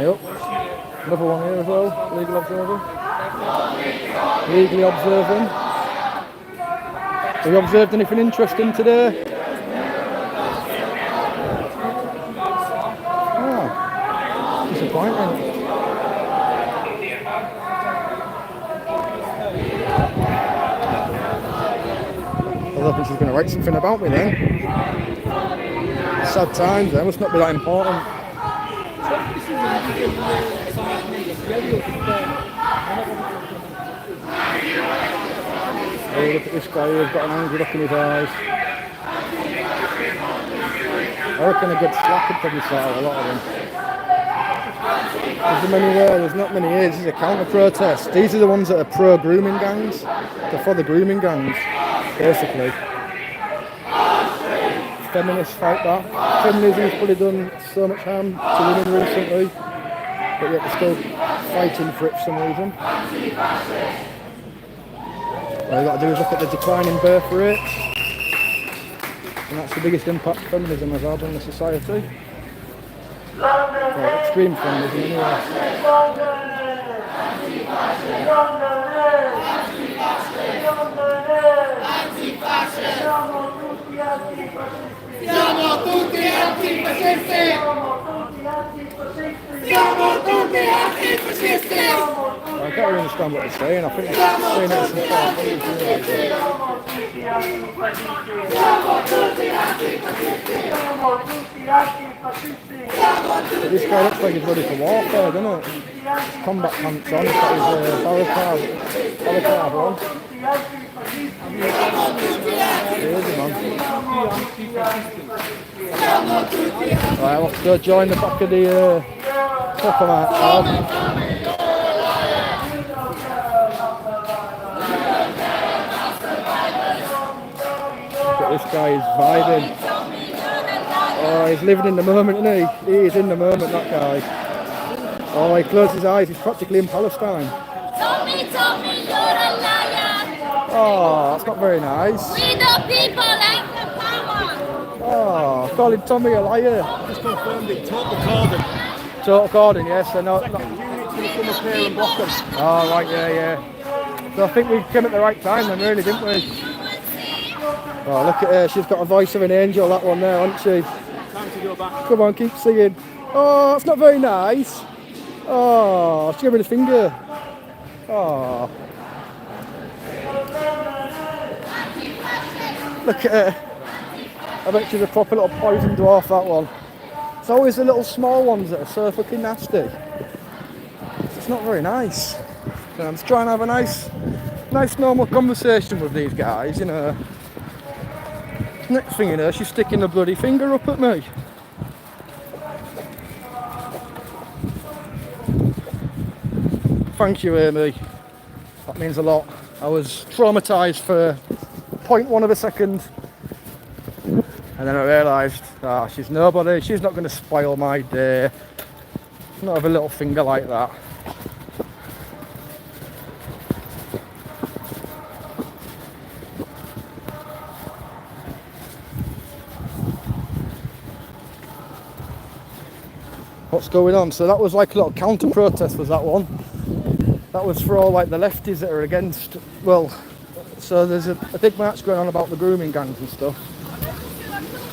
Speaker 1: Yep. Another one here as well, legal observer. Legally observing. Have you observed anything interesting today? Oh, disappointing. hoping she's going to write something about me then. Sad times, they must not be that important. Hey, look at this guy here, he's got an angry look in his eyes. I reckon a good slack could probably sort out a lot of them. There's not many here, this is a counter-protest. These are the ones that are pro-grooming gangs. They're for the grooming gangs, basically. Feminists fight that. Feminism has probably done so much harm to women recently, but yet they're still fighting for it for some reason. All you've got to do is look at the decline in birth rates, and that's the biggest impact feminism has had on the society. Well, extreme feminism anyway.
Speaker 6: Siamo tutti antifascisti! Siamo tutti antifascisti!
Speaker 1: I can't really understand what they're saying. I think they're saying it some
Speaker 6: Siamo tutti antifascisti!
Speaker 1: But this guy looks like he's ready for warfare, doesn't it? Combat pants on, he's got his barricade on. Crazy, man. Right, let's go join the back of the Pokemon. But this guy is vibing. Oh, he's living in the moment, isn't he? He is in the moment, that guy. Oh, he closed his eyes, he's practically in Palestine.
Speaker 9: Tommy, you're a liar.
Speaker 1: Oh, that's not very nice.
Speaker 9: We the people like the power.
Speaker 1: Oh, calling Tommy a liar.
Speaker 2: Just confirmed it, total Corden.
Speaker 1: Total Corden, yes. So no,
Speaker 2: Second unit's going to come up here and block them.
Speaker 1: oh, right, yeah. So I think we came at the right time then, really, didn't we? Oh, look at her. She's got a voice of an angel, that one there, hasn't she?
Speaker 2: Time to go back.
Speaker 1: Come on, keep singing. Oh, that's not very nice. Oh, she gave me the finger. Oh. Look at her. I bet she's a proper little poison dwarf, that one. It's always the little small ones that are so fucking nasty. It's not very nice. So I'm just trying to have a nice normal conversation with these guys, you know. Next thing you know, she's sticking the bloody finger up at me. Thank you, Amy. That means a lot. I was traumatised for 0.1 of a second. And then I realised, she's nobody. She's not going to spoil my day. Not have a little finger like that. What's going on? So that was like a little counter protest, was that one? That was for all like the lefties that are against, well, so there's a big march going on about the grooming gangs and stuff.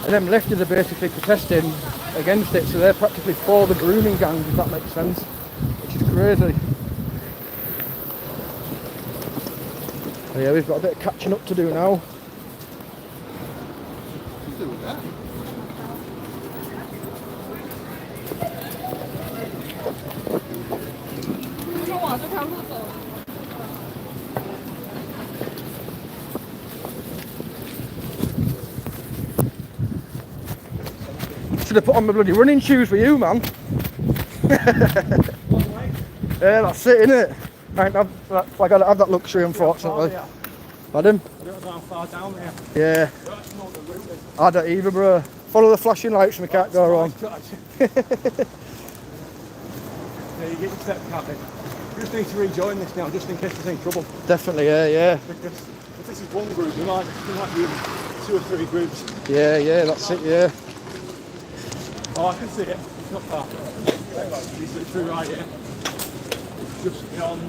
Speaker 1: And them lefties are basically protesting against it, so they're practically for the grooming gangs, if that makes sense. Which is crazy. So yeah, we've got a bit of catching up to do now. Should have put on my bloody running shoes for you, man. Yeah, that's it, innit? I gotta have that luxury, unfortunately. Pardon?
Speaker 2: I don't know how far down there.
Speaker 1: Yeah.
Speaker 2: I don't actually know what the route is.
Speaker 1: I don't either, bro. Follow the flashing lights and we can't go wrong.
Speaker 2: Yeah, you get your step cabin. You just need to rejoin this now, just in case there's any trouble.
Speaker 1: Definitely, yeah.
Speaker 2: Because if this is one group, we might be 2 or 3 groups.
Speaker 1: Yeah, that's it, yeah.
Speaker 2: Oh, I can see it. It's not far. It's literally right here. It's just on.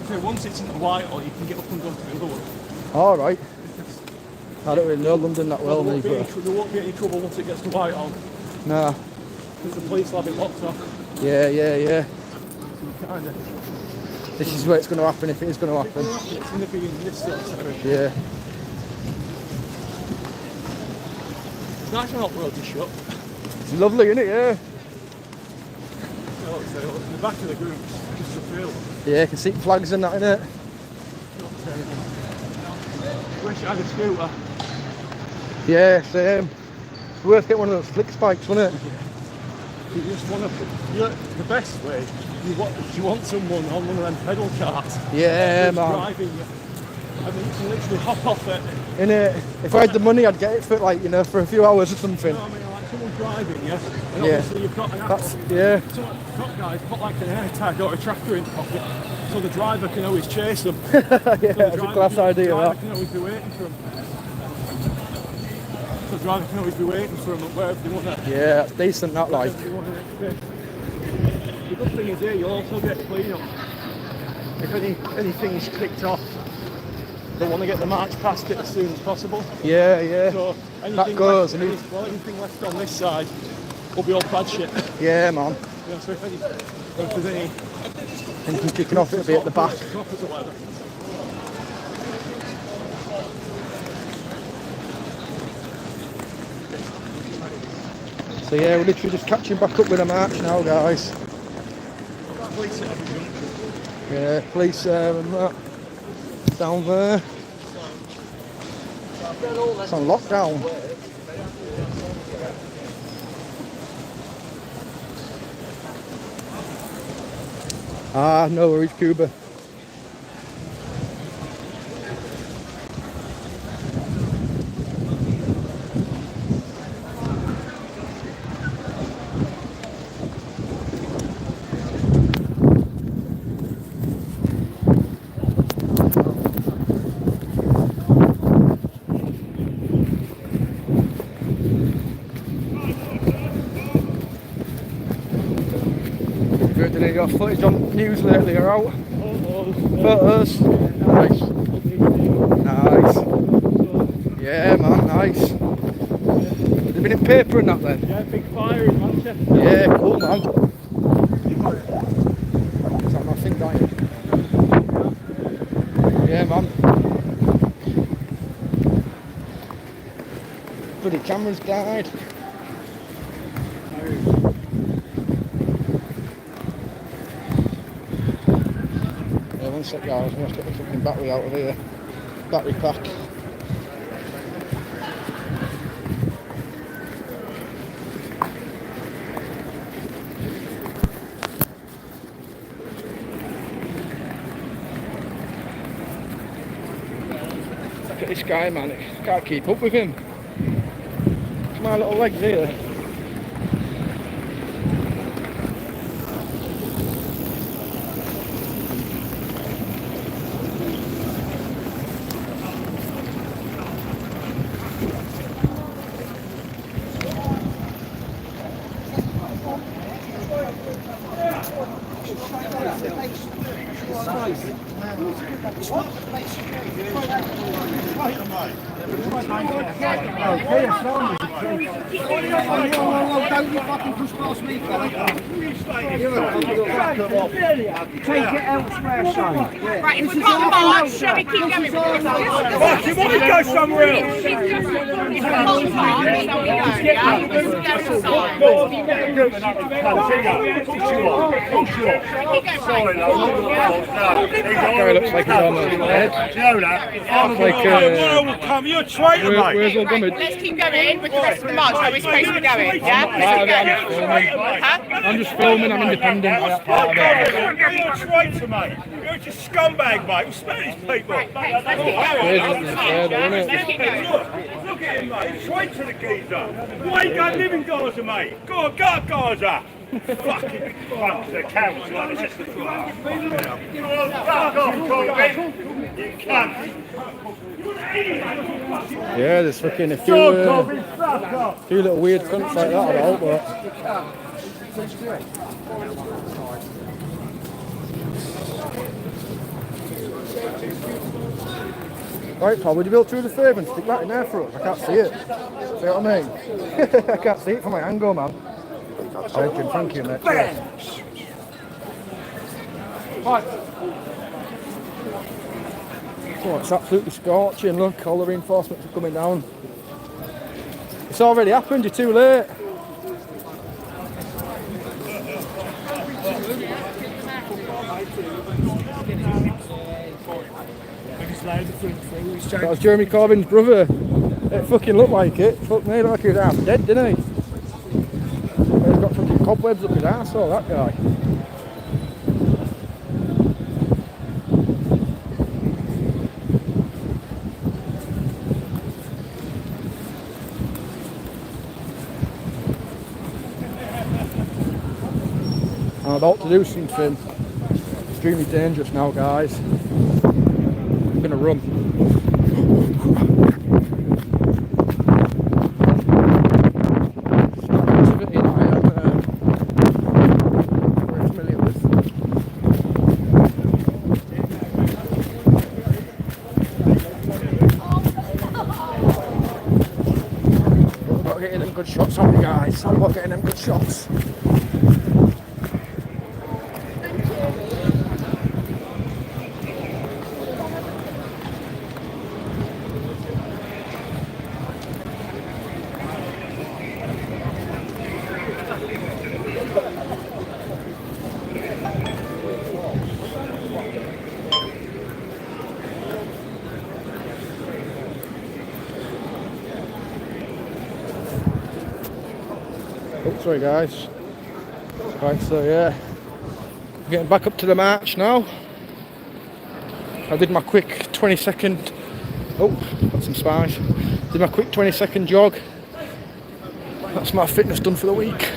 Speaker 2: Okay, once it's into Whitehall, you can get up and go to the other one.
Speaker 1: Alright. I don't really know London that well, me, bro.
Speaker 2: There won't be any trouble once it gets to Whitehall.
Speaker 1: Nah.
Speaker 2: Because the police will have it locked off.
Speaker 1: Yeah.
Speaker 2: Kind of.
Speaker 1: This is where it's going to happen if it is going to happen.
Speaker 2: It's going to be in this sort of area.
Speaker 1: Yeah.
Speaker 2: It's nice when off-road is shut.
Speaker 1: It's lovely, isn't it? Yeah.
Speaker 2: Oh, so in the back of the group, just a feel.
Speaker 1: Yeah, you can see flags and that, innit?
Speaker 2: Wish I had a scooter.
Speaker 1: Yeah, same. It's worth getting one of those flick spikes, wasn't it?
Speaker 2: You just want to. The best way. You want someone on one of them pedal carts.
Speaker 1: Yeah, man.
Speaker 2: Driving you. I mean, you can literally hop off it.
Speaker 1: Innit? If I had the money, I'd get it for like, you know, for a few hours or something.
Speaker 2: You know what I mean? Like someone driving you. And
Speaker 1: Yeah.
Speaker 2: obviously you've got an
Speaker 1: That's,
Speaker 2: app.
Speaker 1: yeah.
Speaker 2: So truck guys put like an air tag or a tracker in the pocket, so the driver can always chase them.
Speaker 1: Yeah, that's a class idea,
Speaker 2: The driver
Speaker 1: that.
Speaker 2: can always be waiting for them. So the driver can always be waiting for them wherever they want to.
Speaker 1: Yeah, that's decent, that, like.
Speaker 2: The good thing is here, you'll also get clean up. If anything's kicked off, they want to get the march past it as soon as possible.
Speaker 1: Yeah, yeah.
Speaker 2: So
Speaker 1: That goes,
Speaker 2: left, anything left on this side will be all bad shit.
Speaker 1: Yeah, man.
Speaker 2: Yeah, so if there's any
Speaker 1: Anything kicking off, it'll be at the back.
Speaker 2: toppers or whatever.
Speaker 1: So yeah, we're literally just catching back up with the march now, guys. Yeah, police and that. Down there. It's on lockdown. Ah, no worries, Cuba. Did any of your footage on news lately or out? Photos. Nice. Nice. Yeah, man, nice. Have you been in paper and that then?
Speaker 2: Yeah, big fire in Manchester.
Speaker 1: Yeah, cool, man. Is that my thing, don't you? Yeah, man. Bloody camera's died. Yeah, one sec, guys. I'm going to get the fucking battery out of here. Battery pack. Look at this guy, man. I can't keep up with him. It's my little legs here.
Speaker 8: Don't you fucking push past me, fella. Take it elsewhere, son.
Speaker 3: Right, if we've got a march, shall we keep going?
Speaker 2: What, you want to go somewhere else?
Speaker 3: If we've got a march, shall we go? Yeah? Let's go inside.
Speaker 1: Guy looks like he's on the head. Like,
Speaker 2: You're a traitor, mate.
Speaker 1: where's all coming?
Speaker 3: Let's keep going with the rest of the march where we're supposed to be going, yeah?
Speaker 1: I'm just filming, I'm independent.
Speaker 2: You're a traitor, mate. You're just a scumbag, mate. We spare these people.
Speaker 3: Let's keep going. Let's keep going.
Speaker 2: Look at him, mate. He's traitor to the geezer. Why you got living Gaza, mate? Go on, go up Gaza. Fucking fuck the cows like this. Fuck off, Corbyn. You cunt.
Speaker 1: Yeah, there's fucking a few little weird cunts like that about, but right, pal, would you be able to do the favour and stick that in there for us? I can't see it. See what I mean? I can't see it from my angle, man. Thank you, mate. Cheers. Oh, it's absolutely scorching. Look, all the reinforcements are coming down. It's already happened. You're too late. That was Jeremy Corbyn's brother. It fucking looked like it. Fuck me, looked like he was half dead, didn't he? He's got fucking cobwebs up his arsehole, that guy. I'm about to do something extremely dangerous now, guys. I'm gonna run. It's not an activity that I am very familiar with. What about getting them good shots on me, guys? What about getting them good shots? Oh, sorry guys. Right, so yeah, getting back up to the march now. I did my quick 20-second, oh, got some spice. Did my quick 20-second jog. That's my fitness done for the week.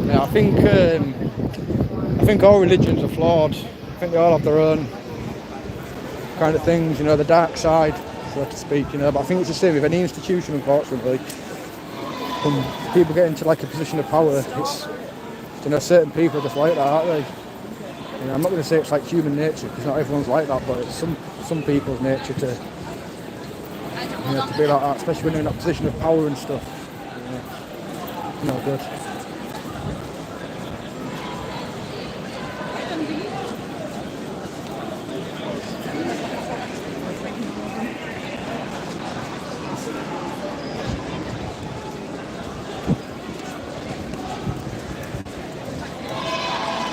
Speaker 1: Yeah, I think all religions are flawed. I think they all have their own kind of things, you know, the dark side, so to speak, you know. But I think it's the same with any institution, unfortunately. When people get into like a position of power, it's, you know, certain people are just like that, aren't they? You know, I'm not going to say it's like human nature, because not everyone's like that, but it's some people's nature to, you know, to be like that, especially when you're in that position of power and stuff. You know, not good.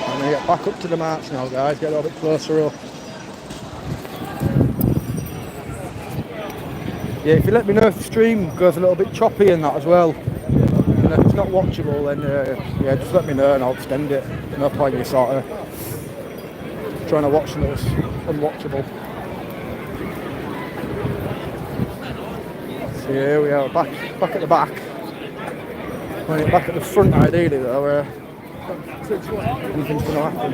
Speaker 1: I'm going to get back up to the march now, guys, get a little bit closer up. Yeah, if you let me know if the stream goes a little bit choppy and that as well, and if it's not watchable, then yeah, just let me know and I'll extend it. No point in you sort of trying to watch something that's unwatchable. So here we are, back at the back. When it's back at the front, ideally though, where anything's going to happen.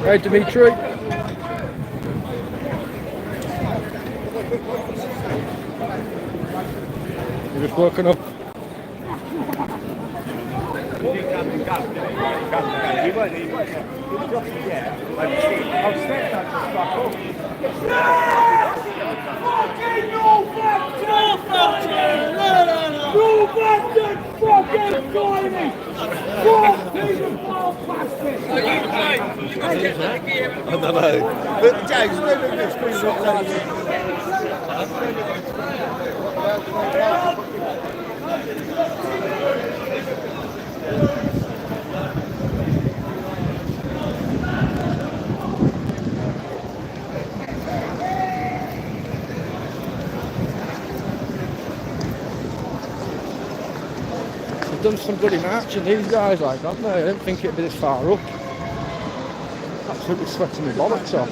Speaker 1: Hey Dimitri. You're just woken up.
Speaker 5: I don't know. But James, look at this
Speaker 1: They've done some bloody marching, these guys, like, haven't they? I didn't think it'd be this far up. Absolutely sweating my bollocks off.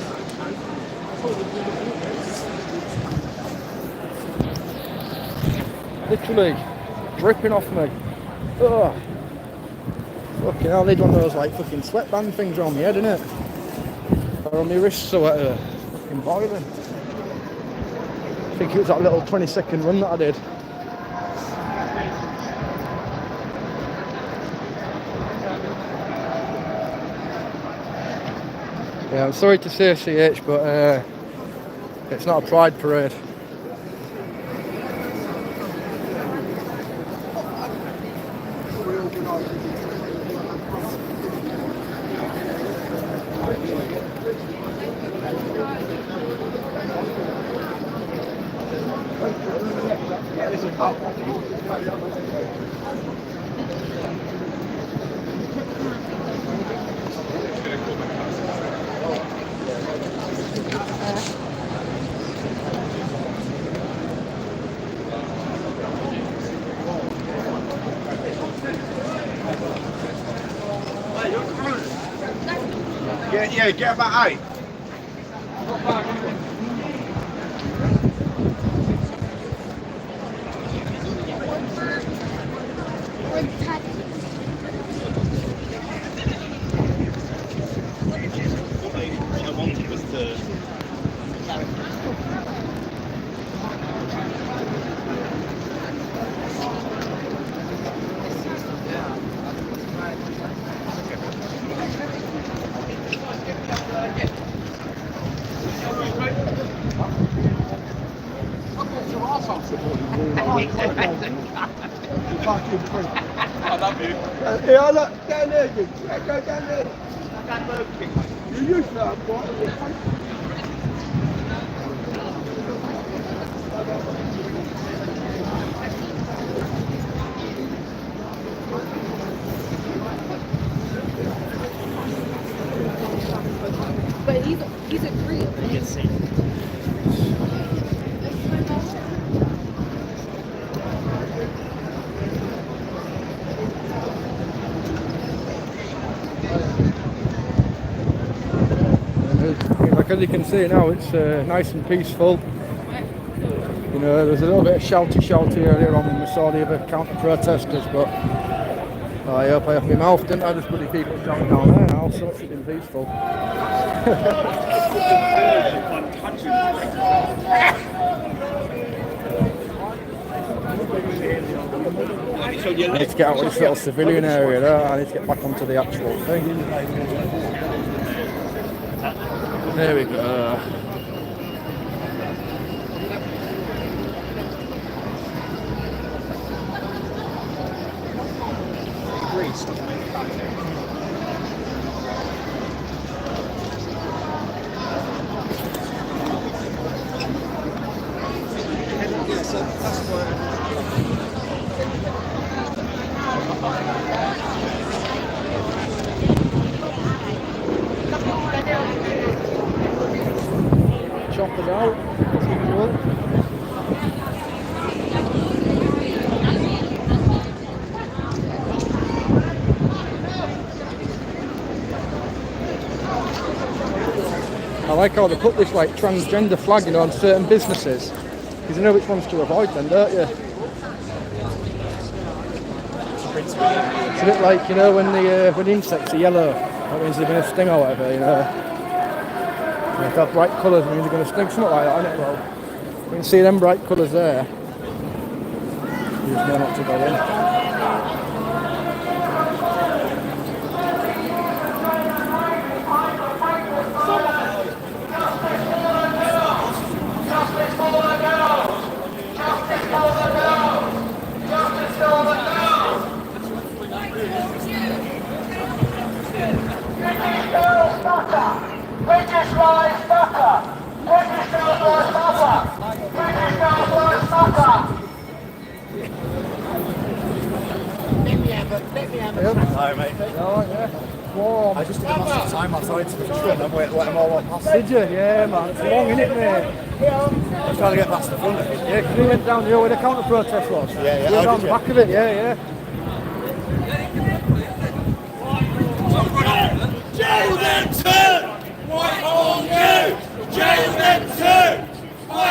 Speaker 1: Literally ripping off me. Ugh. Fucking hell, they'd one of those like fucking sweatband things around my head, innit? Or on my wrists or whatever. Fucking boiling. I think it was that little 20-second run that I did. Yeah, I'm sorry to say, CH, but it's not a pride parade.
Speaker 7: Yeah, get about 8. I love you.
Speaker 2: Yeah, look, down there, you. Yeah, go down there. You used to have quite a bit.
Speaker 9: But he's a Greek.
Speaker 1: Like as you can see now, it's nice and peaceful. You know, there's a little bit of shouty earlier on when we saw the other counter-protesters, but I hope I have my mouth, didn't I? Just bloody people shouting down there now, so it's been peaceful. I need to get out of this little civilian area there. I need to get back onto the actual thing. There we go. Choppers out, as usual. I like how they put this like transgender flag, you know, on certain businesses, because you know which ones to avoid then, don't you? It's a bit like, you know, when insects are yellow, that means they're going to sting or whatever, you know. If they have bright colours, it means they're going to sting, something like that, isn't it? Well, you can see them bright colours there. You just know not to go in.
Speaker 10: British Lives Matter! British Lives Matter! British Lives Matter! Let me have a
Speaker 5: Hi, mate.
Speaker 1: Alright, yeah. Warm.
Speaker 5: I just did a massive time outside to the front and let them all walk past.
Speaker 1: Did you? Yeah, man. It's long, innit, mate?
Speaker 5: I was trying to get past the front of it.
Speaker 1: Yeah, because we went down here where the counter-protest was.
Speaker 5: Yeah.
Speaker 1: We went down the back of it, yeah.
Speaker 10: Jail them too! White on you! Jail them too!
Speaker 1: You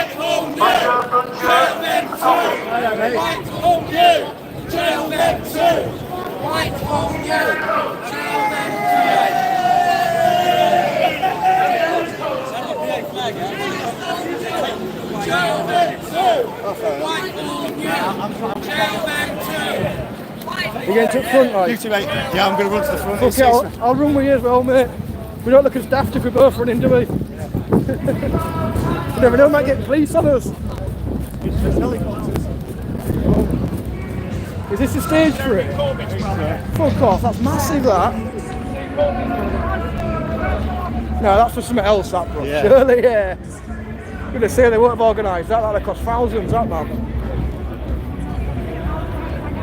Speaker 1: getting to the front, right?
Speaker 5: You two, mate. Yeah, I'm going to run to the front.
Speaker 1: Okay, I'll run with you as well, mate. We don't look as daft if we're both running, do we? You never know, might get police on us. Is this the stage for it? Fuck off, that's massive, that. No, that's for something else, that, bro.
Speaker 5: Yeah.
Speaker 1: Surely, yeah. I'm going to say they won't have organised that. That'd cost thousands, that, man.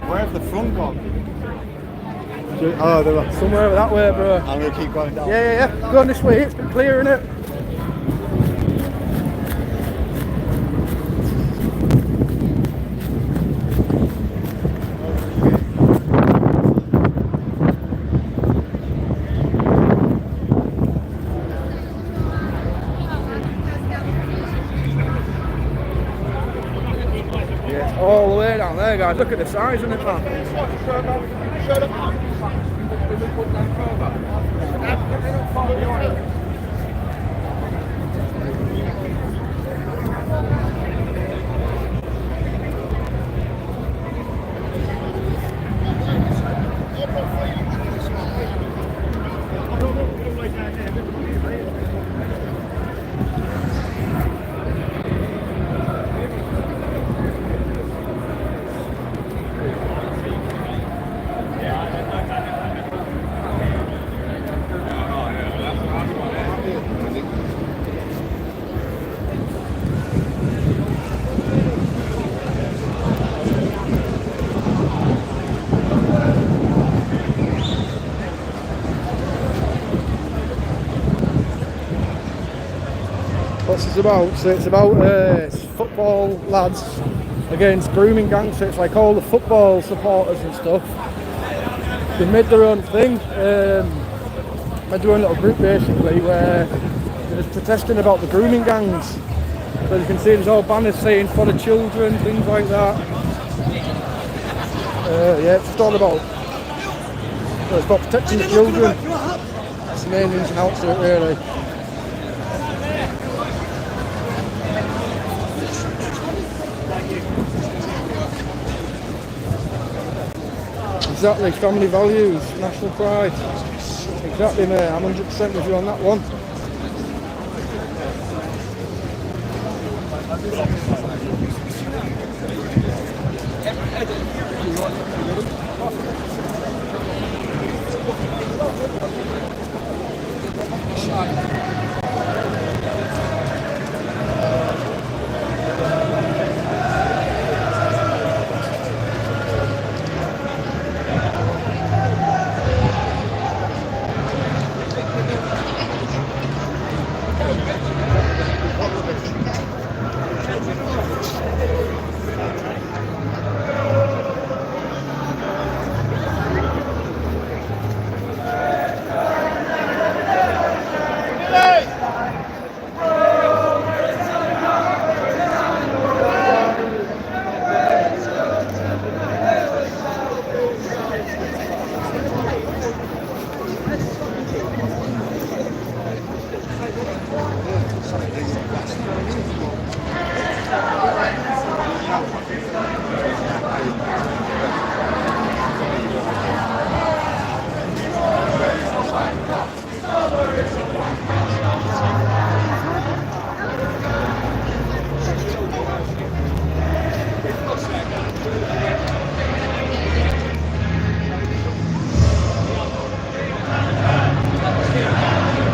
Speaker 5: Where have the front gone? Oh, they're
Speaker 1: somewhere that way, bro.
Speaker 5: I'm going to keep going down.
Speaker 1: Yeah. Going this way, it's been clearing it. Yeah, all the way down there, guys. Look at the size of it, man. What's this about? So it's about football lads against grooming gangs, so it's like all the football supporters and stuff. They've made their own thing, made their own little group basically where they're just protesting about the grooming gangs. So you can see there's all banners saying for the children, things like that. Yeah, it's just all about, well, it's about protecting the children. That's the main ins and outs of it really. Exactly, family values, national pride. Exactly, mate, I'm 100% with you on that one.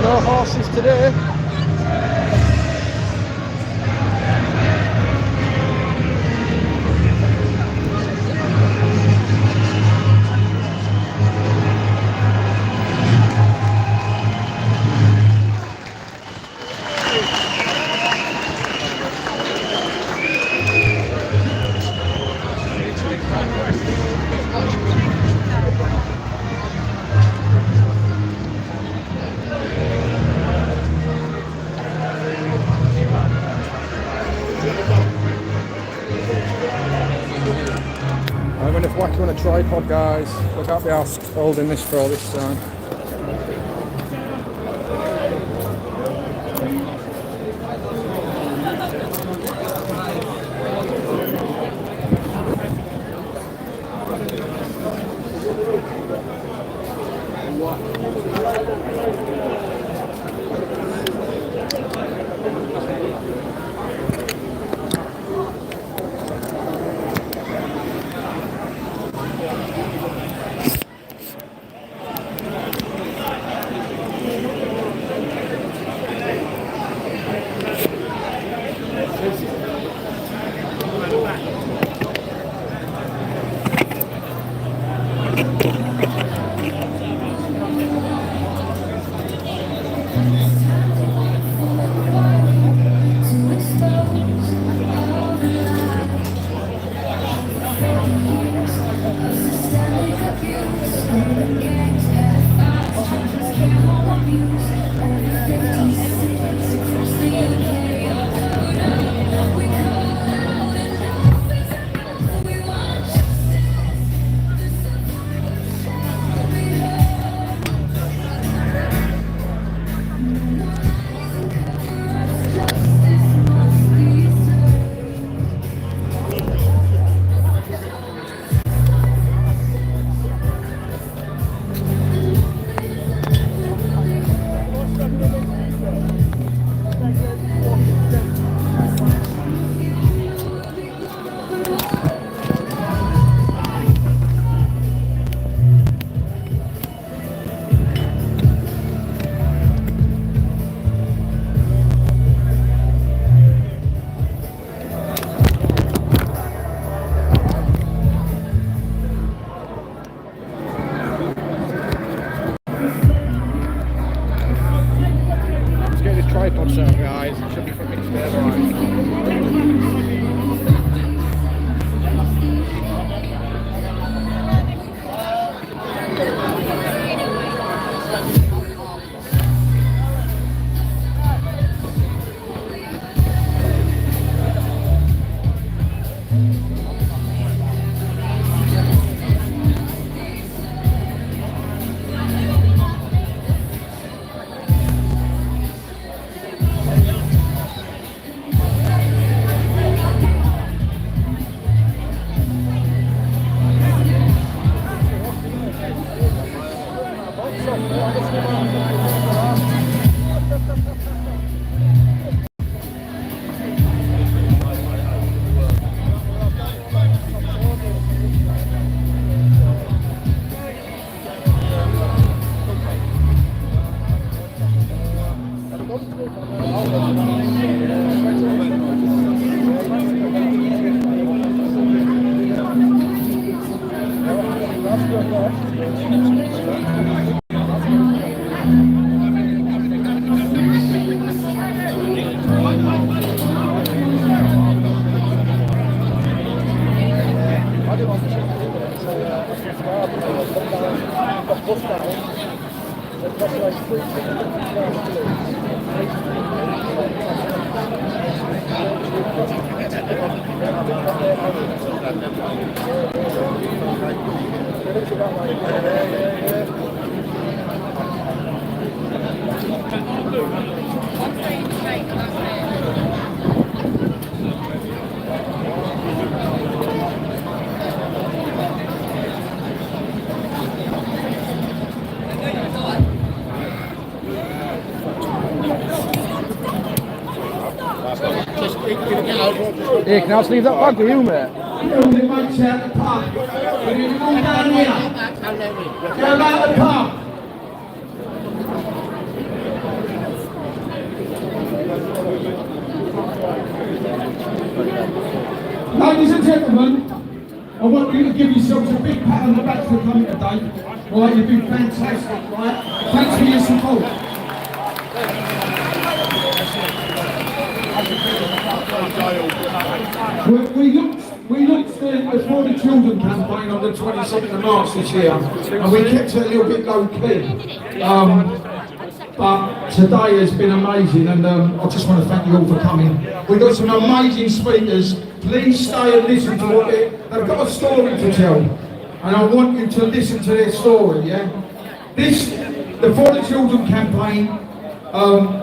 Speaker 1: No horses today. having a whack on a tripod, guys. I can't be asked holding this for all this time. Tripod set, guys. It should be for mixed Hey, can I just leave that bag with you, mate?
Speaker 6: Go out the park. Ladies and gentlemen, I want you to give yourselves a big pat on the back for coming today. Right, you've been fantastic, right? Thanks for your support. We looked for the children campaign on the 22nd of March this year, and we kept it a little bit low key. But today has been amazing, and I just want to thank you all for coming. We've got some amazing speakers. Please stay and listen to what they've got. got a story to tell, and I want you to listen to their story, yeah? The For the Children campaign,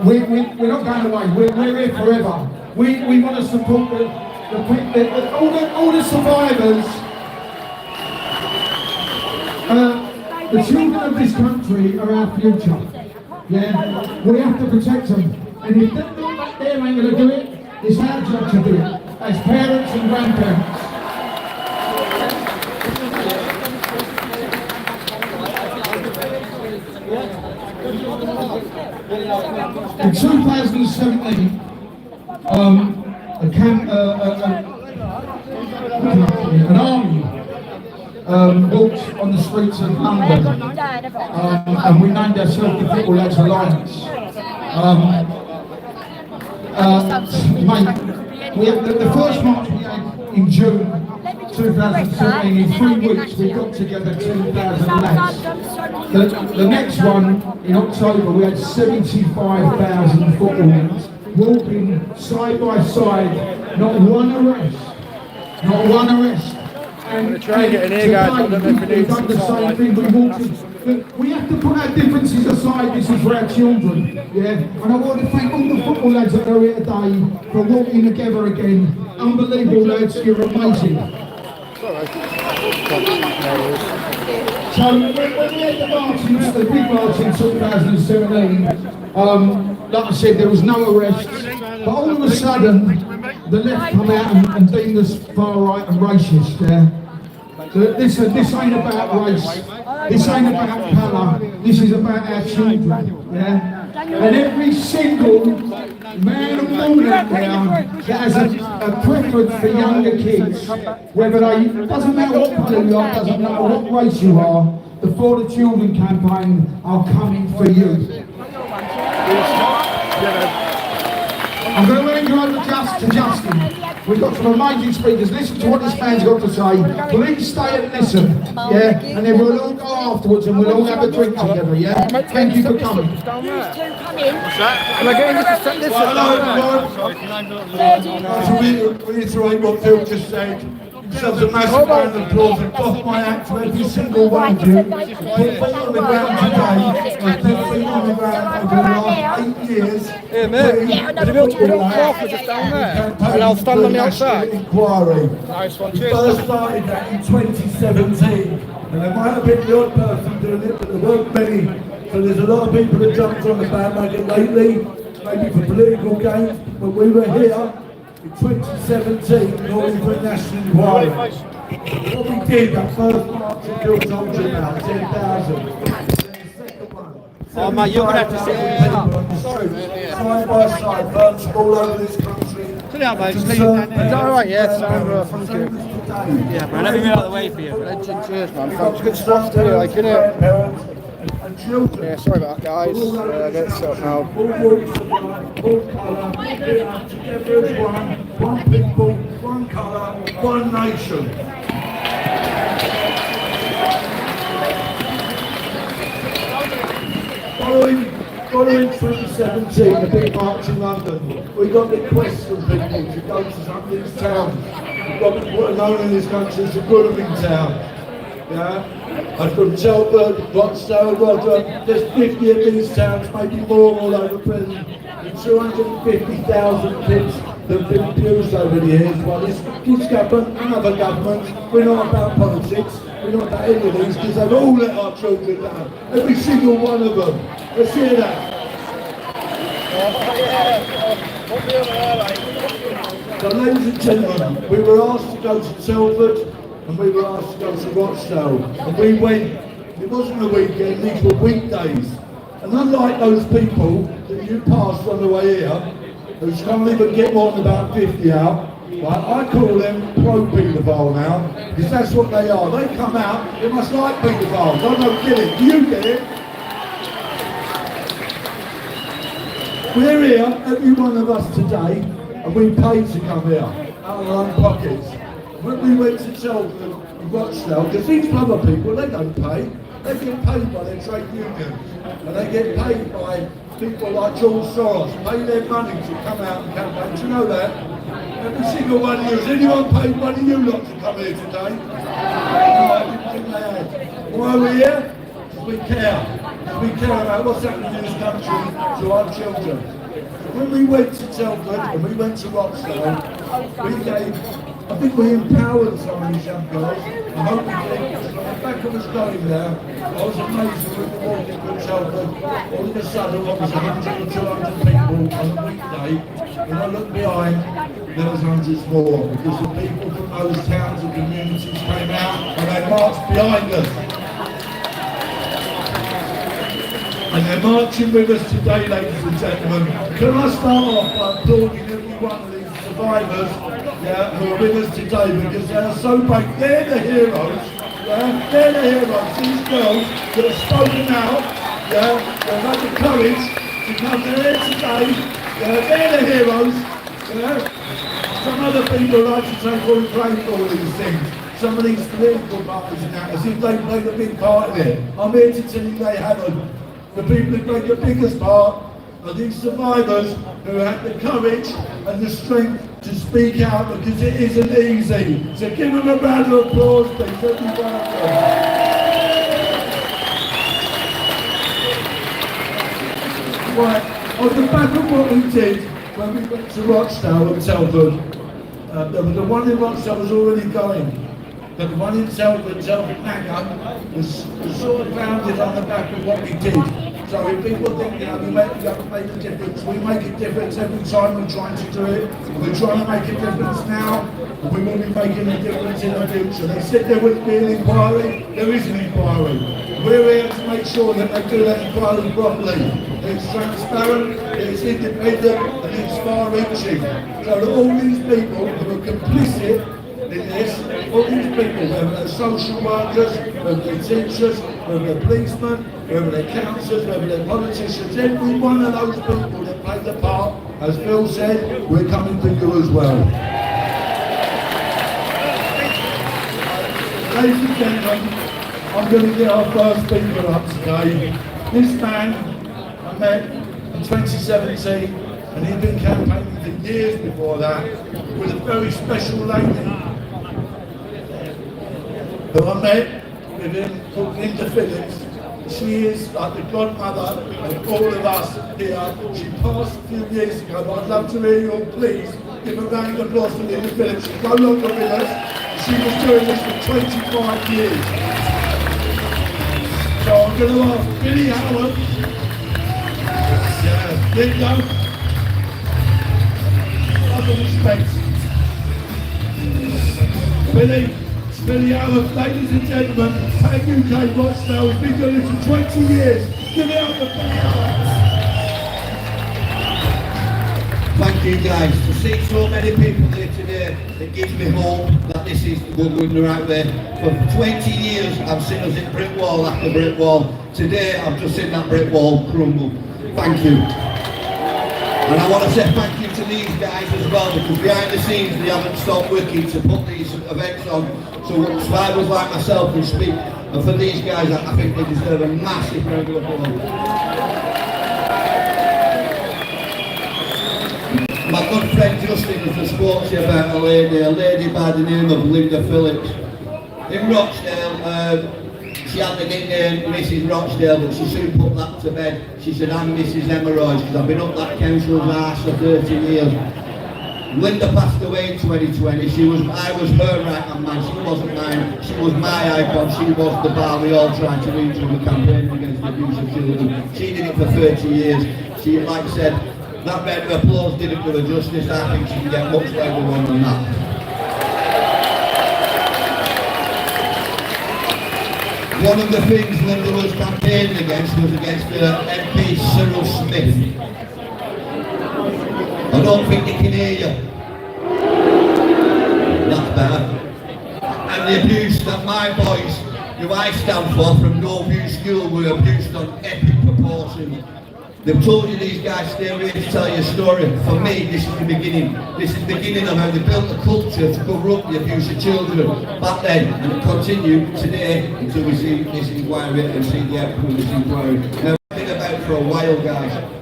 Speaker 6: we're not going away, we're here forever. We want to support all the survivors. The children of this country are our future. Yeah, we have to protect them. And if they ain't going to do it, it's our job to do it, as parents and grandparents. In 2017, an army walked on the streets of London, and we named ourselves the Football Lads Alliance. Mate, we had the first march we had in June 2017. In 3 weeks we got together 2,000 lads. The next one in October we had 75,000 footballers walking side by side, not one arrest. Not one arrest.
Speaker 1: I'm going to try and get in here, guys. I don't know if it needs
Speaker 6: We've done the same thing. We have to put our differences aside. This is for our children. Yeah. And I want to thank all the football lads that are here today for walking together again. Unbelievable, lads. You're amazing. So when we had the march, the big march in 2017, like I said, there was no arrests. But all of a sudden, the left come out and deemed us far right and racist. Yeah? So this ain't about race. This ain't about colour. This is about our children. Yeah? And every single man and woman out there that has a preference for younger kids, whether doesn't matter what colour you are, doesn't matter what race you are, the For the Children campaign are coming for you. I'm going to hand you over to Justin. We've got some amazing speakers. Listen to what this man's got to say. Please stay and listen. Yeah? And then we'll all go afterwards and we'll all have a drink together. Yeah? Thank you for coming.
Speaker 1: What's that? Am I getting this to set this
Speaker 5: Hello everyone. To reiterate what Phil just said, yourselves a massive round of applause and off my act to every single one of you. Put feet on the ground today, and put feet on the ground over the last 8 years.
Speaker 1: Here, mate. Would you be able to put it up off just down there? And I'll stand on the outside.
Speaker 5: Inquiry.
Speaker 1: Nice one.
Speaker 5: We
Speaker 1: Cheers.
Speaker 5: first started that in 2017, and there might have been the odd person doing it, but there weren't many. So there's a lot of people that jumped on the bandwagon lately, maybe for political gain, but we were here in 2017 calling for a national inquiry. What we did, that first march that Bill told you about, 10,000.
Speaker 7: Oh mate, you're going to have to sit
Speaker 5: here. Side by side, birds all over this country.
Speaker 7: Sit down, mate. Just leave it down there.
Speaker 1: Is that alright? Yeah, sound bro. Thank you.
Speaker 7: Yeah, bro. Let me move out of the way for you.
Speaker 1: Legend, cheers, man. Thanks. Good stuff to do, like, innit?
Speaker 5: And children.
Speaker 1: Yeah, sorry about that, guys. I get it set up now.
Speaker 5: All walks of life, all colour, together as one people, one colour, one nation. Following 2017, a big march in London, we got requests from people to go to some of these towns. We've got what are known in this country as the Grooming town. Yeah? I've from Telford, Rochdale, Rodham, there's 50 of these towns, maybe more all over Britain, and 250,000 kids that have been abused over the years by this government and other governments. We're not about politics, we're not about any of these, because they've all let our children down. Every single one of them. Let's hear that. So ladies and gentlemen, we were asked to go to Telford, and we were asked to go to Rochdale, and we went. It wasn't a weekend, these were weekdays. And unlike those people that you passed on the way here, who can't even get more than about 50 out, right, I call them pro-paedophile now, because that's what they are. They come out, they must like paedophiles. I don't get it. Do you get it? We're here, every one of us today, and we paid to come here, out of our own pockets. When we went to Telford and Rochdale, because these other people, they don't pay. They get paid by their trade unions, and they get paid by people like George Soros, pay their money to come out and campaign. Do you know that? Every single one of you. Has anyone paid one of you lot to come here today? No, I didn't think they had. Why are we here? Because we care. Because we care about what's happening in this country to our children. When we went to Telford and we went to Rochdale, we gave, I think we empowered some of these young girls. I hope we did, because when the back of us going there, I was amazed when we were walking through Telford. All of a sudden, what was 100 or 200 people on a weekday. When I looked behind, there was hundreds more, because the people from those towns and communities came out and they marched behind us. And they're marching with us today, ladies and gentlemen. Can I start off by applauding every one of these survivors who are with us today, because they are so brave. They're the heroes. They're the heroes. These girls that have spoken out, they've had the courage to come here today. They're the heroes. Some other people like to take all the blame for all these things. Some of these political parties and that, as if they played a big part in it. I'm here to tell you they haven't. The people who played the biggest part are these survivors who had the courage and the strength to speak out, because it isn't easy. So give them a round of applause, please, every one of them. Right, on the back of what we did when we went to Rochdale and Telford, the one in Rochdale was already going. But the one in Telford Manor was sort of founded on the back of what we did. So if people think, we make a difference, we make a difference every time we're trying to do it. We're trying to make a difference now, and we will be making a difference in the future. They said there wouldn't be an inquiry, there is an inquiry. We're here to make sure that they do that inquiry properly. It's transparent, it's independent, and it's far-reaching. So that all these people who are complicit in this, all these people, whether they're social workers, whether they're teachers, whether they're policemen, whether they're councillors, whether they're politicians, every one of those people that played the part, as Phil said, we're coming for you as well. Ladies and gentlemen, I'm going to get our first speaker up today. This man I met in 2017, and he'd been campaigning for years before that, with a very special lady who I met with him, called Linda Phillips. She is like the godmother of all of us here. She passed a few years ago, but I'd love to hear you all please give a round of applause for Linda Phillips. She's no longer with us. She was doing this for 25 years. So I'm going to ask Billy Howard. Yeah, Linda. Other respects. Billy Howard, ladies and gentlemen, Tag UK Rochdale has been doing this for 20 years. Give it up for Billy Howard.
Speaker 11: Thank you guys. To see so many people here today, it gives me hope that this is we're going the right way. For 20 years I've seen us hit brick wall after brick wall. Today I've just seen that brick wall crumble. Thank you. And I want to say thank you to these guys as well, because behind the scenes they haven't stopped working to put these events on, so survivors like myself can speak. And for these guys, I think they deserve a massive round of applause. My good friend Justin has just spoke to you about a lady by the name of Linda Phillips. In Rochdale, she had the nickname Mrs. Rochdale, but she soon put that to bed. She said, I'm Mrs. Hemorrhoids, because I've been up that council's arse for 30 years. Linda passed away in 2020. I was her right-hand man, she wasn't mine. She was my icon, she was the bar we all tried to reach when we campaigned against the abuse of children. She did it for 30 years. She, like I said, that round of applause didn't do her justice. I think she can get much louder one than that. One of the things Linda was campaigning against was against MP Cyril Smith. I don't think they can hear you. That's better. And the abuse that my boys, who I stand for, from No Abuse School, were abused on epic proportions. They've told you these guys stay away to tell you a story. For me, this is the beginning. This is the beginning of how they built a culture to cover up the abuse of children back then, and it continued today until we see this inquiry and see the outcome of this inquiry. Now, I've been about for a while, guys.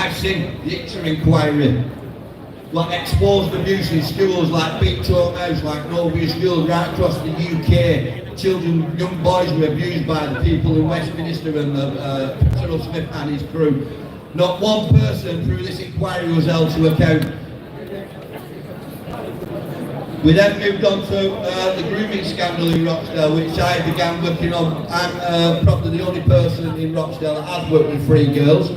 Speaker 11: I've seen the Itcher inquiry, like exposed abuse in schools like Big Toe House, like Novia Schools right across the UK. Children, young boys were abused by the people in Westminster and Cyril Smith and his crew. Not one person through this inquiry was held to account. We then moved on to the grooming scandal in Rochdale, which I began working on. I'm probably the only person in Rochdale that has worked with 3 girls.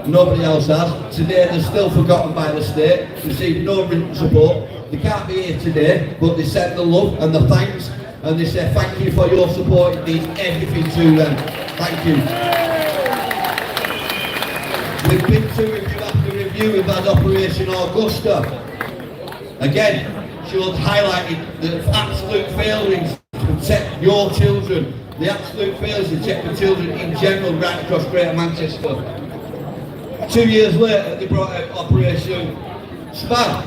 Speaker 11: Nobody else has. Today they're still forgotten by the state, received no written support. They can't be here today, but they send the love and the thanks, and they say thank you for your support. It means everything to them. Thank you. We've been to review after review. We've had Operation Augusta. Again, showed highlighted the absolute failings to protect your children. The absolute failures to protect the children in general right across Greater Manchester. 2 years later, they brought out Operation Span.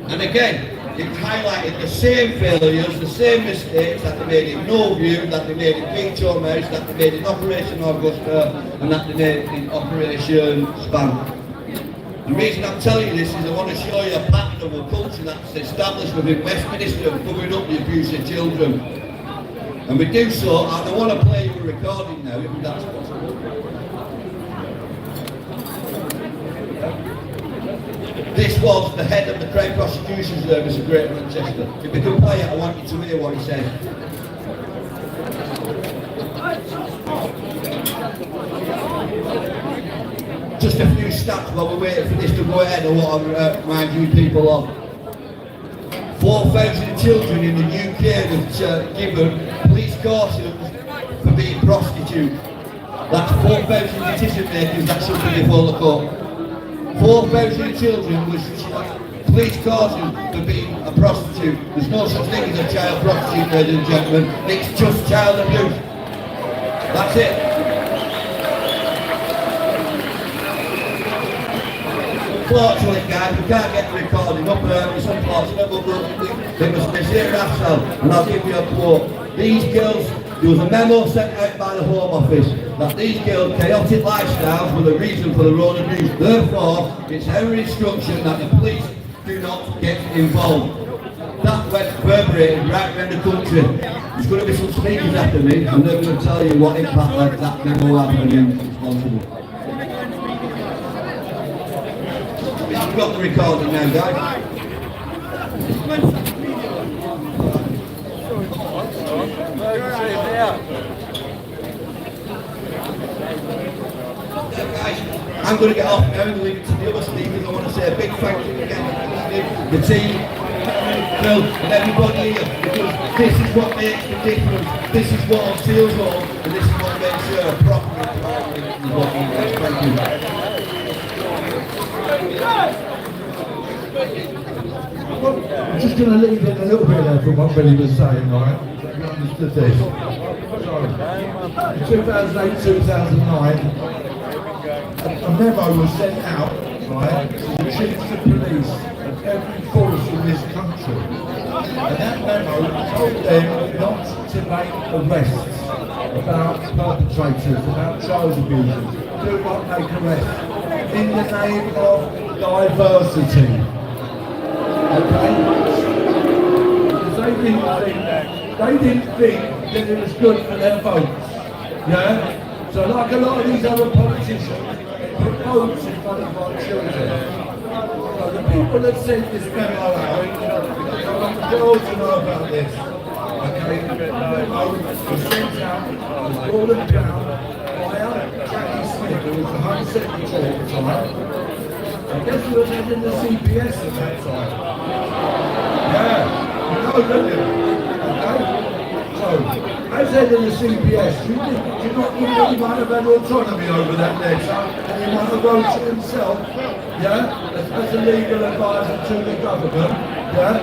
Speaker 11: And again, it highlighted the same failures, the same mistakes that they made in No View, that they made in Big Toe House, that they made in Operation Augusta, and that they made in Operation Span. The reason I'm telling you this is I want to show you a pattern of a culture that's established within Westminster of covering up the abuse of children. And we do so, and I want to play you a recording now, if that's possible. This was the head of the Crown Prosecution Service of Greater Manchester. If we can play it, I want you to hear what he said. Just a few stats while we're waiting for this to go ahead, I want to remind you people of. 4,000 children in the UK were given police cautions for being prostitutes. That's 4,000 decision makers that should be before the court. 4,000 children was police caution for being a prostitute. There's no such thing as a child prostitute, ladies and gentlemen. It's just child abuse. That's it. Fortunately, guys, we can't get the recording up there. It's unfortunate, but it was Miss Rapsal, and I'll give you a quote. These girls, there was a memo sent out by the Home Office that these girls' chaotic lifestyles were the reason for their own abuse. Therefore, it's our instruction that the police do not get involved. That went reverberating right around the country. There's going to be some speakers after me, and they're going to tell you what impact that memo had on you responsible. We've got the recording now, guys. I'm going to get off now and leave it to the other speakers. I want to say a big thank you again to the team, Phil, and everybody here, because this is what makes the difference. This is what seals home, and this is what makes sure a proper is what we do. Thank you.
Speaker 5: I'm just going to leave it a little bit there from what Billy was saying, right? You understood this. In 2008, 2009, a memo was sent out, right, to the chiefs of police of every force in this country. And that memo told them not to make arrests about perpetrators, about child abusers. Do not make arrests in the name of diversity. Okay? Because they didn't think that it was good for their votes. Yeah? So like a lot of these other politicians, they put votes in front of our children. So the people that sent this memo out, I want the girls to know about this. Okay? The memo was sent out, was brought down by Jackie Smith, who was the Home Secretary at the time. I guess we were in the CPS at that time. Yeah, you know, don't you? Okay? So, as head of the CPS, you know he might have had autonomy over that letter, and he might have wrote it himself, yeah, as a legal advisor to the government, yeah?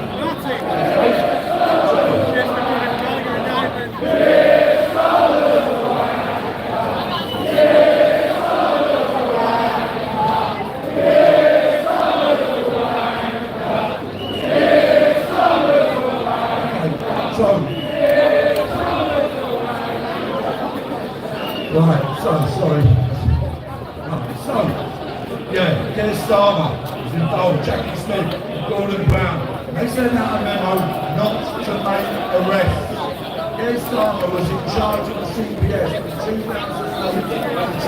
Speaker 5: Starmer was involved, Jackie Smith, Gordon Brown. They sent out a memo not to make arrests. Keir Starmer was in charge of the CPS from 2008 to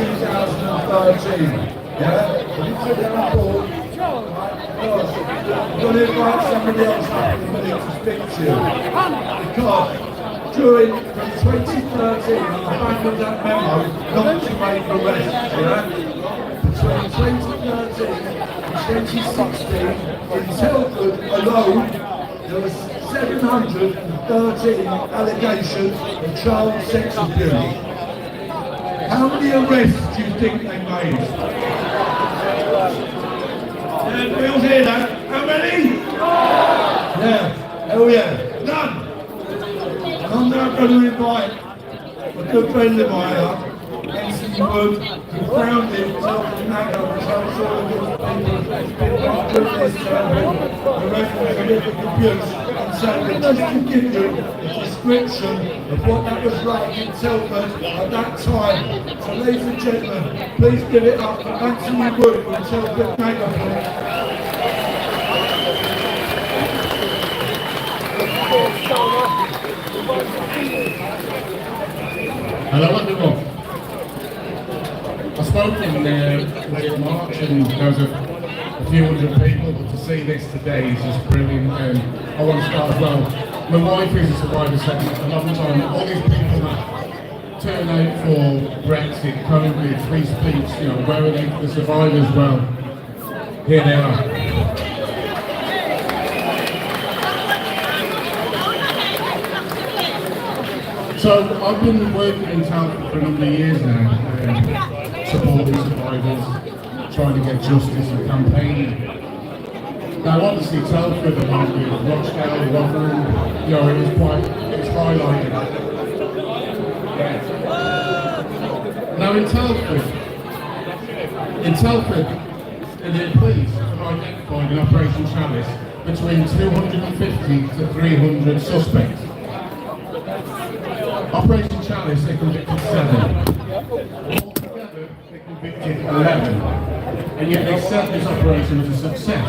Speaker 5: 2013. Yeah? But he took their report. I'm going to invite somebody else up in a minute to speak to you. Because from 2013, on the back of that memo, not to make arrests, yeah? Between 2013 and 2016, in Telford alone, there was 713 allegations of child sex abuse. How many arrests do you think they made? We'll hear that. How many? Yeah. Hell yeah. None. And I'm now going to invite a good friend of mine up, Anthony Wood, who founded Telford Matter, which I'm sure of these people has been one goodness the record of abuse. And so just to give you a description of what that was like in Telford at that time. So ladies and gentlemen, please give it up for Anthony Wood from Telford Matter.
Speaker 6: Hello everyone. I spoke in late March and there was a few hundred people, but to see this today is just brilliant. I want to start as well. My wife is a survivor second a long time. All these people that turn out for Brexit, COVID, free speech, you know, where are they, the survivors? Well, here they are. So I've been working in Telford for a number of years now, supporting survivors, trying to get justice and campaigning. Now obviously Telford along with Rochdale, Rotherham, you know, it was highlighted. Now in Telford, the police have identified in Operation Chalice between 250 to 300 suspects. Operation Chalice, they convicted 7. Altogether, they convicted 11. And yet they said this operation was a success.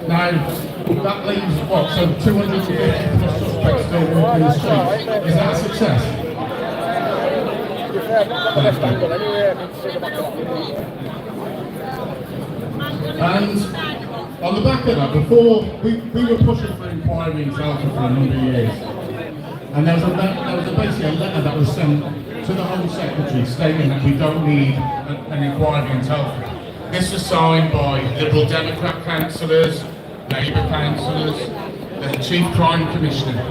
Speaker 6: Now, that leaves what? So 250 plus suspects still walking the streets. Is that a success? And on the back of that, before we were pushing for inquiry in Telford for a number of years. And there was basically a letter that was sent to the Home Secretary stating that we don't need an inquiry in Telford. This was signed by Liberal Democrat councillors, Labour councillors, the Chief Crime Commissioner.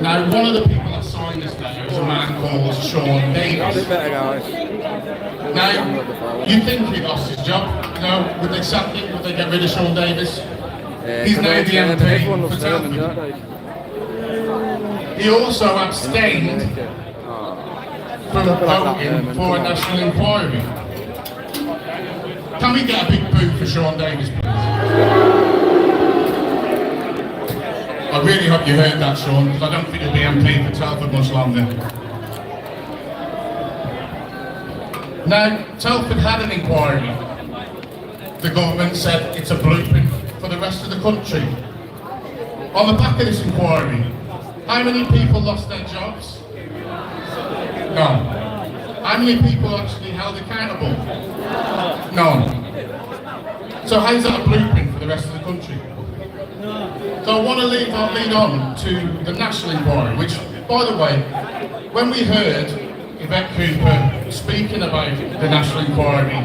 Speaker 6: Now, one of the people that signed this letter is a man called Sean Davis. Now, you think he lost his job? No, would they sack him? Would they get rid of Sean Davis? He's now the MP for Telford. He also abstained from voting for a national inquiry. Can we get a big boo for Sean Davis, please? I really hope you heard that, Sean, because I don't think he'll be MP for Telford much longer. Now, Telford had an inquiry. The government said it's a blueprint for the rest of the country. On the back of this inquiry, how many people lost their jobs? None. How many people actually held accountable? None. So how's that a blueprint for the rest of the country? So I want to lead on to the national inquiry, which, by the way, when we heard Yvette Cooper speaking about the national inquiry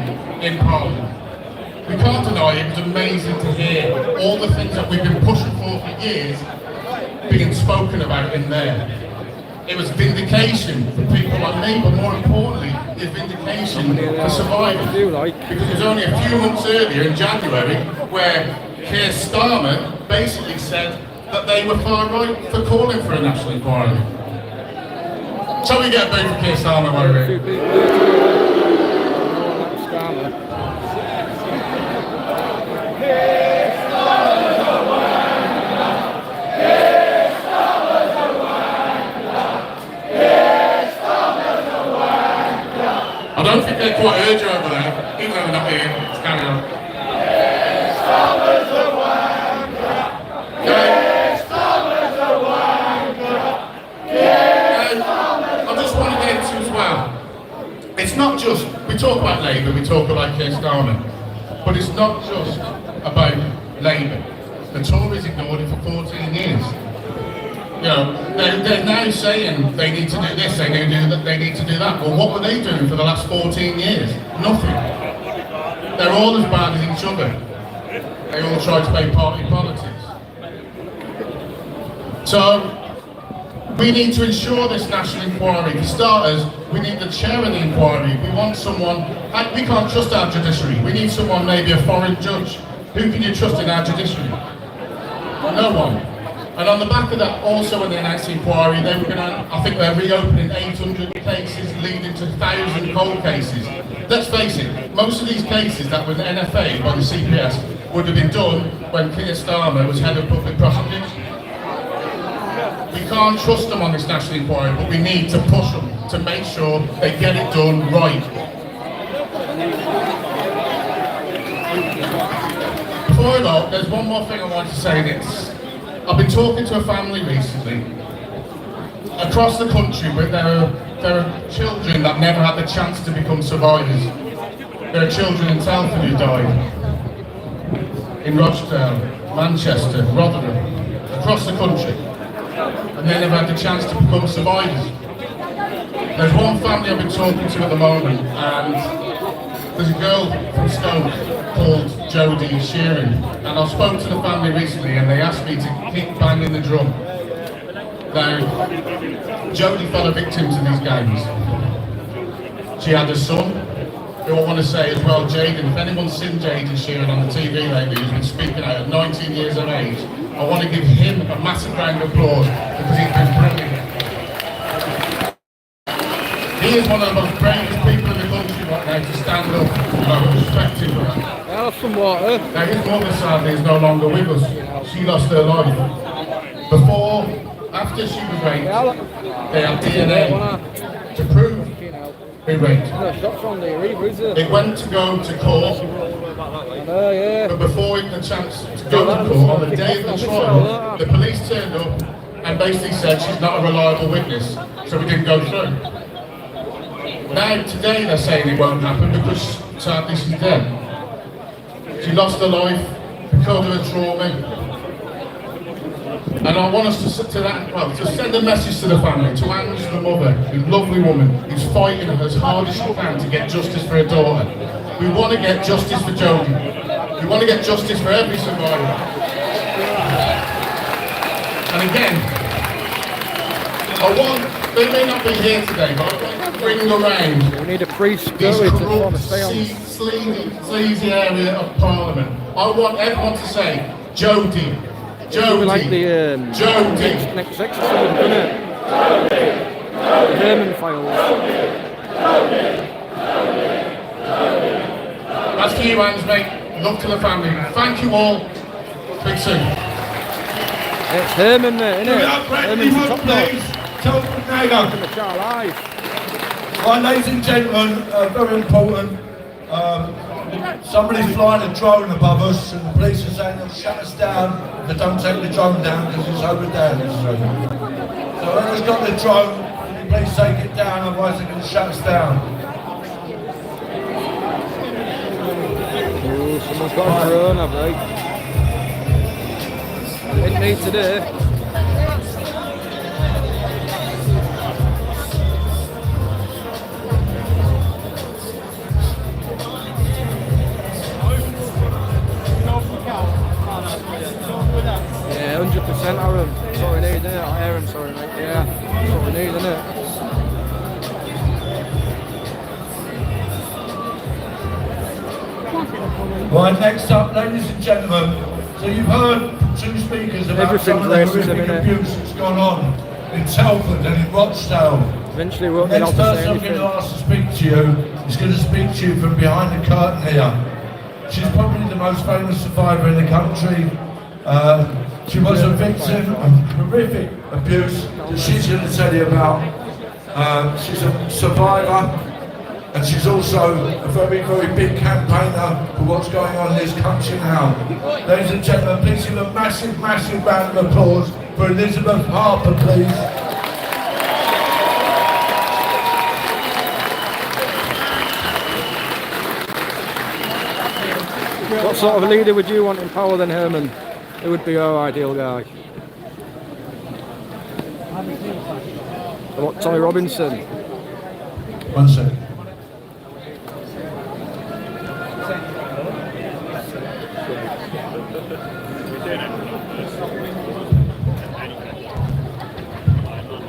Speaker 6: in Parliament, we can't deny it was amazing to hear all the things that we've been pushing for years being spoken about in there. It was vindication for people like me, but more importantly, it's vindication for survivors. Because it was only a few months earlier in January where Keir Starmer basically said that they were far right for calling for a national inquiry. Shall we get a boo for Keir Starmer while we're here? I don't think they're quite heard you over there, even though they're not here. Let's carry on. just, we talk about Labour, we talk about Keir Starmer, but it's not just about Labour. The Tories ignored it for 14 years. You know, they're now saying they need to do this, they need to do that. Well, what were they doing for the last 14 years? Nothing. They're all as bad as each other. They all try to play party politics. So, we need to ensure this national inquiry. For starters, we need the chair of the inquiry. We want someone, we can't trust our judiciary. We need someone, maybe a foreign judge. Who can you trust in our judiciary? No one. And on the back of that, also when they announced the inquiry, they were going to, I think they're reopening 800 cases, leading to 1,000 cold cases. Let's face it, most of these cases that were NFA by the CPS would have been done when Keir Starmer was head of public prosecution. We can't trust them on this national inquiry, but we need to push them to make sure they get it done right. Before I go, there's one more thing I want to say this. I've been talking to a family recently across the country where there are children that never had the chance to become survivors. There are children in Telford who died, in Rochdale, Manchester, Rotherham, across the country, and they never had the chance to become survivors. There's one family I've been talking to at the moment, and there's a girl from Stoke called Jodie Shearing, and I spoke to the family recently and they asked me to keep banging the drum. Now, Jodie fell a victim to these gangs. She had a son, who I want to say as well, Jaden. If anyone's seen Jaden Shearing on the TV lately, who's been speaking out at 19 years of age, I want to give him a massive round of applause because he's been brilliant. He is one of the most bravest people in the country right now to stand up. I respect him for that.
Speaker 1: Have some water.
Speaker 6: Now his mother sadly is no longer with us. She lost her life. After she was raped, they had DNA to prove who raped. It went to go to court, but before it had a chance to go to court, on the day of the trial, the police turned up and basically said she's not a reliable witness, so we didn't go through. Now, today they're saying it won't happen because sadly she's dead. She lost her life because of her trauma. And I want us to send a message to the family, to Ange, the mother, a lovely woman, who's fighting as hard as she can to get justice for her daughter. We want to get justice for Jodie. We want to get justice for every survivor. And again, they may not be here today, but I want to bring around
Speaker 1: we need a priest
Speaker 6: this corrupt, sleazy area of Parliament. I want everyone to say, Jodie,
Speaker 1: like the
Speaker 6: Jodie.
Speaker 1: Next exercise, isn't it? The Herman files.
Speaker 6: That's for you, Ange, mate. Love to the family. Thank you all. Speak soon.
Speaker 1: It's Herman, isn't it? Herman's the top dog.
Speaker 5: Right, ladies and gentlemen, very important. Somebody's flying a drone above us, and the police are saying they'll shut us down if they don't take the drone down because it's over damaged. So whoever's got the drone, can you please take it down, otherwise they're going to shut us down.
Speaker 1: Ooh, someone's got a drone, have they? Didn't need today. Yeah, 100% Aaron. That's what we need, isn't it? Aaron, sorry mate. Yeah, that's what we need, isn't it?
Speaker 5: Right, next up, ladies and gentlemen, so you've heard two speakers about some of the horrific abuse that's gone on in Telford and in Rochdale.
Speaker 1: Eventually we'll
Speaker 5: Next person I'm going to ask to speak to you is going to speak to you from behind the curtain here. She's probably the most famous survivor in the country. She was a victim of horrific abuse that she's going to tell you about. She's a survivor, and she's also a very, very big campaigner for what's going on in this country now. Ladies and gentlemen, please give a massive, massive round of applause for Elizabeth Harper, please.
Speaker 1: What sort of leader would you want in power then, Herman? Who would be your ideal guy? What, Tommy Robinson?
Speaker 6: 1 second.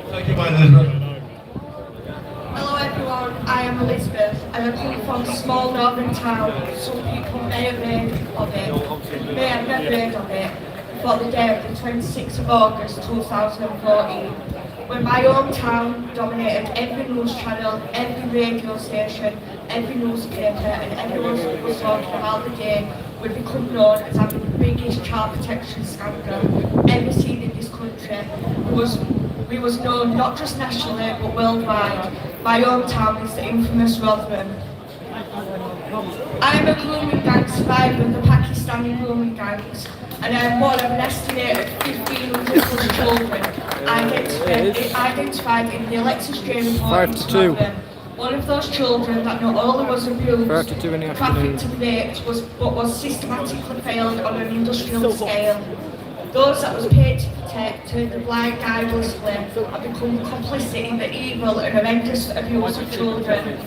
Speaker 6: Thank you, my Elizabeth.
Speaker 12: Hello everyone, I am Elizabeth and I come from a small northern town. Some people may have heard of it, may have never heard of it, for the day of the 26th of August 2014, when my hometown dominated every news channel, every radio station, every newspaper, and everyone was talking about the day would become known as having the biggest child protection scandal ever seen in this country. We was known not just nationally but worldwide. My hometown is the infamous Rotherham. I am a grooming gang survivor of the Pakistani grooming gangs, and I am one of an estimated 1,500 plus children identified in the Alexis J report.
Speaker 1: 5 to 2.
Speaker 12: One of those children that not only was abused,
Speaker 1: 5 to 2 in the afternoon.
Speaker 12: trafficked and raped, but was systematically failed on an industrial scale. Those that was paid to protect turned a blind eye willfully and become complicit in the evil and horrendous abuse of children.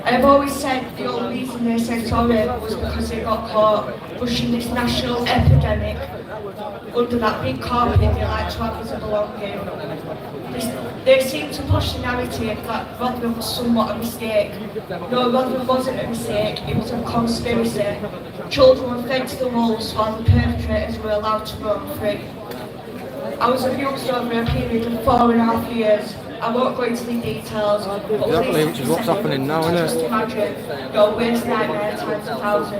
Speaker 12: I have always said the only reason they said sorry was because they got caught pushing this national epidemic under that big carpet they like to have as a belonging. They seem to push the narrative that Rotherham was somewhat a mistake. No, Rotherham wasn't a mistake, it was a conspiracy. Children were fed to the wolves while the perpetrators were allowed to roam free. I was abused over a period of 4.5 years. I won't go into the details, but
Speaker 1: Exactly, which is what's happening now, isn't
Speaker 12: just
Speaker 1: it?
Speaker 12: imagine your worst nightmare times 1,000,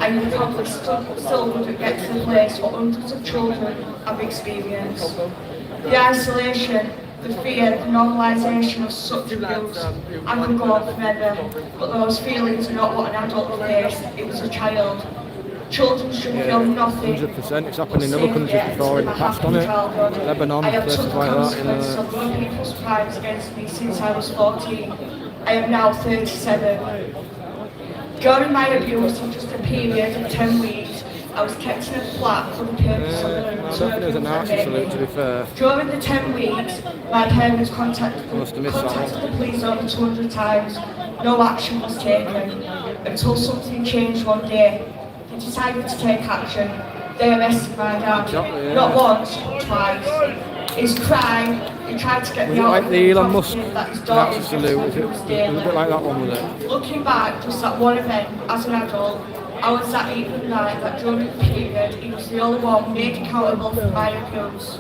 Speaker 12: and you probably still wouldn't get to the place what hundreds of children have experienced. The isolation, the fear, the normalisation of such abuse, I could go on forever, but those feelings are not what an adult faced, it was a child. Children should feel nothing.
Speaker 1: 100%. It's happened in other countries before in the past, hasn't it? Lebanon, places like that.
Speaker 12: Of other people's crimes against me since I was 14. I am now 37. During my abuse in just a period of 10 weeks, I was kept in a flat for the purpose of
Speaker 1: I don't think there's an arse salute, to be fair.
Speaker 12: During the 10 weeks, my parents contacted
Speaker 1: Must have missed that one.
Speaker 12: the police over 200 times. No action was taken until something changed one day. They decided to take action. They arrested my dad.
Speaker 1: Exactly, yeah.
Speaker 12: Not once, but twice. His crime, he tried to get
Speaker 1: Was
Speaker 12: me
Speaker 1: it
Speaker 12: out
Speaker 1: like
Speaker 12: of
Speaker 1: the Elon Musk
Speaker 12: that his daughter
Speaker 1: arse salute? Was it a bit like that one, was it?
Speaker 12: Looking back, just that one event, as an adult, I was that even night that during the period, he was the only one made accountable for my abuse.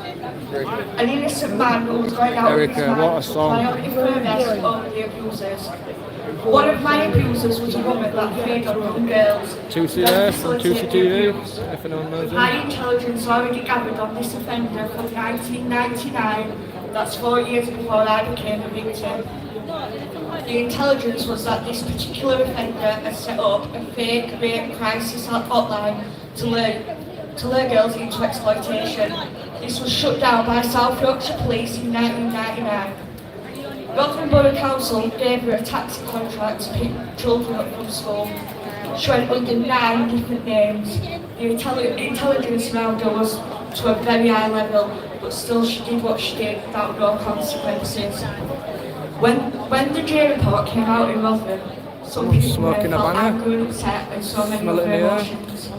Speaker 12: An innocent man who was going out with his
Speaker 1: Erica, what a
Speaker 12: mind
Speaker 1: song.
Speaker 12: priority for arrest over the abusers. One of my abusers was a woman that preyed on young girls.
Speaker 1: 2C there from 2C TV, if anyone knows
Speaker 12: My
Speaker 1: him.
Speaker 12: intelligence already gathered on this offender from 1999, that's 4 years before I became a victim. The intelligence was that this particular offender had set up a fake rape crisis hotline to lure girls into exploitation. This was shut down by South Yorkshire Police in 1999. Rotherham Borough Council gave her a taxi contract to pick children up from school. She went under 9 different names. The intelligence around her was to a very high level, but still she did what she did without no consequences. When the J report came out in Rotherham, some people
Speaker 1: smoking a
Speaker 12: felt
Speaker 1: banger.
Speaker 12: angry and upset and so many
Speaker 1: Smell it in
Speaker 12: other
Speaker 1: the air.
Speaker 12: emotions.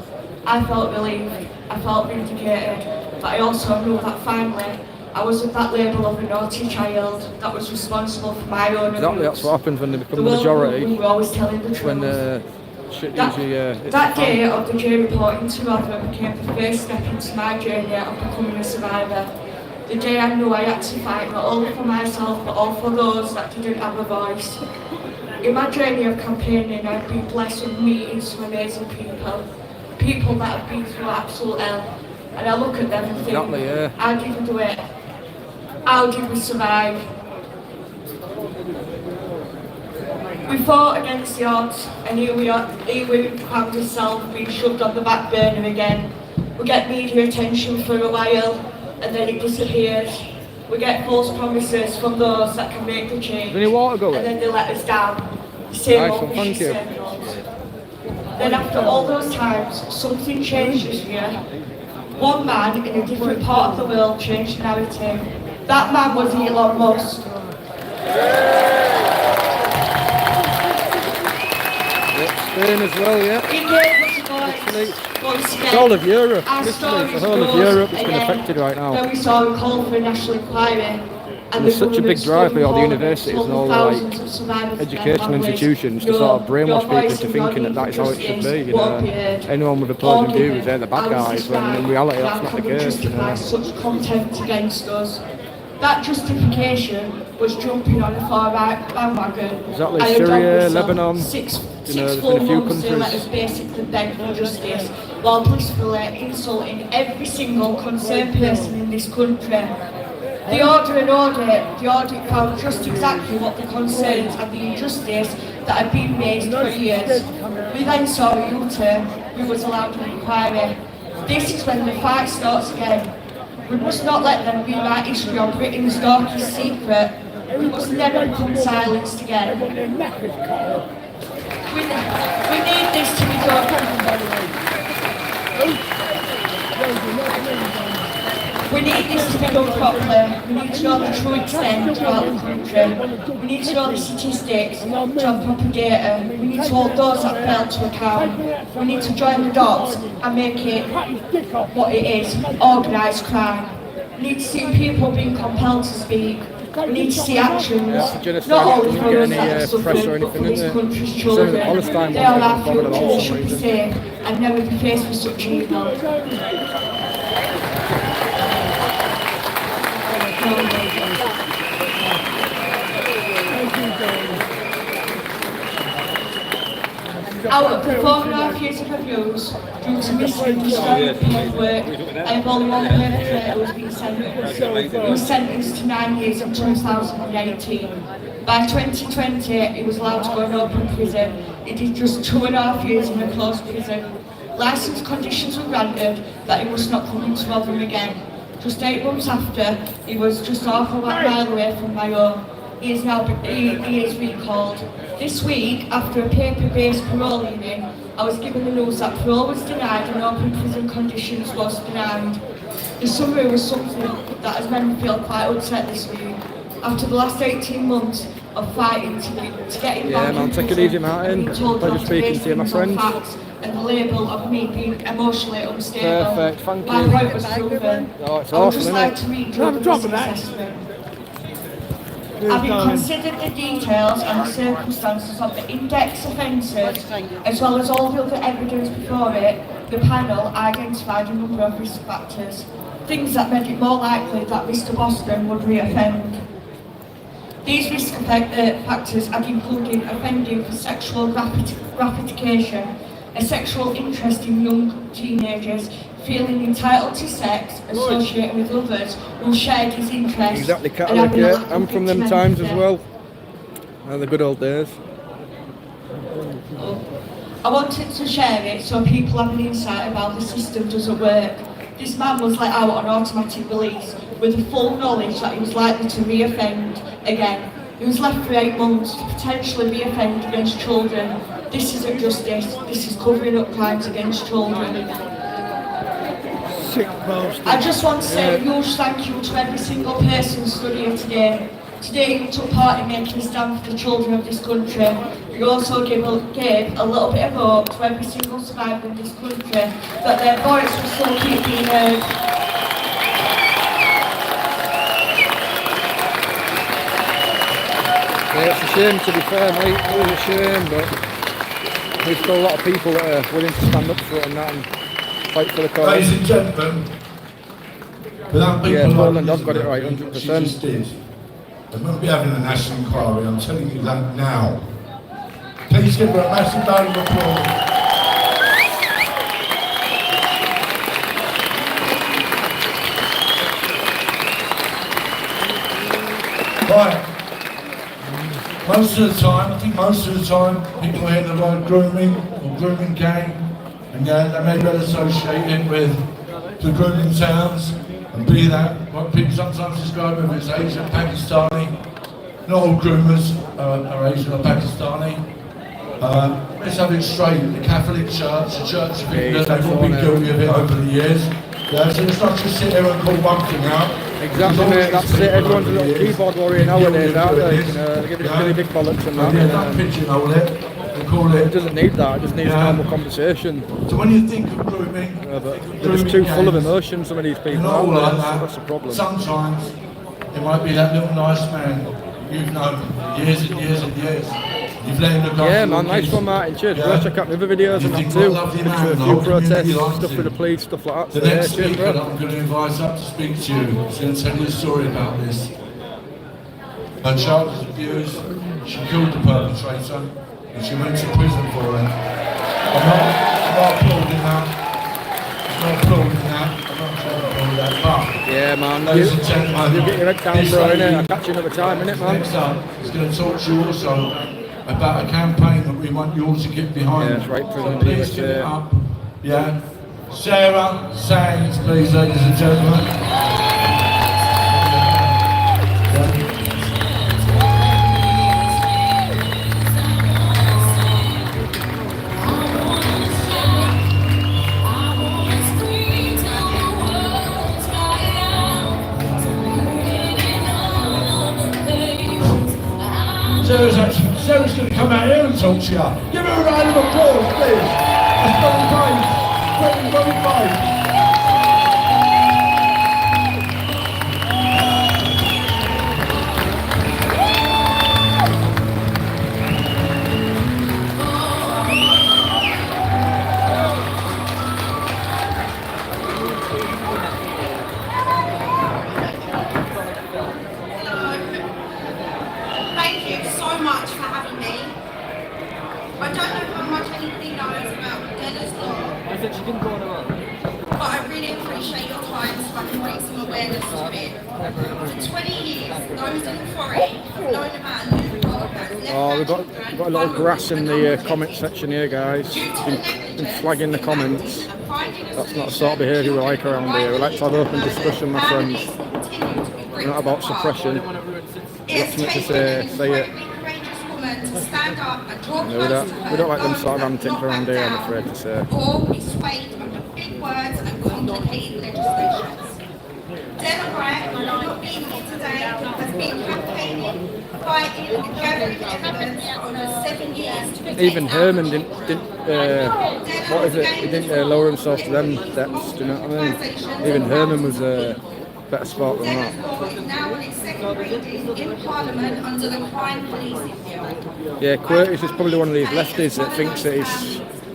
Speaker 12: I felt relieved, I felt vindicated, but I also knew that finally I was at that label of a naughty child that was responsible for my own
Speaker 1: Exactly,
Speaker 12: abuse.
Speaker 1: that's what happens when they become the
Speaker 12: world
Speaker 1: majority.
Speaker 12: we were always telling the truth.
Speaker 1: When shit usually hits
Speaker 12: That
Speaker 1: the fan.
Speaker 12: day of the J report into Rotherham became the first step into my journey of becoming a survivor. The day I knew I had to fight not only for myself but all for those that didn't have a voice. In my journey of campaigning, I've been blessed with meeting some amazing people that have been through absolute hell. And I look at them and think,
Speaker 1: Exactly, yeah.
Speaker 12: how did we do it? How did we survive? We fought against the odds, and here we found ourselves being shoved on the back burner again. We get media attention for a while, and then it disappears. We get false promises from those that can make the change,
Speaker 1: Any water going?
Speaker 12: and then they let us down. Same
Speaker 1: Nice
Speaker 12: old
Speaker 1: one, thank
Speaker 12: vicious
Speaker 1: you.
Speaker 12: circles. Then after all those times, something changed this year. One man in a different part of the world changed the narrative. That man was Elon Musk.
Speaker 1: Spain as well, yeah.
Speaker 12: He gave us a voice. Once again,
Speaker 1: It's all of Europe,
Speaker 12: our
Speaker 1: literally, the
Speaker 12: stories
Speaker 1: whole of
Speaker 12: rose
Speaker 1: Europe has been
Speaker 12: again.
Speaker 1: affected right now.
Speaker 12: Then we saw a call for a national inquiry.
Speaker 1: And there's such a big drive by all the universities and all the educational institutions to sort of brainwash people into thinking that that's how it should be. You know, anyone with opposing views, they're the bad guys, when in reality that's not the case. You know.
Speaker 12: Such content against us. That justification was jumping on a far-right bandwagon.
Speaker 1: Exactly, Syria, Lebanon,
Speaker 12: six
Speaker 1: you know, there's
Speaker 12: full
Speaker 1: been a few
Speaker 12: months to let us
Speaker 1: countries.
Speaker 12: basically beg for justice, while blissfully insulting every single concerned person in this country. The order and audit, the audit found just exactly what the concerns and the injustice that had been raised for years. We then saw a U-turn, we was allowed an inquiry. This is when the fight starts again. We must not let them rewrite history on Britain's darkest secret. We must never become silenced again. We need this to be done. We need this to be done properly. We need to know the true extent throughout the country. We need to know the statistics, to have proper data. We need to hold those that fail to account. We need to join the dots and make it what it is, organised crime. We need to see people being compelled to speak. We need to see actions, not only for us that have suffered, but for this country's children. They are our future, they should be safe and never be faced with such evil. Out of the 4.5 years of abuse, due to missing destroyed paperwork, I have only one perpetrator who has been sentenced. He was sentenced to 9 years in 2018. By 2020, he was allowed to go in open prison. He did just 2.5 years in a closed prison. Licence conditions were granted that he must not come into Rotherham again. Just 8 months after, he was just half a mile away from my home. He is recalled. This week, after a paper-based parole hearing, I was given the news that parole was denied and open prison conditions was denied. The summary was something that has made me feel quite upset this week. After the last 18 months of fighting to get him back in
Speaker 1: take it
Speaker 12: prison,
Speaker 1: easy, Martin.
Speaker 12: being told
Speaker 1: Pleasure
Speaker 12: not to
Speaker 1: speaking
Speaker 12: base
Speaker 1: to you, my
Speaker 12: things on
Speaker 1: friend.
Speaker 12: facts and the label of me being emotionally unstable.
Speaker 1: Perfect, thank
Speaker 12: My
Speaker 1: you.
Speaker 12: point was proven.
Speaker 1: Oh, it's
Speaker 12: I would
Speaker 1: awesome,
Speaker 12: just
Speaker 1: isn't
Speaker 12: like
Speaker 1: it?
Speaker 12: to read you the risk assessment. Having considered the details and the circumstances of the index offences, as well as all the other evidence before it, the panel identified a number of risk factors, things that made it more likely that Mr Boston would re-offend. These risk factors had included offending for sexual gratification, a sexual interest in young teenagers, feeling entitled to sex, associating with others who shared his interests.
Speaker 1: Exactly, Catholic, yeah. I'm from them times as well. The good old days.
Speaker 12: I wanted to share it so people have an insight about the system doesn't work. This man was let out on automatic release with the full knowledge that he was likely to re-offend again. He was left for 8 months to potentially re-offend against children. This isn't justice, this is covering up crimes against children. I just want to say a huge thank you to every single person who stood here today. Today you took part in making a stand for the children of this country. You also gave a little bit of hope to every single survivor in this country that their voice will still keep being heard.
Speaker 1: Yeah, it's a shame, to be fair, mate. It is a shame, but there's still a lot of people that are willing to stand up for it and that and fight for the cause.
Speaker 5: Ladies and gentlemen, without people
Speaker 1: yeah,
Speaker 5: like
Speaker 1: Poland, I've
Speaker 5: Elizabeth,
Speaker 1: got it right,
Speaker 5: what she
Speaker 1: 100%.
Speaker 5: just did, they won't be having a national inquiry, I'm telling you that now. Please give her a massive round of applause. Right. Most of the time, I think most of the time, people hear the word grooming or grooming gang, and they may well associate it with the grooming towns, and be that what people sometimes describe as Asian, Pakistani. Not all groomers are Asian or Pakistani.
Speaker 6: Let's have it straight. The Catholic Church, the Church of England, they've all been guilty of it over the years. Yeah, so it's not just sit here and call one thing out.
Speaker 1: Exactly, mate, that's it. Everyone's a little keyboard warrior nowadays, aren't they? They're giving us really big bollocks and that.
Speaker 6: Yeah, don't pigeonhole it.
Speaker 1: It doesn't need that, it just needs a normal conversation.
Speaker 6: So when you think of grooming,
Speaker 1: But they're just too full of emotion, some of these people,
Speaker 6: not all
Speaker 1: aren't
Speaker 6: like
Speaker 1: they?
Speaker 6: that.
Speaker 1: That's the problem.
Speaker 6: Sometimes it might be that little nice man you've known years and years and years. You've let him look after
Speaker 1: Yeah,
Speaker 6: your
Speaker 1: man, nice
Speaker 6: kids.
Speaker 1: one, Martin. Cheers,
Speaker 6: Yeah.
Speaker 1: bro. Check out the other videos
Speaker 6: You
Speaker 1: and that
Speaker 6: think
Speaker 1: too.
Speaker 6: what a lovely man,
Speaker 1: A
Speaker 6: the
Speaker 1: few
Speaker 6: whole
Speaker 1: protests,
Speaker 6: community likes
Speaker 1: stuff
Speaker 6: him.
Speaker 1: with the police, stuff like that.
Speaker 6: The
Speaker 1: So, yeah,
Speaker 6: next
Speaker 1: cheers,
Speaker 6: speaker
Speaker 1: bro.
Speaker 6: that I'm going to invite up to speak to you is going to tell you a story about this. Her child was abused, she killed the perpetrator, and she went to prison for it. I'm not applauding that. I'm not applauding that. I'm not trying to applaud that. But,
Speaker 1: Yeah, man.
Speaker 6: ladies and gentlemen,
Speaker 1: You get your head down,
Speaker 6: this
Speaker 1: bro,
Speaker 6: lady-
Speaker 1: innit? I'll catch you another time, innit, man?
Speaker 6: Next up is going to talk to you also about a campaign that we want you all to get behind.
Speaker 1: Yeah, that's right,
Speaker 6: So
Speaker 1: Prison
Speaker 6: please
Speaker 1: USA.
Speaker 6: give it up. Yeah. Sarah Sands, please, ladies and gentlemen. Sarah's going to come out here and talk to you. Give her a round of applause, please. That's very brave. Very, very brave.
Speaker 12: Thank you so much for having me. I don't know how much anybody knows about Dennis Law, but I really appreciate your time so I can bring some awareness to it. For 20 years, those in authority have known about a new law that's left
Speaker 1: Oh, we've
Speaker 12: our
Speaker 1: got
Speaker 12: children
Speaker 1: a lot of grass in the
Speaker 12: vulnerable
Speaker 1: comment section here, guys.
Speaker 12: due to
Speaker 1: Been
Speaker 12: negligence,
Speaker 1: flagging the comments.
Speaker 12: and finding a
Speaker 1: That's not the
Speaker 12: solution.
Speaker 1: sort of behaviour we like around here. We like to have open discussion, my friends.
Speaker 12: Families continue to be
Speaker 1: We're not about
Speaker 12: ripped apart.
Speaker 1: suppression.
Speaker 12: It's
Speaker 1: Lots to
Speaker 12: taken
Speaker 1: say
Speaker 12: an
Speaker 1: it.
Speaker 12: incredibly courageous woman to stand up and draw
Speaker 1: No,
Speaker 12: close to her,
Speaker 1: we don't like them
Speaker 12: those
Speaker 1: sort of
Speaker 12: that
Speaker 1: antics
Speaker 12: not
Speaker 1: around
Speaker 12: back
Speaker 1: here, I'm
Speaker 12: down,
Speaker 1: afraid to say.
Speaker 12: or be swayed under big words and complicated legislations. Democrat, not being here today, has been campaigning, fighting, and gathering evidence for over 7 years to protect
Speaker 1: Even
Speaker 12: our
Speaker 1: Herman
Speaker 12: children.
Speaker 1: what is it? He didn't lower himself to them depths. Do you know what I mean? Even Herman was a better sport than
Speaker 12: Dennis
Speaker 1: that.
Speaker 12: Law is now on its second reading in Parliament under the Crime Policing Bill.
Speaker 1: Yeah, Curtis is probably one of these lefties that thinks that he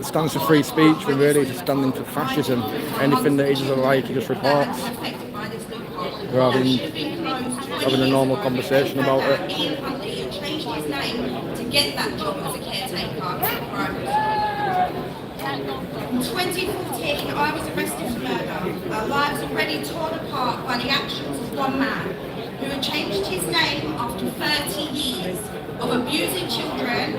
Speaker 1: stands for free speech when really he's standing for fascism. Anything that he doesn't like, he just reports, rather than having a normal conversation about it.
Speaker 12: Ian Huntley had changed his name to get that job as a caretaker. In 2014, I was arrested for murder. Our lives already torn apart by the actions of one man who had changed his name after 30 years of abusing children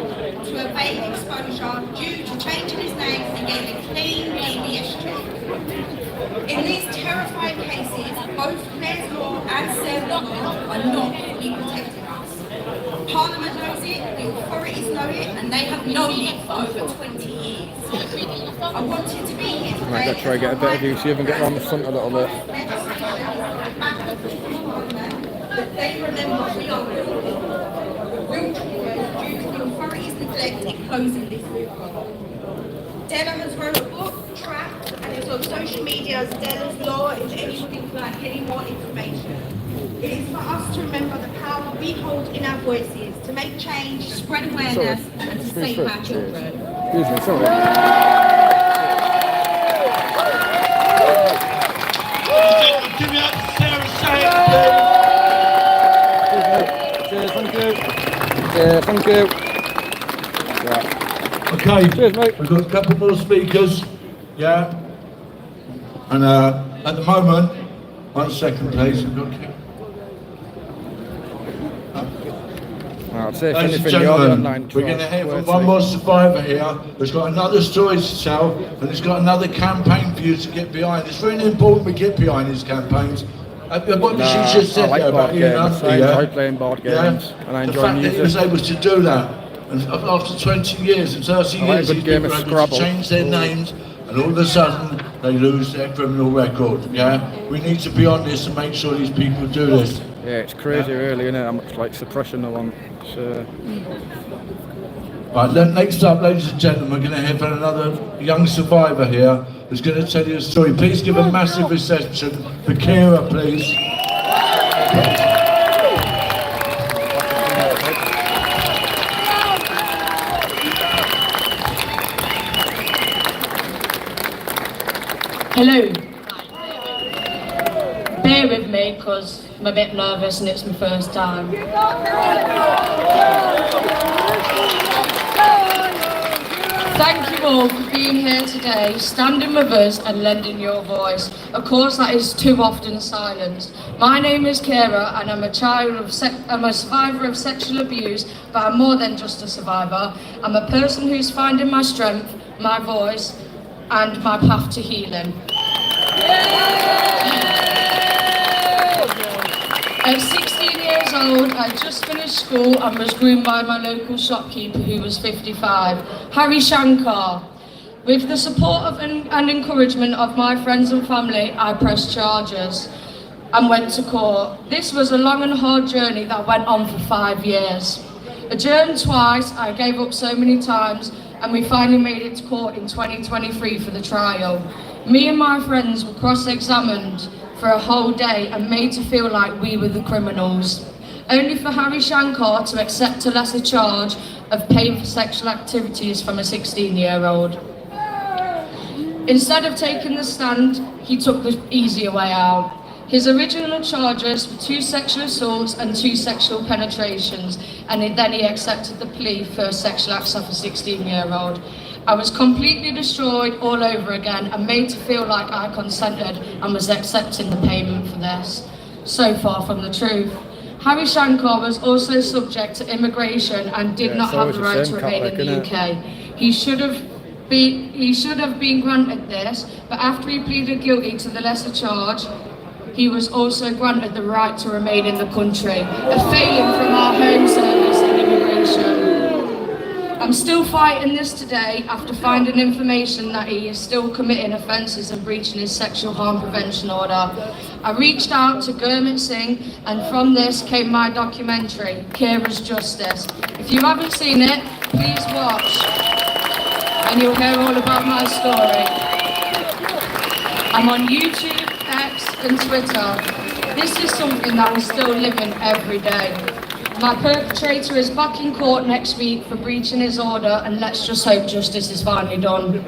Speaker 12: to evade exposure due to changing his name and getting a clean DBS check. In these terrifying cases, both Claire's Law and Sarah Law are not fully protecting us. Parliament knows it, the authorities know it, and they have known it for over 20 years. I wanted to be here today.
Speaker 1: Might go try and get a bit of you, so you even get around the front a little bit.
Speaker 12: But they remember we are real children due to the authorities' neglect in closing this loophole. Della has wrote a book, Track, and it's on social media as Della's Law if anybody would like any more information. It is for us to remember the power we hold in our voices to make change, spread awareness, and to save our children.
Speaker 1: Excuse me, sorry.
Speaker 6: Give me up to Sarah Sands,
Speaker 1: Cheers, thank you. Yeah, thank you. Yeah.
Speaker 6: Okay,
Speaker 1: Cheers, mate.
Speaker 6: we've got a couple more speakers, yeah, and at the moment, 1 second please, we've got
Speaker 1: I'd say if
Speaker 6: ladies and
Speaker 1: anything, you're the
Speaker 6: gentlemen,
Speaker 1: online
Speaker 6: we're going to hear
Speaker 1: troll.
Speaker 6: from one more survivor here who's got another story to tell and he's got another campaign for you to get behind. It's really important we get behind these campaigns. What
Speaker 1: Nah,
Speaker 6: she just
Speaker 1: I
Speaker 6: said
Speaker 1: like
Speaker 6: there
Speaker 1: board
Speaker 6: about Ian
Speaker 1: games.
Speaker 6: Huntley,
Speaker 1: I
Speaker 6: yeah?
Speaker 1: enjoy playing board games, and I
Speaker 6: The
Speaker 1: enjoy
Speaker 6: fact that he was
Speaker 1: music.
Speaker 6: able to do that
Speaker 5: And after 20 years and 30
Speaker 1: I like a
Speaker 5: years,
Speaker 1: good
Speaker 5: these
Speaker 1: game
Speaker 5: people
Speaker 1: of
Speaker 5: are able to
Speaker 1: Scrabble.
Speaker 5: change their names, and all of a sudden they lose their criminal record. Yeah, we need to be on this and make sure these people do this.
Speaker 1: Yeah, it's crazy, really, isn't it? How much like suppression they want.
Speaker 5: Right, then next up, ladies and gentlemen, we're going to hear from another young survivor here who's going to tell you a story. Please give a massive reception for Kira, please.
Speaker 12: Hello. Bear with me because I'm a bit nervous and it's my first time. Thank you all for being here today, standing with us and lending your voice. Of course, that is too often silenced. My name is Kira and I'm a survivor of sexual abuse, but I'm more than just a survivor. I'm a person who's finding my strength, my voice, and my path to healing. At 16 years old, I just finished school and was groomed by my local shopkeeper who was 55, Harry Shankar. With the support of and encouragement of my friends and family, I pressed charges and went to court. This was a long and hard journey that went on for 5 years. Adjourned twice, I gave up so many times, and we finally made it to court in 2023 for the trial. Me and my friends were cross-examined for a whole day and made to feel like we were the criminals, only for Harry Shankar to accept a lesser charge of paying for sexual activities from a 16-year-old. Instead of taking the stand, he took the easier way out. His original charges were 2 sexual assaults and 2 sexual penetrations, and then he accepted the plea for sexual acts of a 16-year-old. I was completely destroyed all over again and made to feel like I consented and was accepting the payment for this. So far from the truth. Harry Shankar was also subject to immigration and did not have the right to remain in the UK. He should have been granted this, but after he pleaded guilty to the lesser charge, he was also granted the right to remain in the country, a failing from our Home Service and immigration. I'm still fighting this today after finding information that he is still committing offences and breaching his sexual harm prevention order. I reached out to Gurmit Singh, and from this came my documentary, Kira's Justice. If you haven't seen it, please watch, and you'll hear all about my story. I'm on YouTube, X and Twitter. This is something that I'm still living every day. My perpetrator is back in court next week for breaching his order, and let's just hope justice is finally done.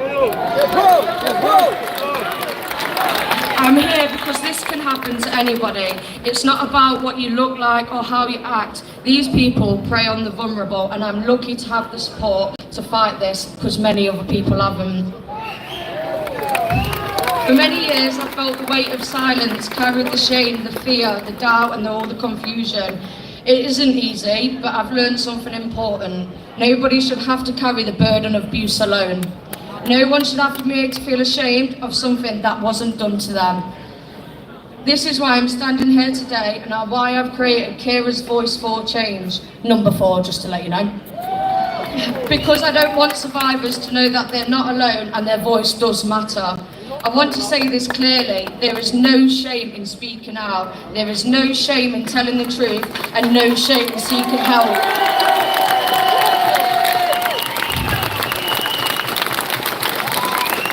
Speaker 12: I'm here because this can happen to anybody. It's not about what you look like or how you act. These people prey on the vulnerable, and I'm lucky to have the support to fight this because many other people haven't. For many years, I felt the weight of silence, carried the shame, the fear, the doubt, and all the confusion. It isn't easy, but I've learned something important. Nobody should have to carry the burden of abuse alone. No one should have to be made to feel ashamed of something that wasn't done to them. This is why I'm standing here today, and why I've created Kira's Voice for Change, number 4, just to let you know. Because I don't want survivors to know that they're not alone and their voice does matter. I want to say this clearly, there is no shame in speaking out, there is no shame in telling the truth, and no shame in seeking help.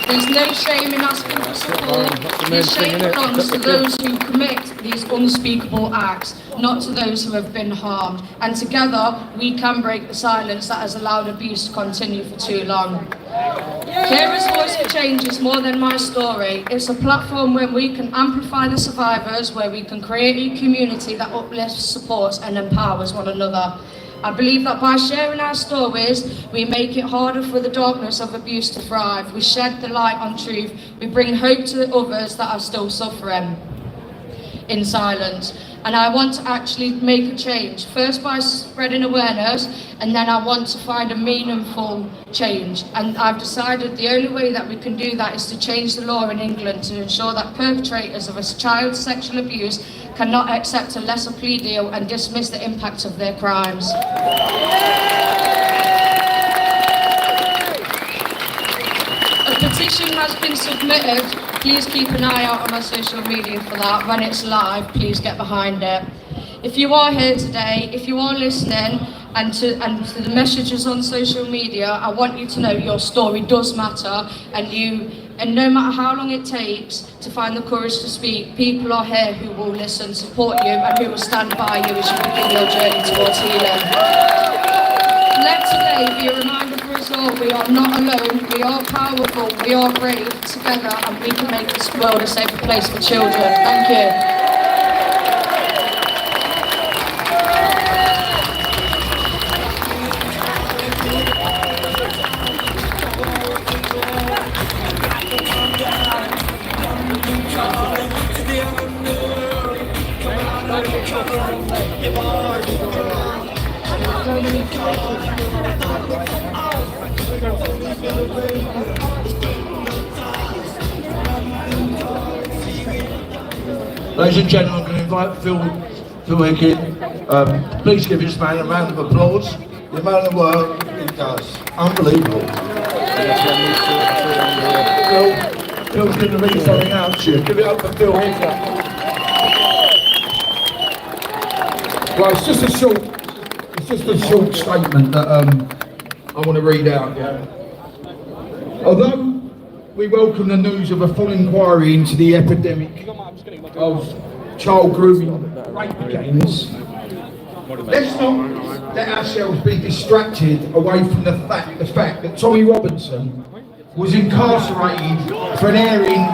Speaker 12: There's no shame in asking for support. The shame belongs to those who commit these unspeakable acts, not to those who have been harmed. And together, we can break the silence that has allowed abuse to continue for too long. Kira's Voice for Change is more than my story. It's a platform where we can amplify the survivors, where we can create a community that uplifts, supports and empowers one another. I believe that by sharing our stories, we make it harder for the darkness of abuse to thrive. We shed the light on truth. We bring hope to others that are still suffering in silence. And I want to actually make a change, first by spreading awareness, and then I want to find a meaningful change. And I've decided the only way that we can do that is to change the law in England to ensure that perpetrators of a child's sexual abuse cannot accept a lesser plea deal and dismiss the impact of their crimes.
Speaker 13: petition has been submitted. Please keep an eye out on my social media for that. When it's live, please get behind it. If you are here today, if you are listening, and to the messages on social media, I want you to know your story does matter, and no matter how long it takes to find the courage to speak, people are here who will listen, support you, and who will stand by you as you begin your journey towards healing. Let today be a reminder for us all, we are not alone, we are powerful, we are brave together, and we can make this world a safer place for children. Thank you.
Speaker 5: Ladies and gentlemen, I'm going to invite Phil Hickey. Please give this man a round of applause. The amount of work he does, unbelievable. Phil's going to read something out to you. Give it up for Phil Hickey. Well, it's just a short statement that I want to read out. Yeah. Although we welcome the news of a full inquiry into the epidemic of child grooming rape gangs, let's not let ourselves be distracted away from the fact that Tommy Robinson was incarcerated for an airing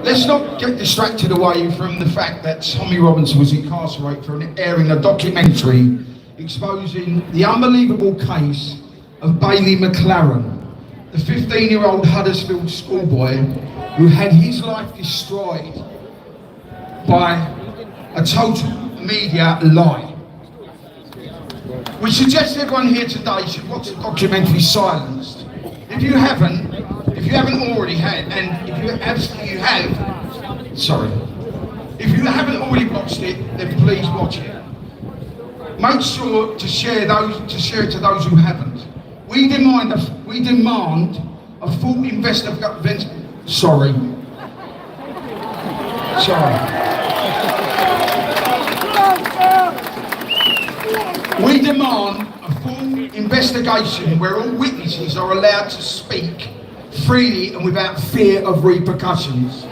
Speaker 5: Let's not get distracted away from the fact that Tommy Robinson was incarcerated for airing a documentary exposing the unbelievable case of Bailey McLaren, the 15-year-old Huddersfield schoolboy who had his life destroyed by a total media lie. We suggest everyone here today should watch the documentary Silenced. If you haven't already had, and if you haven't already watched it, then please watch it. Make sure to share it to those who haven't. We demand a full investigation. Sorry. We demand a full investigation where all witnesses are allowed to speak freely and without fear of repercussions.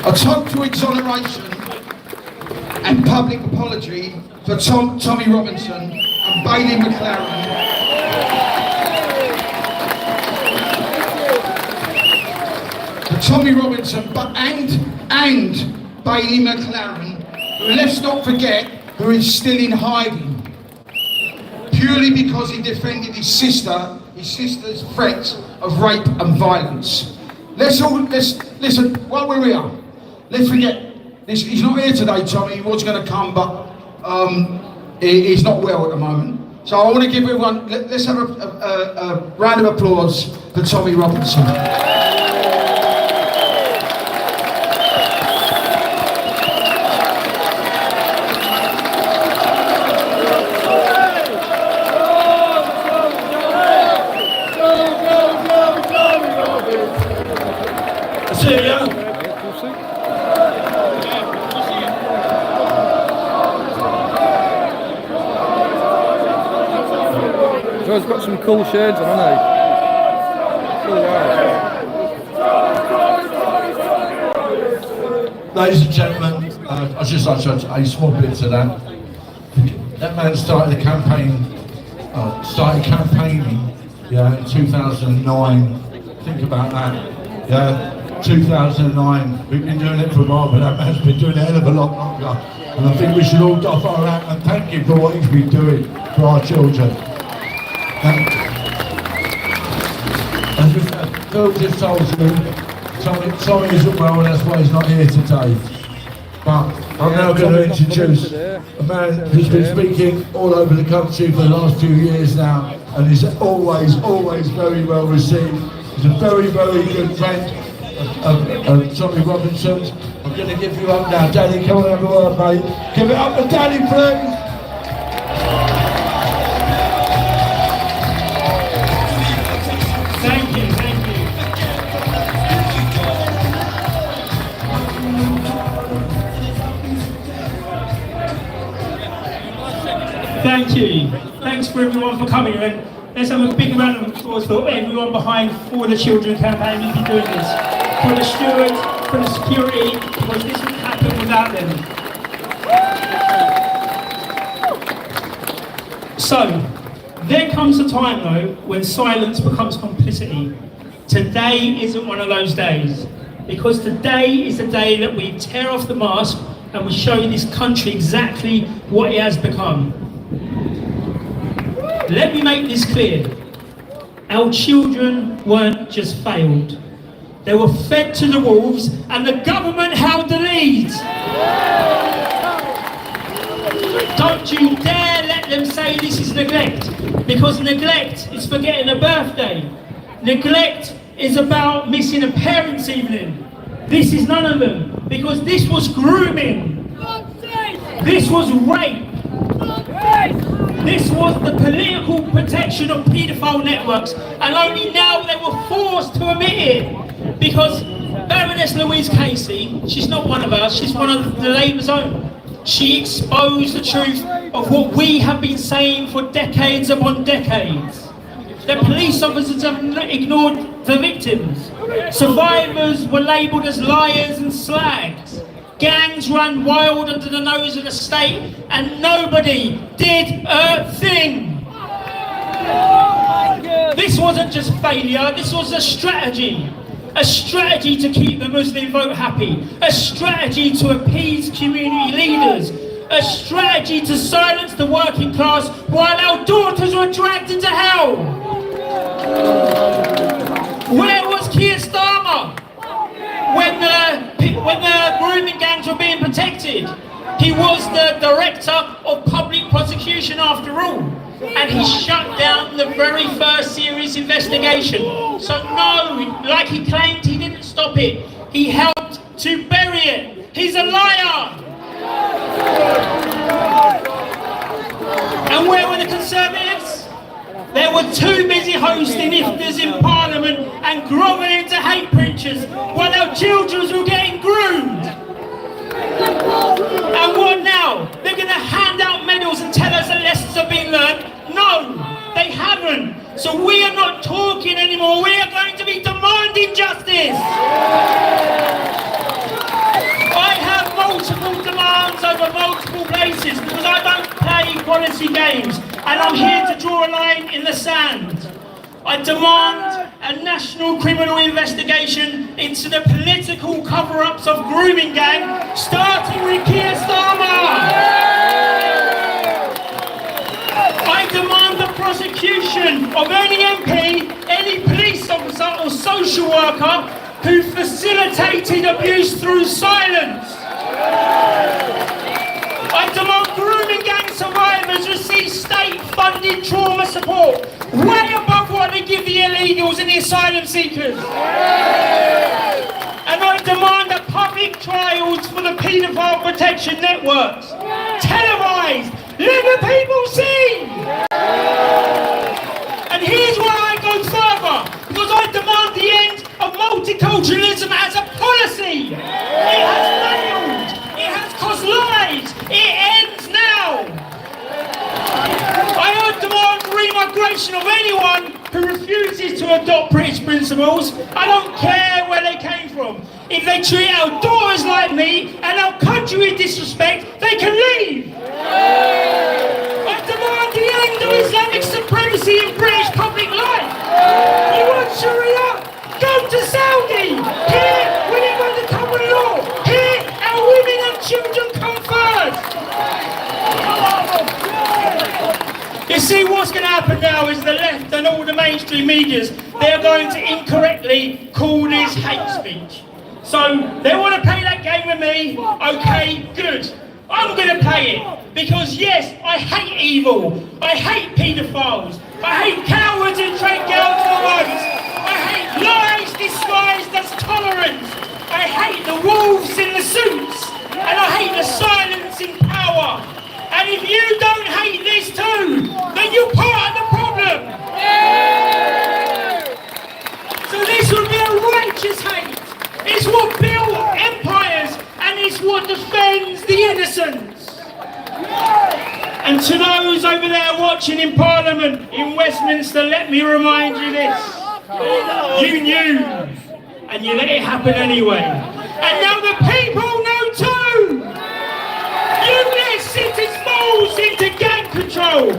Speaker 5: A total exoneration and public apology for Tommy Robinson and Bailey McLaren. For Tommy Robinson and Bailey McLaren, who, let's not forget, who is still in hiding. Purely because he defended his sister's threats of rape and violence. Let's listen, while we're here, let's forget, he's not here today, Tommy, he was going to come, but he's not well at the moment. So I want to give everyone, let's have a round of applause for Tommy Robinson.
Speaker 1: Joe's got some cool shades on, hasn't he? Cool, right.
Speaker 5: Ladies and gentlemen, I'd just like to add a small bit to that. That man started campaigning, in 2009. Think about that. Yeah, 2009. We've been doing it for a while, but that man's been doing it a hell of a lot longer. And I think we should all doff our hat and thank him for what he's been doing for our children. As Phil just told me, Tommy isn't well, and that's why he's not here today. But I'm now going to introduce a man who's been speaking all over the country for the last few years now, and is always very well received. He's a very good friend of Tommy Robinson's. I'm going to give you up now. Danny, come on, have a word, mate. Give it up to Danny, please.
Speaker 14: Thank you. Thank you. Thanks for everyone for coming, and let's have a big round of applause for everyone behind For the Children campaign who's been doing this. For the stewards, for the security, because this wouldn't happen without them. So, there comes a time though when silence becomes complicity. Today isn't one of those days, because today is the day that we tear off the mask and we show this country exactly what it has become. Let me make this clear. Our children weren't just failed. They were fed to the wolves and the government held the lead. Don't you dare let them say this is neglect, because neglect is forgetting a birthday. Neglect is about missing a parents' evening. This is none of them, because this was grooming. This was rape. This was the political protection of paedophile networks, and only now they were forced to admit it, because Baroness Louise Casey, she's not one of us, she's one of the Labour's own. She exposed the truth of what we have been saying for decades upon decades. The police officers have ignored the victims. Survivors were labelled as liars and slags. Gangs ran wild under the nose of the state, and nobody did a thing. This wasn't just failure, this was a strategy. A strategy to keep the Muslim vote happy. A strategy to appease community leaders. A strategy to silence the working class while our daughters were dragged into hell. Where was Keir Starmer when the grooming gangs were being protected? He was the director of public prosecution after all, and he shut down the very first serious investigation. So no, like he claimed, he didn't stop it. He helped to bury it. He's a liar. And where were the Conservatives? They were too busy hosting iftars in Parliament and grovelling to hate preachers while our children were getting groomed. And what now? They're going to hand out medals and tell us that lessons have been learned? No, they haven't. So we are not talking anymore. We are going to be demanding justice. I have multiple demands over multiple places because I don't play policy games, and I'm here to draw a line in the sand. I demand a national criminal investigation into the political cover-ups of grooming gang, starting with Keir Starmer. I demand the prosecution of any MP, any police officer or social worker who facilitated abuse through silence. I demand grooming gang survivors receive state-funded trauma support, way above what they give the illegals and the asylum seekers. And I demand that public trials for the paedophile protection networks, televised, let the people see. And here's where I go further, because I demand the end of multiculturalism as a policy. It has failed. It has caused lives. It ends now. I demand remigration of anyone who refuses to adopt British principles. I don't care where they came from. If they treat our daughters like me and our country with disrespect, they can leave. I demand the end of Islamic supremacy in British public life. You want Sharia? Go to Saudi. Here, we live under common law. Here, our women and children come first. You see, what's going to happen now is the left and all the mainstream medias, they're going to incorrectly call this hate speech. So they want to play that game with me. Okay, good. I'm going to play it. Because yes, I hate evil. I hate paedophiles. I hate cowards who trade girls for votes. I hate lies disguised as tolerance. I hate the wolves in the suits. And I hate the silence in power. And if you don't hate this too, then you're part of the problem. So this would be a righteous hate. It's what built empires and it's what defends the innocent. And to those over there watching in Parliament in Westminster, let me remind you this. You knew, and you let it happen anyway. And now the people know too! You let city schools into gang control!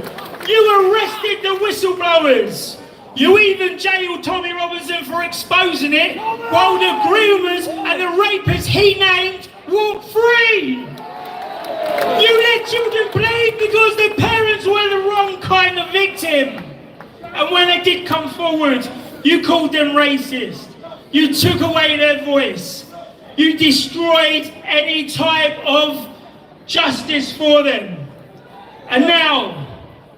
Speaker 14: You arrested the whistleblowers! You even jailed Tommy Robinson for exposing it, while the groomers and the rapists he named walked free! You let children bleed because their parents were the wrong kind of victim. And when they did come forward, you called them racist. You took away their voice. You destroyed any type of justice for them. And now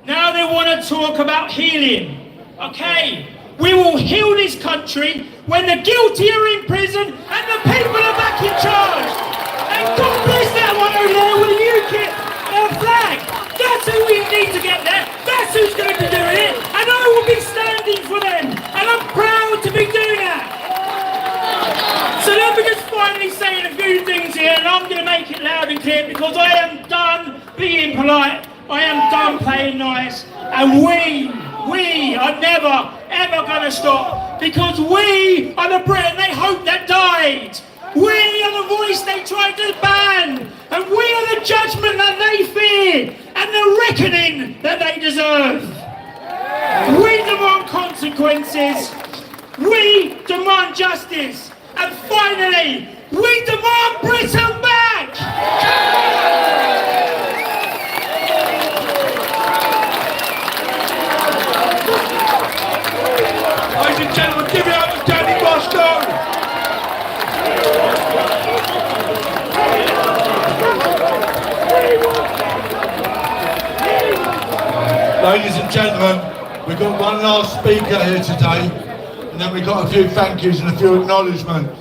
Speaker 14: they want to talk about healing. Okay, we will heal this country when the guilty are in prison and the people are back in charge. And God bless that one over there with a UKIP flag. That's who we need to get there. That's who's going to be doing it. And I will be standing for them. And I'm proud to be doing that. So let me just finally say a few things here, and I'm going to make it loud and clear because I am done being polite. I am done playing nice. And we are never, ever going to stop because we are the Britain they hoped that died. We are the voice they tried to ban, and we are the judgment that they fear, and the reckoning that they deserve. We demand consequences, we demand justice, and finally, we demand Britain back!
Speaker 5: Ladies and gentlemen, give it up to Danny Bosco! Ladies and gentlemen, we've got one last speaker here today, and then we've got a few thank yous and a few acknowledgements.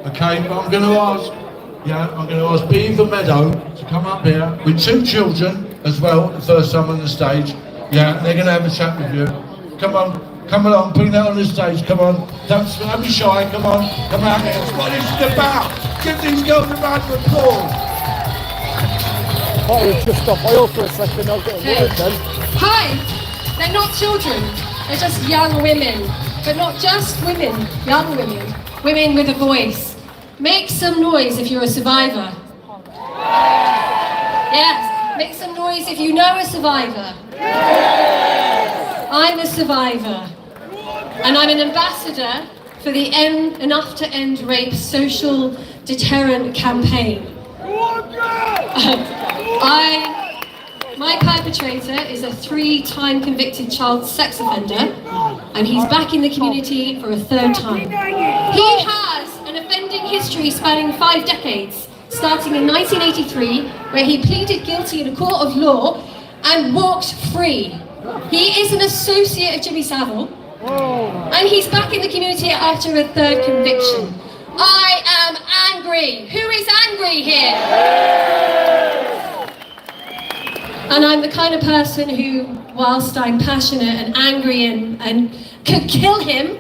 Speaker 5: Okay, but I'm going to ask Beaver Meadow to come up here with two children as well, the first time on the stage. Yeah, they're going to have a chat with you. Come on, come along, bring that on the stage, come on. Don't be shy, come on, come out here. That's what this is about. Give these girls a round of applause.
Speaker 1: Oh, we've just stopped oil for a second, I'll get a word then.
Speaker 13: Hi! They're not children, they're just young women. But not just women, young women. Women with a voice. Make some noise if you're a survivor. Yes, make some noise if you know a survivor. I'm a survivor. And I'm an ambassador for the Enough to End Rape social deterrent campaign. My perpetrator is a 3-time convicted child sex offender, and he's back in the community for a 3rd time. He has an offending history spanning 5 decades, starting in 1983, where he pleaded guilty in a court of law and walked free. He is an associate of Jimmy Savile, and he's back in the community after a 3rd conviction. I am angry. Who is angry here? And I'm the kind of person who, whilst I'm passionate and angry and could kill him,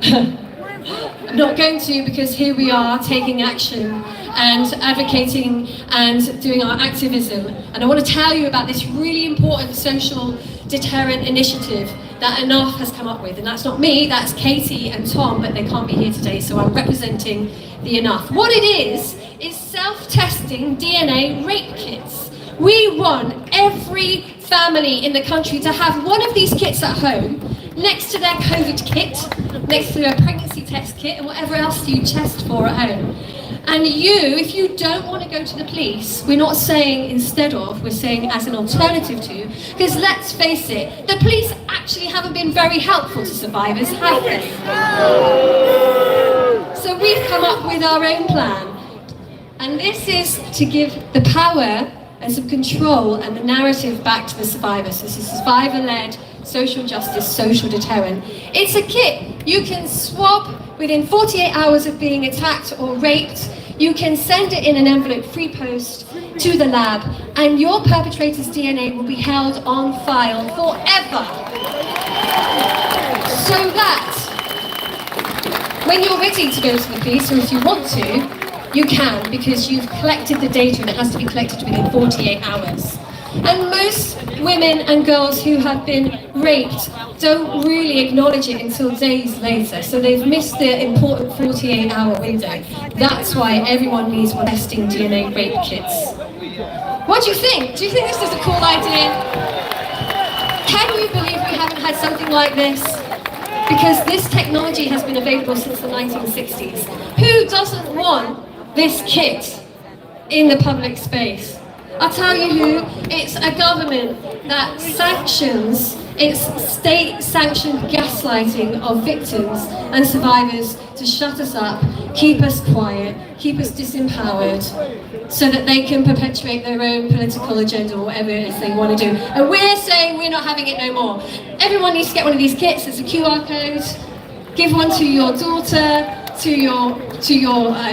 Speaker 13: I'm not going to, because here we are taking action and advocating and doing our activism. And I want to tell you about this really important social deterrent initiative that Enough has come up with. And that's not me, that's Katie and Tom, but they can't be here today, so I'm representing the Enough. What it is self-testing DNA rape kits. We want every family in the country to have one of these kits at home, next to their COVID kit, next to their pregnancy test kit, and whatever else you test for at home. And you, if you don't want to go to the police, we're not saying instead of, we're saying as an alternative to, because let's face it, the police actually haven't been very helpful to survivors, have they? So we've come up with our own plan. And this is to give the power and some control and the narrative back to the survivors. This is survivor-led social justice, social deterrent. It's a kit. You can swab within 48 hours of being attacked or raped. You can send it in an envelope, free post, to the lab, and your perpetrator's DNA will be held on file forever. So that when you're ready to go to the police, or if you want to, you can, because you've collected the data and it has to be collected within 48 hours. And most women and girls who have been raped don't really acknowledge it until days later, so they've missed the important 48-hour window. That's why everyone needs testing DNA rape kits. What do you think? Do you think this is a cool idea? Can you believe we haven't had something like this? Because this technology has been available since the 1960s. Who doesn't want this kit in the public space? I'll tell you who. It's a government that sanctions, it's state-sanctioned gaslighting of victims and survivors to shut us up, keep us quiet, keep us disempowered, so that they can perpetuate their own political agenda or whatever it is they want to do. And we're saying we're not having it no more. Everyone needs to get one of these kits. There's a QR code. Give one to your daughter, to your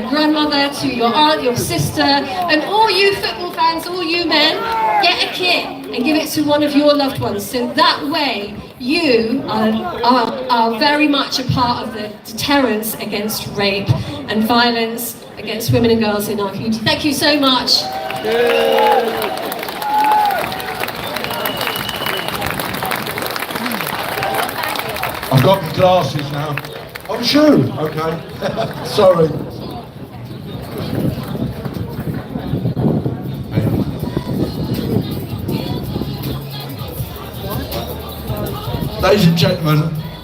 Speaker 13: grandmother, to your aunt, your sister, and all you football fans, all you men, get a kit and give it to one of your loved ones. So that way, you are very much a part of the deterrence against rape and violence against women and girls in our community. Thank you so much.
Speaker 5: I've got my glasses now. Oh, shoe. Okay. Sorry. Ladies and gentlemen,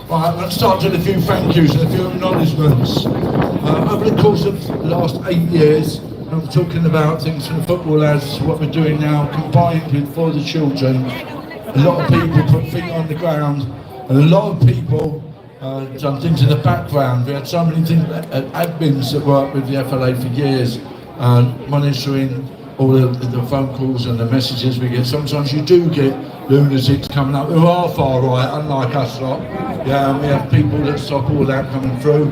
Speaker 5: right, I'm going to start doing a few thank yous and a few acknowledgements. Over the course of the last 8 years, I'm talking about things from the football lads, what we're doing now, combined with For the Children. A lot of people put feet on the ground, and a lot of people done things in the background. We had so many things, admins that worked with the FLA for years, monitoring all the phone calls and the messages we get. Sometimes you do get lunatics coming up who are far right, unlike us lot. Yeah, and we have people that stop all that coming through.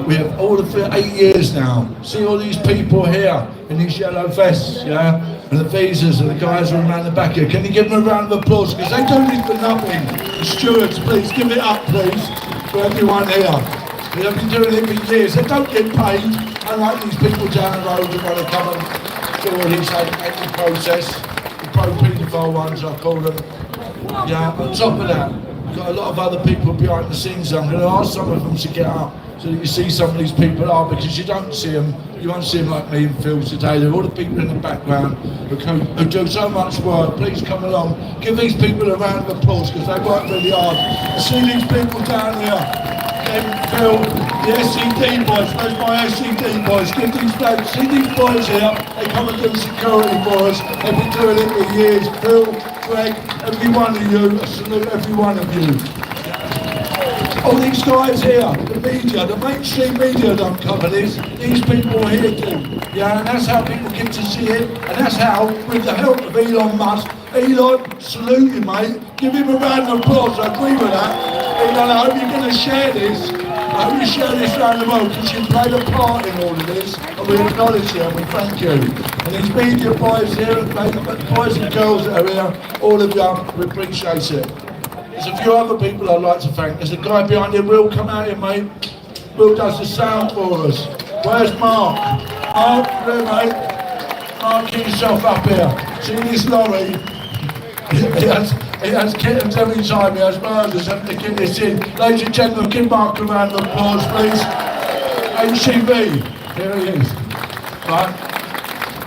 Speaker 5: We have all of 8 years now. See all these people here in these yellow vests, yeah? And the visas and the guys all around the back here. Can you give them a round of applause? Because they do this for nothing. The stewards, please, give it up, please, for everyone here. We have been doing it for years. They don't get paid, unlike these people down the road that want to come and do all this active process. The pro-paedophile ones, I call them. Yeah, on top of that, we've got a lot of other people behind the scenes. I'm going to ask some of them to get up, so that you see some of these people are, because you don't see them, you won't see them like me and Phil today. They're all the people in the background who do so much work. Please come along, give these people a round of applause, because they work really hard. I see these people down here, Phil, the SCD boys, where's my SCD boys? Give these blokes, see these boys here, they come and do security for us. They've been doing it for years. Phil, Greg, every one of you, I salute every one of you. All these guys here, the media, the mainstream media don't cover this, these people here do. Yeah, and that's how people get to see it, and that's how, with the help of Elon Musk, Elon, salute you mate, give him a round of applause, I agree with that. Elon, I hope you're going to share this, I hope you share this around the world, because you played a part in all of this, and we acknowledge you and we thank you. And these media boys here, boys and girls that are here, all of you, we appreciate it. There's a few other people I'd like to thank. There's a guy behind here, Will, come out here, mate. Will does the sound for us. Where's Mark? Mark, there, mate. Mark, get yourself up here. See this lorry? He has kittens every time, he has murders, having to get this in. Ladies and gentlemen, give Mark a round of applause, please. HCV, here he is. Right.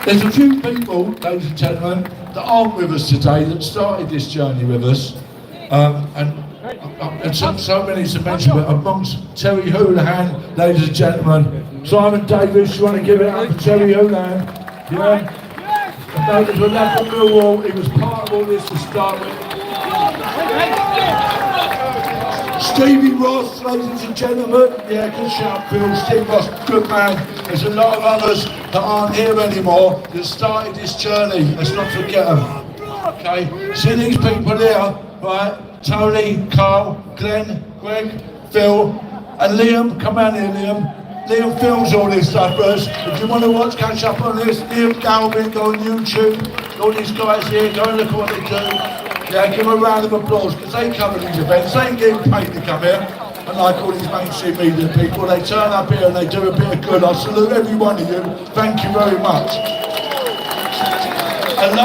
Speaker 5: There's a few people, ladies and gentlemen, that aren't with us today, that started this journey with us. And so many to mention, but amongst Terry Houlihan, ladies and gentlemen, Simon Davis, you want to give it up for Terry Houlihan? Yeah? And those were left from Millwall, he was part of all this to start with. Stevie Ross, ladies and gentlemen. Yeah, good shout, Phil. Steve Ross, good man. There's a lot of others that aren't here anymore that started this journey. Let's not forget them. Okay, see these people here, right? Tony, Carl, Glenn, Greg, Phil, and Liam. Come out here, Liam. Liam films all this stuff for us. If you want to catch up on this, Liam Galvin, go on YouTube. All these guys here, go and look at what they do. Yeah, give them a round of applause, because they come to these events. They ain't getting paid to come here. And like all these mainstream media people, they turn up here and they do a bit of good. I salute every one of you. Thank you very much. And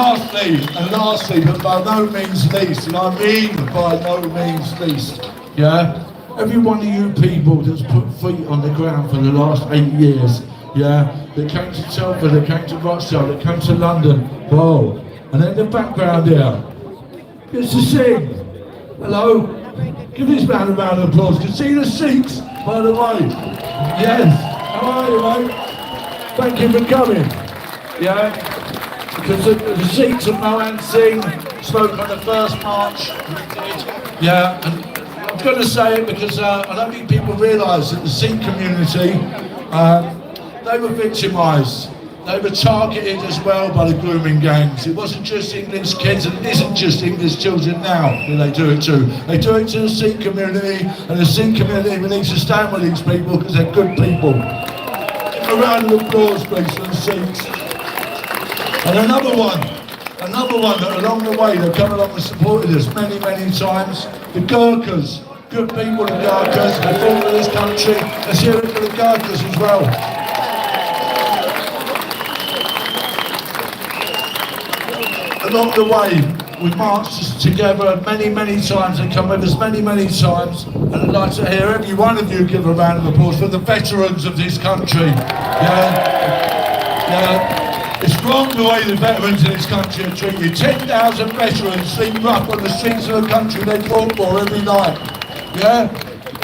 Speaker 5: lastly, but by no means least, and I mean by no means least, yeah, every one of you people that's put feet on the ground for the last 8 years, yeah, that came to Telford, that came to Rochdale, that came to London, whoa, and in the background here, gets to sing. Hello? Give this man a round of applause. Can you see the seats, by the way? Yes. How are you, mate? Thank you for coming. Yeah? Because the seats of Mohan Singh spoke on the first march. Yeah, and I'm going to say it because I don't think people realise that the Sikh community, they were victimised. They were targeted as well by the grooming gangs. It wasn't just English kids, and it isn't just English children now that they do it to. They do it to the Sikh community, and the Sikh community needs to stand with these people because they're good people. Give a round of applause, please, for the Sikhs. And another one that along the way they've come along and supported us many, many times, the Gurkhas. Good people, the Gurkhas, they fought for this country. Let's hear it for the Gurkhas as well. Along the way, we've marched together many, many times and come with us many, many times. And I'd like to hear every one of you give a round of applause for the veterans of this country. Yeah. It's wrong the way the veterans in this country are treated. 10,000 veterans sleeping up on the streets of the country they fought for every night. Yeah?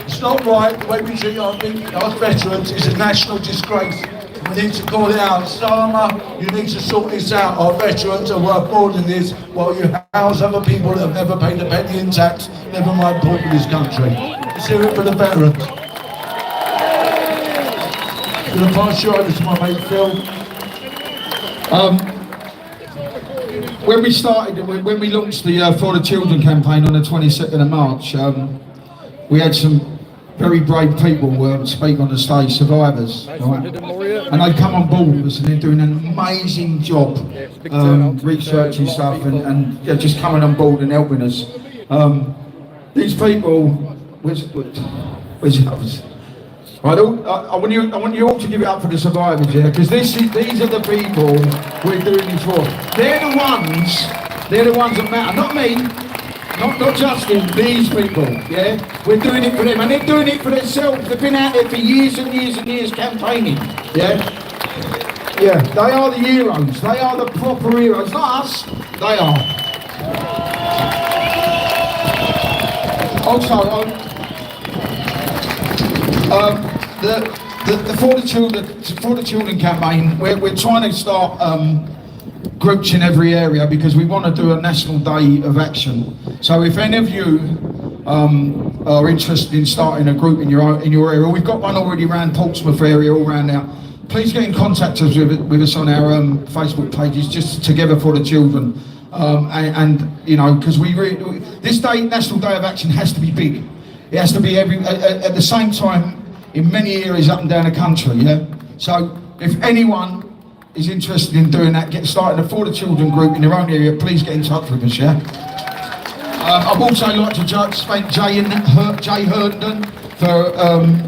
Speaker 5: It's not right the way we treat our veterans. It's a national disgrace. We need to call it out. Sama, you need to sort this out. Our veterans are worth more than this, while you house other people that have never paid a penny in tax, never mind fought for this country. Let's hear it for the veterans. I'm going to pass you over to my mate Phil.
Speaker 6: When we launched the For the Children campaign on the 22nd of March, we had some very brave people speak on the stage, survivors, right? And they come on board with us and they're doing an amazing job researching stuff and just coming on board and helping us. These people, where's the others? Right, I want you all to give it up for the survivors, yeah, because these are the people we're doing this for. They're the ones that matter, not me. Not Justin, these people, yeah? We're doing it for them, and they're doing it for themselves. They've been out there for years and years and years campaigning, yeah? Yeah, they are the heroes. They are the proper heroes, not us. They are. Also, the For the Children campaign, we're trying to start groups in every area because we want to do a national day of action. So if any of you are interested in starting a group in your area, we've got one already around Portsmouth area, all around now. Please get in contact with us on our Facebook pages, just Together for the Children, and you know, because this day, National Day of Action, has to be big. It has to be at the same time in many areas up and down the country. Yeah. So if anyone is interested in doing that, get started a For the Children group in your own area, please get in touch with us, yeah? I'd also like to thank Jay Herndon for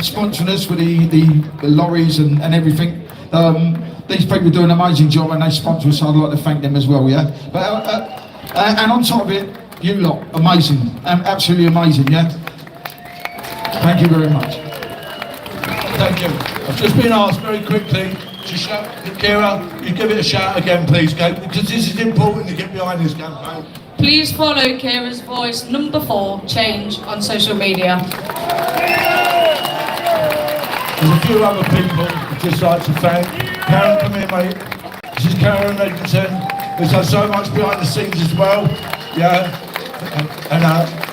Speaker 6: sponsoring us for the lorries and everything. These people do an amazing job and they sponsor us, so I'd like to thank them as well, yeah? But, and on top of it, you lot, amazing, absolutely amazing, yeah? Thank you very much.
Speaker 5: Thank you. I've just been asked very quickly to shout, Kira, you give it a shout again, please, Kate, because this is important to get behind this campaign.
Speaker 13: Please follow Kira's Voice #4 Change on social media.
Speaker 5: There's a few other people I'd just like to thank. Karen, come here, mate. This is Karen Edgerton, who's had so much behind the scenes as well. Yeah, and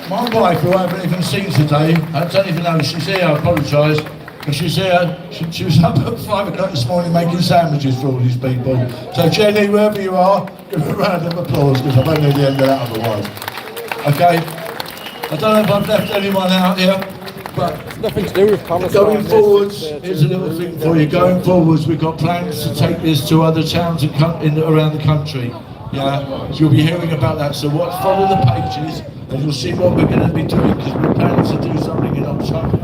Speaker 5: my wife, who I haven't even seen today, I don't even know, she's here, I apologise, but she's here, she was up at 5 o'clock this morning making sandwiches for all these people. So Jenny, wherever you are, give her a round of applause, because I won't know the end of that otherwise. Okay? I don't know if I've left anyone out here, but
Speaker 1: it's nothing to do with Palestine.
Speaker 5: Going forwards, here's a little thing for you. Going forwards, we've got plans to take this to other towns around the country. Yeah, so you'll be hearing about that. So follow the pages, and you'll see what we're going to be doing, because we're planning to do something in October.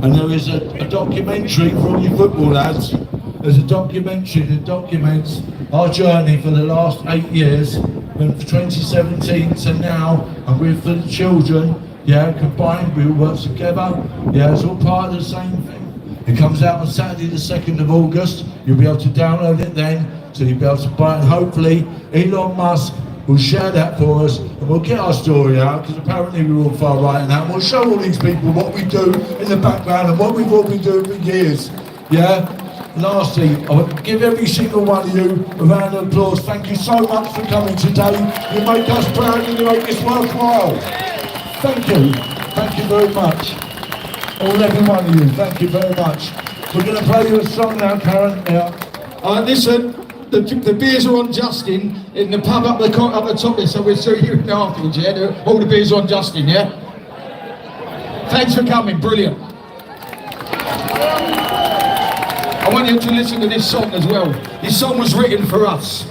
Speaker 5: And there is a documentary for all you football lads. There's a documentary that documents our journey for the last 8 years, from 2017 to now, and we're for the children. Yeah, combined, we all work together. Yeah, it's all part of the same thing. It comes out on Saturday the 2nd of August. You'll be able to download it then, so you'll be able to buy it. And hopefully, Elon Musk will share that for us, and we'll get our story out, because apparently we're all far right now. And we'll show all these people what we do in the background and what we've all been doing for years. Yeah? Lastly, I want to give every single one of you a round of applause. Thank you so much for coming today. You make us proud and you make this worthwhile. Thank you. Thank you very much. Every one of you, thank you very much. We're going to play you a song now, Karen. Yeah.
Speaker 6: Listen, the beers are on Justin in the pub up the top there, so we'll see you afterwards, yeah? All the beers are on Justin, yeah? Thanks for coming, brilliant. I want you to listen to this song as well. This song was written for us.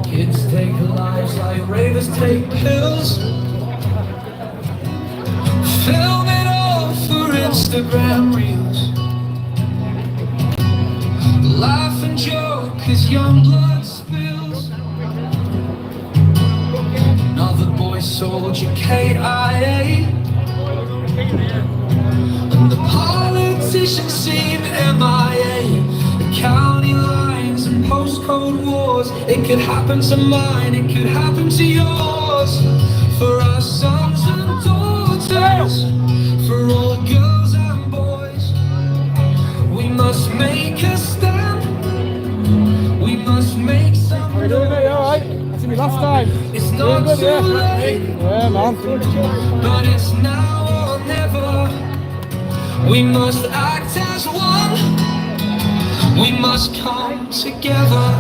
Speaker 15: Kids take lives like ravers take pills. Film it all for Instagram reels. Laugh and joke as young blood spills. Another boy soldier KIA. And the politicians seem MIA. The county lines and postcode wars. It could happen to mine, it could happen to yours. For our sons and daughters, for all girls and boys, we must make a stand. We must make some noise.
Speaker 1: How you doing, mate? Alright? That's me last time.
Speaker 15: It's not
Speaker 1: good,
Speaker 15: too late.
Speaker 1: Yeah, man.
Speaker 15: But it's now or never. We must act as one. We must come together.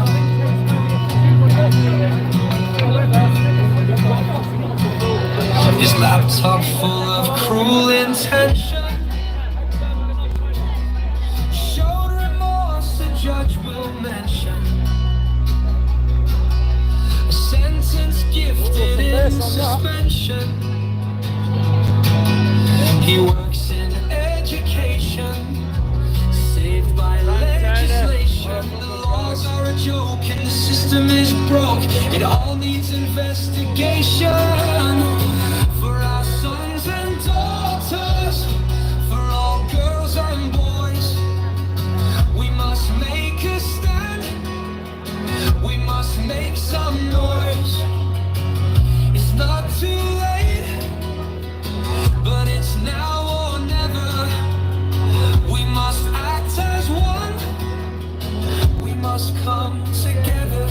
Speaker 15: His laptop full of cruel intention. Showed remorse, the judge will mention. A sentence gifted in suspension. He works in education, saved by legislation. The laws are a joke and the system is broke. It all needs investigation. For our sons and daughters, for all girls and boys, we must make a stand. We must make some noise. It's not too late, but it's now or never. We must act as one. We must come together.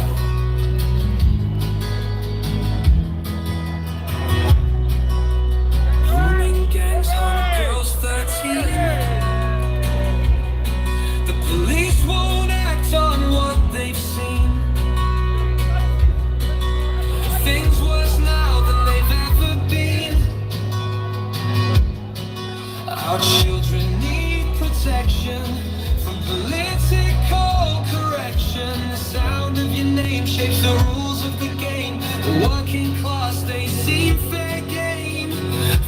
Speaker 15: Grooming gangs hunt girls 13. The police won't act on what they've seen. Things worse now than they've ever been. Our children need protection from political correction. The sound of your name shapes the rules of the game. The working class, they seem fair game.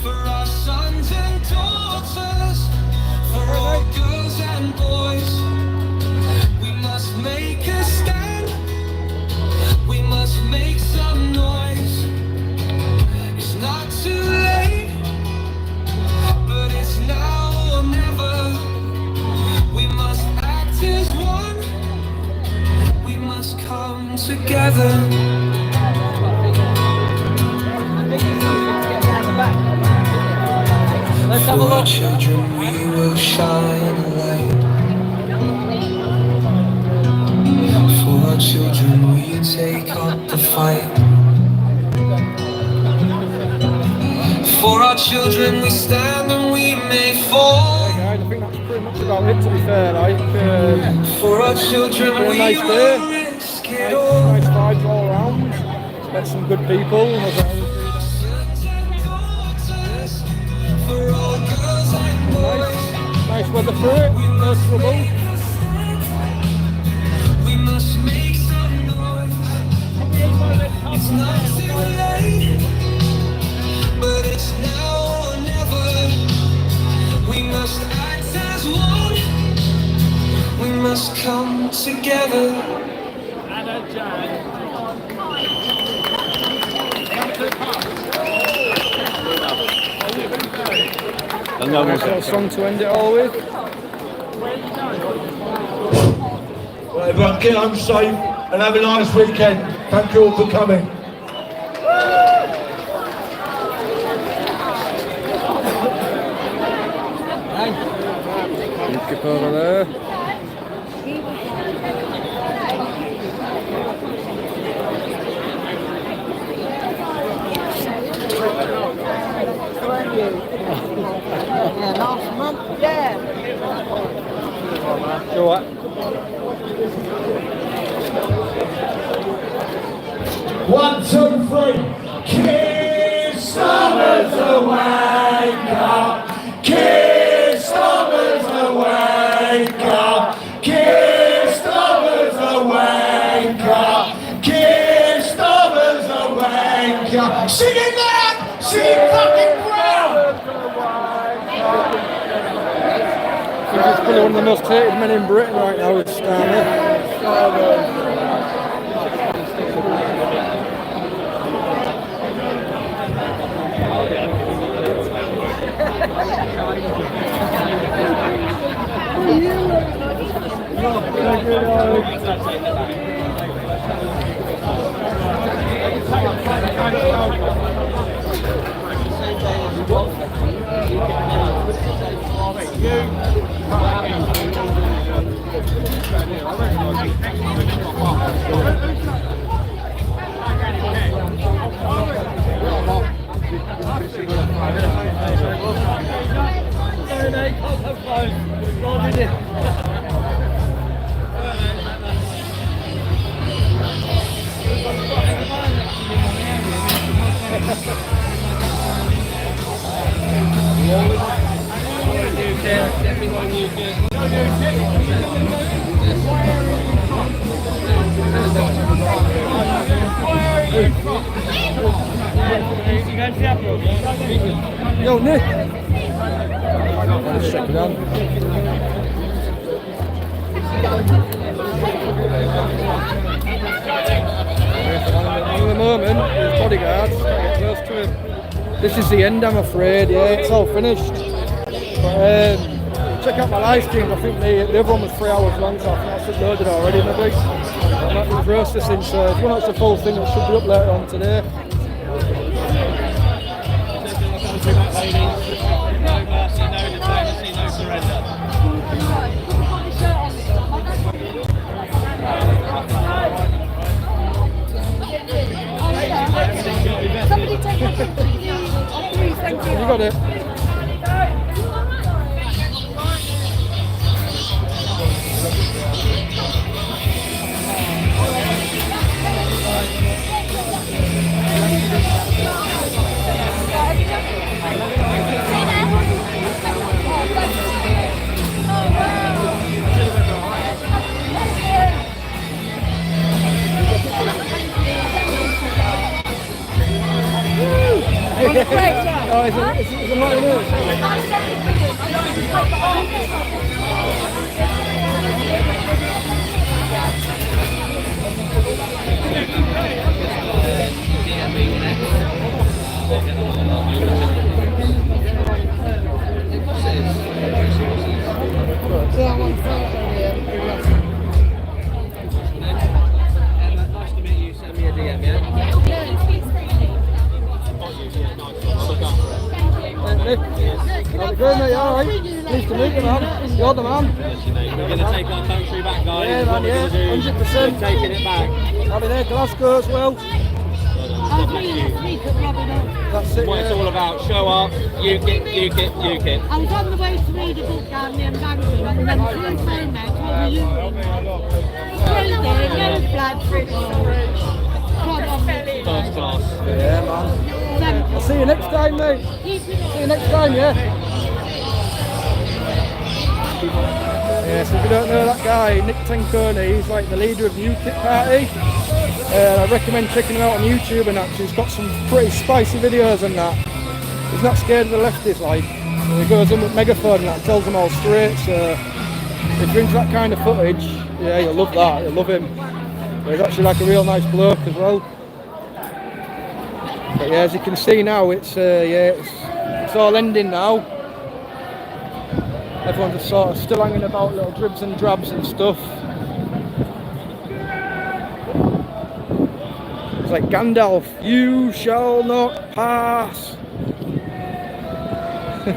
Speaker 15: For our sons and daughters, for all girls and boys, we must make a stand. We must make some noise. It's not too late, but it's now or never. We must act as one. We must come together. For our children we will shine a light. For our children we take up the fight. For our children we stand and we may fall.
Speaker 1: Yeah, guys, I think that's pretty much about it, to be fair. Like,
Speaker 15: for our children
Speaker 1: it's been a
Speaker 15: we
Speaker 1: nice
Speaker 15: will
Speaker 1: day.
Speaker 15: risk it all.
Speaker 1: Nice vibes all around. Met some good people.
Speaker 15: For all girls and boys,
Speaker 1: nice weather for it. No trouble.
Speaker 15: we must make some noise. It's not too late, but it's now or never. We must act as one. We must come together.
Speaker 1: Nice little song to end it all with.
Speaker 5: Well, everyone get home safe and have a nice weekend. Thank you all for coming.
Speaker 1: Keep over there.
Speaker 3: Yeah, last month, yeah.
Speaker 1: You what?
Speaker 6: One, two, three. Kiss Summer's a wanker. Kiss Summer's a wanker. Kiss Summer's a wanker. Kiss Summer's a wanker. Sing it loud! Sing it fucking proud!
Speaker 1: I think it's probably one of the most hated men in Britain right now with Starmer. Yo, Nick! Let's check it out. At the moment, his bodyguards can't get close to him. This is the end, I'm afraid. Yeah, it's all finished. But check out my live streams. I think the other one was 3 hours long, so I think that's uploaded already, maybe. That was processing, so if you want to watch the full thing, it should be up later on today.
Speaker 9: Somebody take a picture. Please, thank you.
Speaker 1: You got it. Oh, is it not
Speaker 16: Nice to meet you. Send me a DM, yeah?
Speaker 1: Nick, how's it going, mate? Alright? Nice to meet you, man. You're the man.
Speaker 16: We're going to take our country back, guys.
Speaker 1: Yeah, man, yeah, 100%.
Speaker 16: Taking it back.
Speaker 1: I'll be there, Glasgow as well.
Speaker 14: stuff like you.
Speaker 1: That's it.
Speaker 14: What it's all about. Show up, UKIP.
Speaker 3: I was on the way to read a book down near Banking and then through phone there told me you crazy, no blood,
Speaker 14: First class.
Speaker 1: Yeah, man. I'll see you next time, mate. See you next time, yeah? Yeah, so if you don't know that guy, Nick Tanconi, he's like the leader of the UKIP party. I recommend checking him out on YouTube and that, 'cause he's got some pretty spicy videos and that. He's not scared of the leftists, like. He goes in with megaphone and that, tells them all straight, so if you're into that kind of footage, yeah, you'll love that, you'll love him. But he's actually like a real nice bloke as well. But yeah, as you can see now, it's all ending now. Everyone's just sort of still hanging about, little dribs and drabs and stuff. It's like Gandalf, you shall not pass. So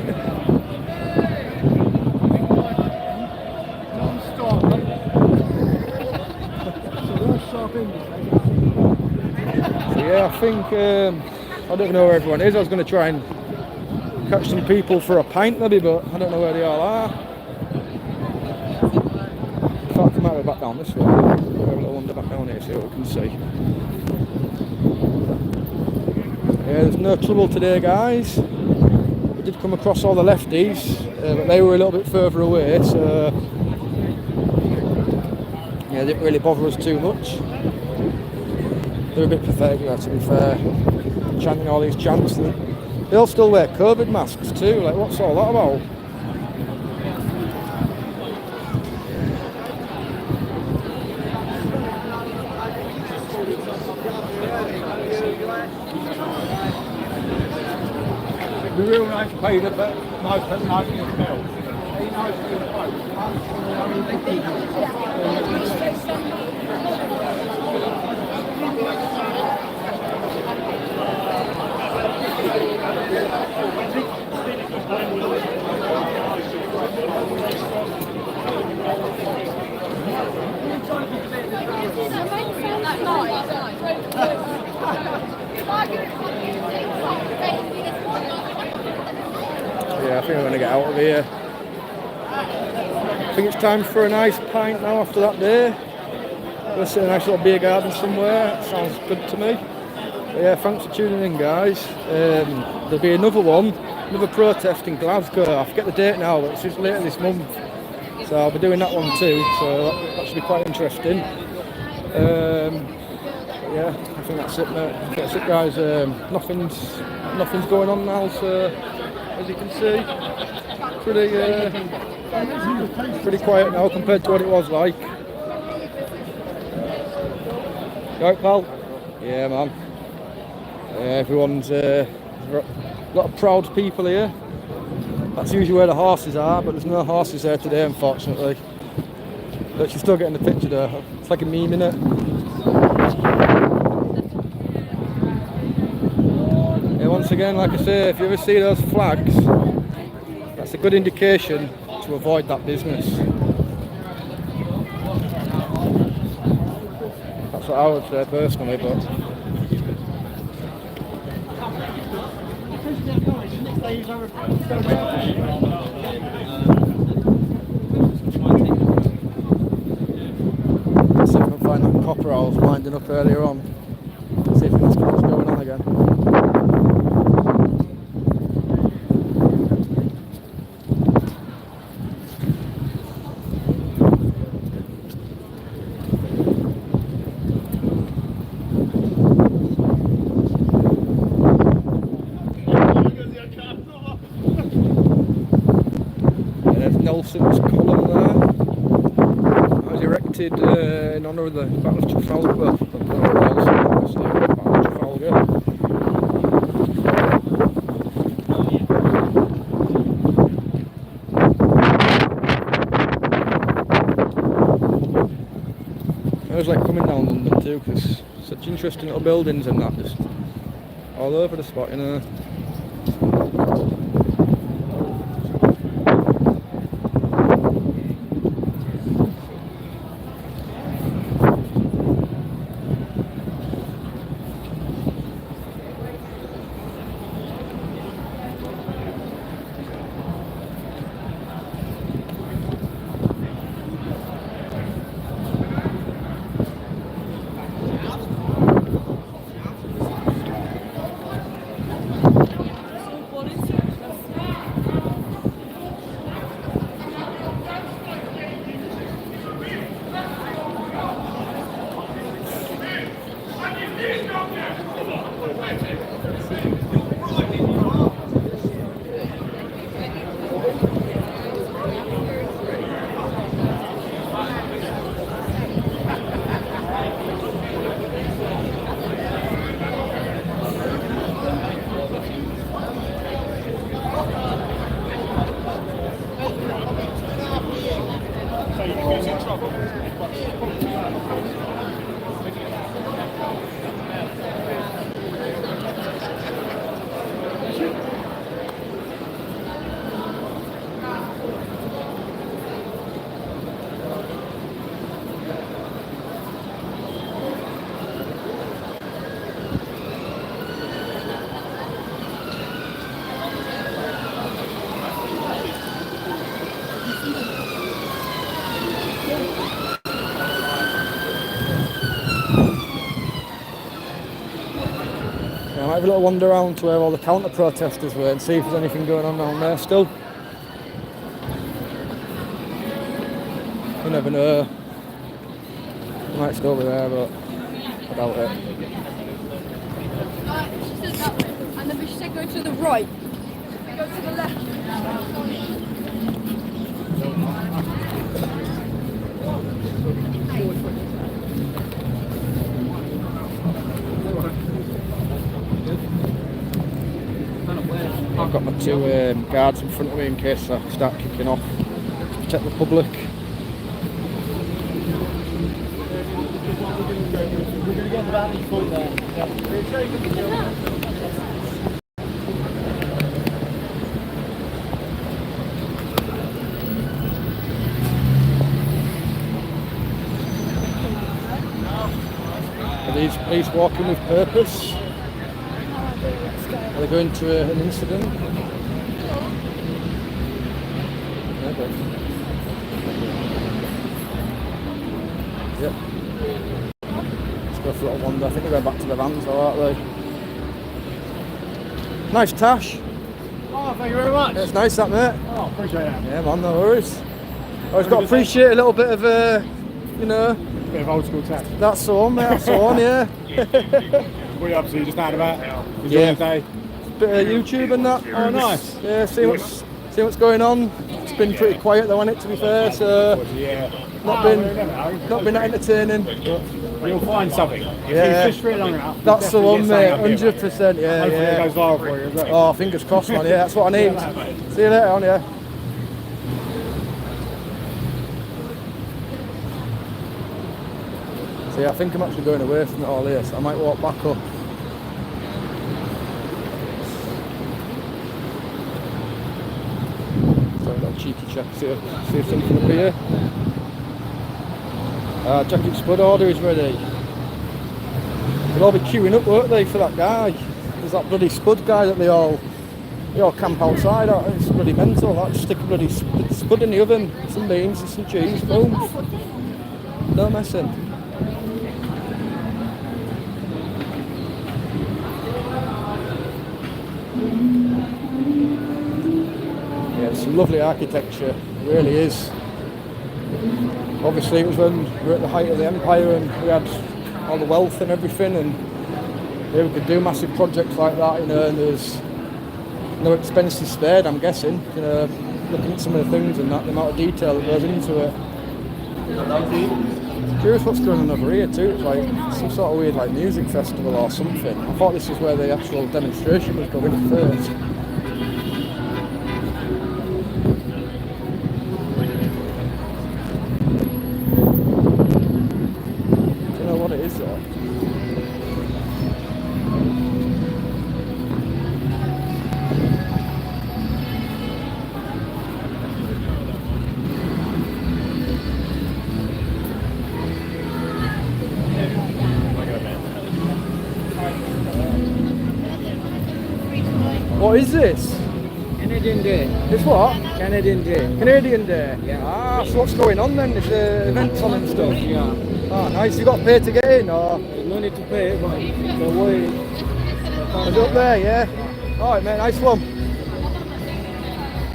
Speaker 1: yeah, I think, I don't know where everyone is. I was going to try and catch some people for a pint maybe, but I don't know where they all are. In fact, I might be back down this way. I'll have a little wander back down here, see what we can see. Yeah, there's no trouble today, guys. We did come across all the lefties, but they were a little bit further away, so yeah, it didn't really bother us too much. They're a bit pathetic there, to be fair, chanting all these chants. They all still wear COVID masks too, like what's all that about?
Speaker 2: The real nice Peter, but nice in the smell. He knows who
Speaker 1: Yeah, I think I'm going to get out of here. I think it's time for a nice pint now after that day. Go sit in a nice little beer garden somewhere. That sounds good to me. But yeah, thanks for tuning in, guys. There'll be another one, another protest in Glasgow. I forget the date now, but it's later this month. So I'll be doing that one too, so that should be quite interesting. Yeah, I think that's it, mate. That's it, guys. Nothing's going on now, so as you can see, pretty quiet now compared to what it was like. Right, pal? Yeah, man. Everyone's a lot of proud people here. That's usually where the horses are, but there's no horses there today, unfortunately. But you're still getting the picture there. It's like a meme, innit? Yeah, once again, like I say, if you ever see those flags, that's a good indication to avoid that business. That's what I would say personally, but... Let's see if I can find that copper I was winding up earlier on. See if it's going on again. Nelson's column there. That was erected in honour of the Battle of Trafalgar. Well, Battle of Trafalgar. I was like coming down London too, because such interesting little buildings and that, just all over the spot, you know. have a little wander around to where all the counter protesters were and see if there's anything going on down there still. You never know. It might still be there, but I doubt it.
Speaker 9: She said that way, and then she said go to the right. Go to the left.
Speaker 1: I've got my two guards in front of me in case I start kicking off to protect the public. Are these walking with purpose? Are they going to an incident? Okay. Yep. Let's go for a little wander. I think they're going back to the vans, aren't they? Nice tash.
Speaker 2: Oh, thank you very much.
Speaker 1: It's nice, that, mate.
Speaker 2: Oh, appreciate that.
Speaker 1: Yeah, man, no worries. I've got to appreciate a little bit of, you know.
Speaker 2: Bit of old school tax.
Speaker 1: That's the one, mate. That's the one, yeah.
Speaker 2: What are you up to? Just out about? Enjoying
Speaker 1: Yeah.
Speaker 2: the day?
Speaker 1: Bit of YouTube and that.
Speaker 2: Oh, nice.
Speaker 1: Yeah, see what's going on. It's been pretty quiet though, hasn't it, to be fair, so
Speaker 2: Yeah.
Speaker 1: not been that entertaining.
Speaker 2: You'll find something. If
Speaker 1: Yeah.
Speaker 2: you fish for it long enough.
Speaker 1: That's the one, mate. 100%. Yeah,
Speaker 2: Hopefully
Speaker 1: yeah.
Speaker 2: it goes viral for you as well.
Speaker 1: Oh, fingers crossed, man. Yeah, that's what I need. See you later on, yeah. So yeah, I think I'm actually going away from it all here, so I might walk back up. So a little cheeky check, see if something up here. Jacket Spud order is ready. They'll all be queuing up, won't they, for that guy? There's that bloody Spud guy that they all camp outside. It's bloody mental. Like, stick a bloody Spud in the oven, some beans and some cheese, boom. No messing. Yeah, it's some lovely architecture, it really is. Obviously it was when we were at the height of the empire and we had all the wealth and everything, and yeah, we could do massive projects like that, you know, and there's no expenses spared, I'm guessing, you know, looking at some of the things and that, the amount of detail that goes into it. Curious what's going on over here too. It's like some sort of weird like music festival or something. I thought this was where the actual demonstration was going first. Don't know what it is though. What is this?
Speaker 16: Canadian Day.
Speaker 1: It's what?
Speaker 16: Canadian Day.
Speaker 1: Canadian Day?
Speaker 16: Yeah.
Speaker 1: Ah, so what's going on then? There's events on and stuff?
Speaker 16: Yeah.
Speaker 1: Ah, nice. You got to pay to get in, or?
Speaker 16: No need to pay, but the way.
Speaker 1: Is it up there, yeah? Alright mate, nice one.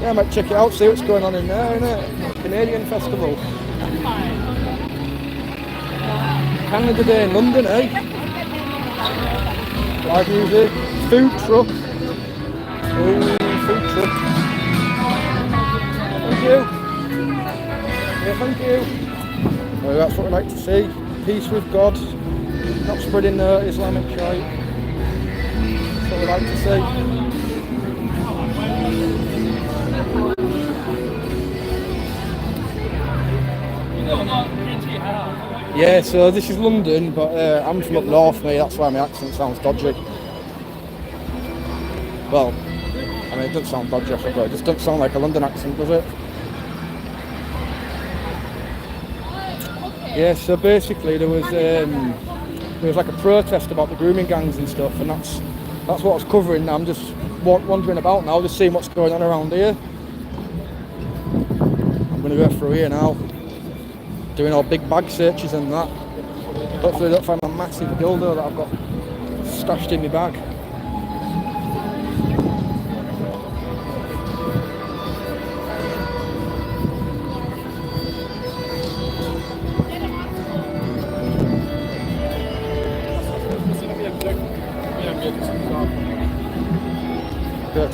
Speaker 1: Yeah, I might check it out, see what's going on in there, innit? Canadian Festival. Canada Day in London, eh? Live music, food truck. Ooh, food truck. Thank you. Yeah, thank you. Well, that's what we like to see. Peace with God. Not spreading Islamic shite. That's what we like to see. Yeah, so this is London, but I'm from up north, mate. That's why my accent sounds dodgy. Well, I mean, it doesn't sound dodgy, I forgot. It just doesn't sound like a London accent, does it? Yeah, so basically there was like a protest about the grooming gangs and stuff, and that's what I was covering now. I'm just wandering about now, just seeing what's going on around here. I'm going to go through here now, doing all big bag searches and that. Hopefully I don't find my massive dildo that I've got stashed in my bag.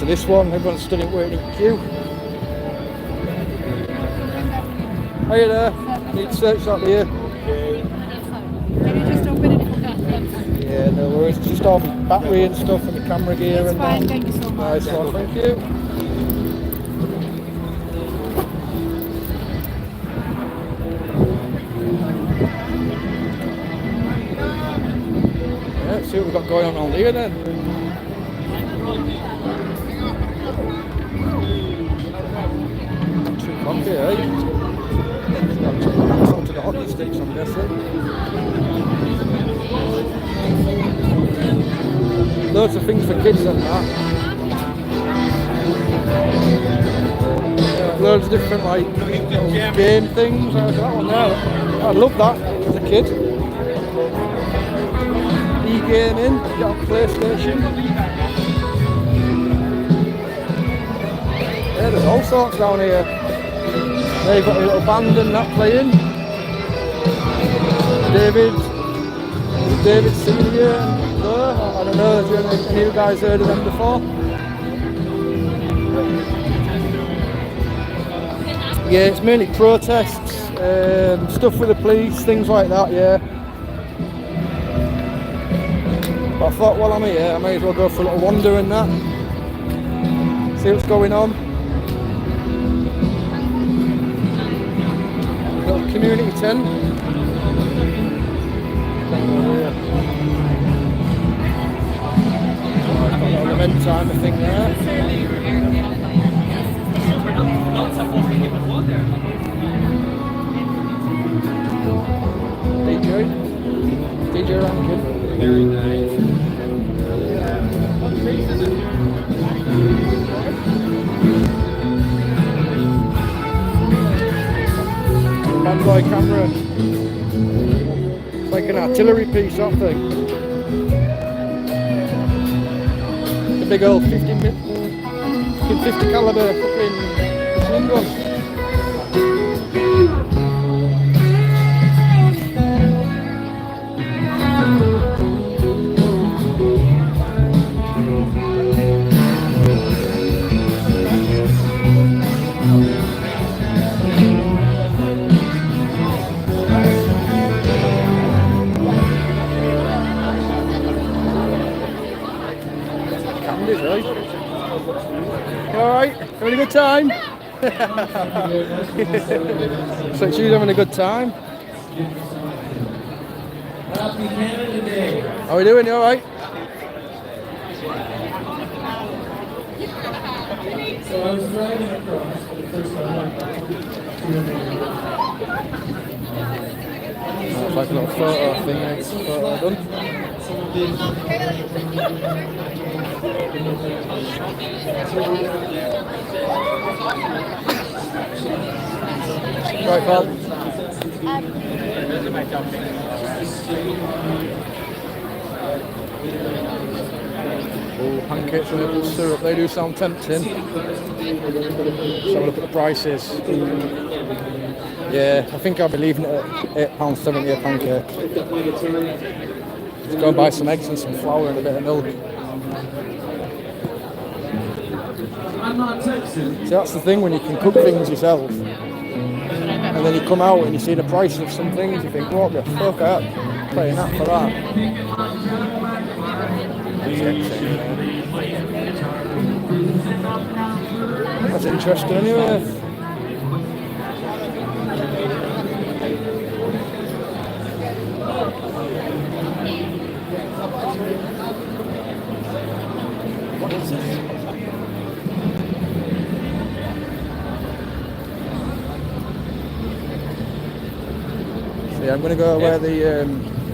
Speaker 1: this one, everyone's stood in waiting in queue. Hiya there, need to search that here.
Speaker 3: Can you just open it for that?
Speaker 1: Yeah, no worries, it's just all the battery and stuff and the camera gear
Speaker 3: It's
Speaker 1: and
Speaker 3: fine,
Speaker 1: that.
Speaker 3: thank you so much.
Speaker 1: Nice one, thank you. Yeah, let's see what we've got going on here then. Okay, eh? That's onto the hockey sticks, I'm guessing. Loads of things for kids and that. Yeah, loads of different like game things. That one there. I love that as a kid. E-gaming, get on PlayStation. Yeah, there's all sorts down here. They've got a little band and that playing. David Senior and there. I don't know, have any of you guys heard of them before? Yeah, it's mainly protests, stuff with the police, things like that, yeah. But I thought while I'm here, I may as well go for a little wander and that. See what's going on. Little community tent. Got an event timer thing there. DJ Rankin. Very nice. Fanboy camera. It's like an artillery piece, that thing. The big old 50 caliber fucking machine gun. Alright, having a good time? So she's having a good time.
Speaker 17: Happy Canada Day.
Speaker 1: How are we doing? You alright?
Speaker 17: So I was driving across for the first time.
Speaker 1: It's like a little photo thing, photo done. Right, Bob. Oh, pancakes and maple syrup, they do sound tempting. Let's have a look at the prices. Yeah, I think I'll be leaving it at £8.70 a pancake. Let's go and buy some eggs and some flour and a bit of milk.
Speaker 17: I'm not texting.
Speaker 1: See, that's the thing when you can cook things yourself. And then you come out and you see the price of some things, you think, what the fuck up? Paying that for that. That's interesting anyway. What is this? Yeah, I'm going to go where the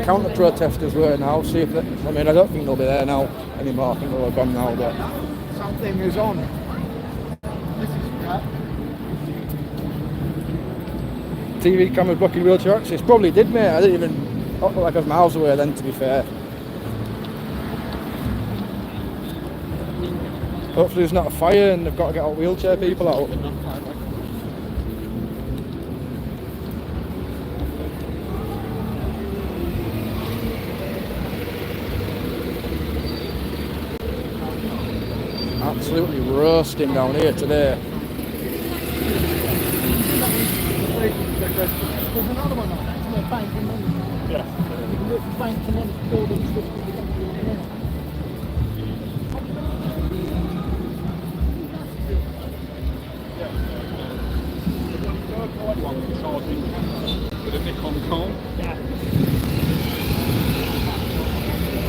Speaker 1: counter-protesters were now, see if they, I mean, I don't think they'll be there now anymore, I think they'll have gone now, but something is on. TV cameras blocking wheelchair access, probably did, mate. I didn't even look like I was miles away then, to be fair. Hopefully there's not a fire and they've got to get all wheelchair people out. Absolutely roasting down here today.
Speaker 8: There's another one on that, it's banking money. Yeah. Banking money, all them stuff.
Speaker 2: With a Nikon cone.
Speaker 8: Yeah.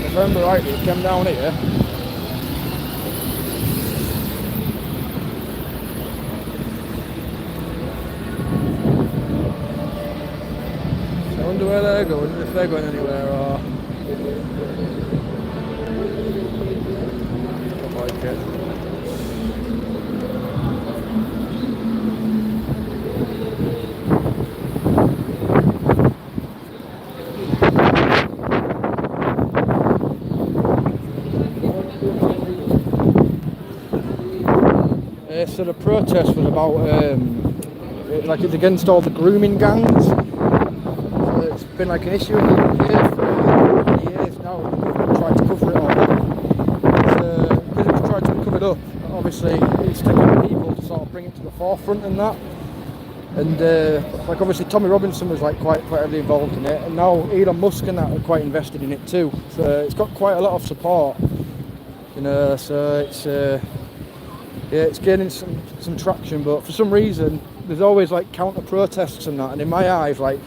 Speaker 1: If I remember rightly, it came down here. I wonder where they're going, if they're going anywhere or... Don't like it. So the protest was about, like it's against all the grooming gangs. So it's been like an issue in the UK for years now. We've tried to cover it all. Because it was tried to be covered up, obviously it's taking people to sort of bring it to the forefront and that. And like obviously Tommy Robinson was like quite heavily involved in it, and now Elon Musk and that are quite invested in it too. So it's got quite a lot of support, you know. So it's yeah, it's gaining some traction, but for some reason there's always like counter protests and that. And in my eyes, like,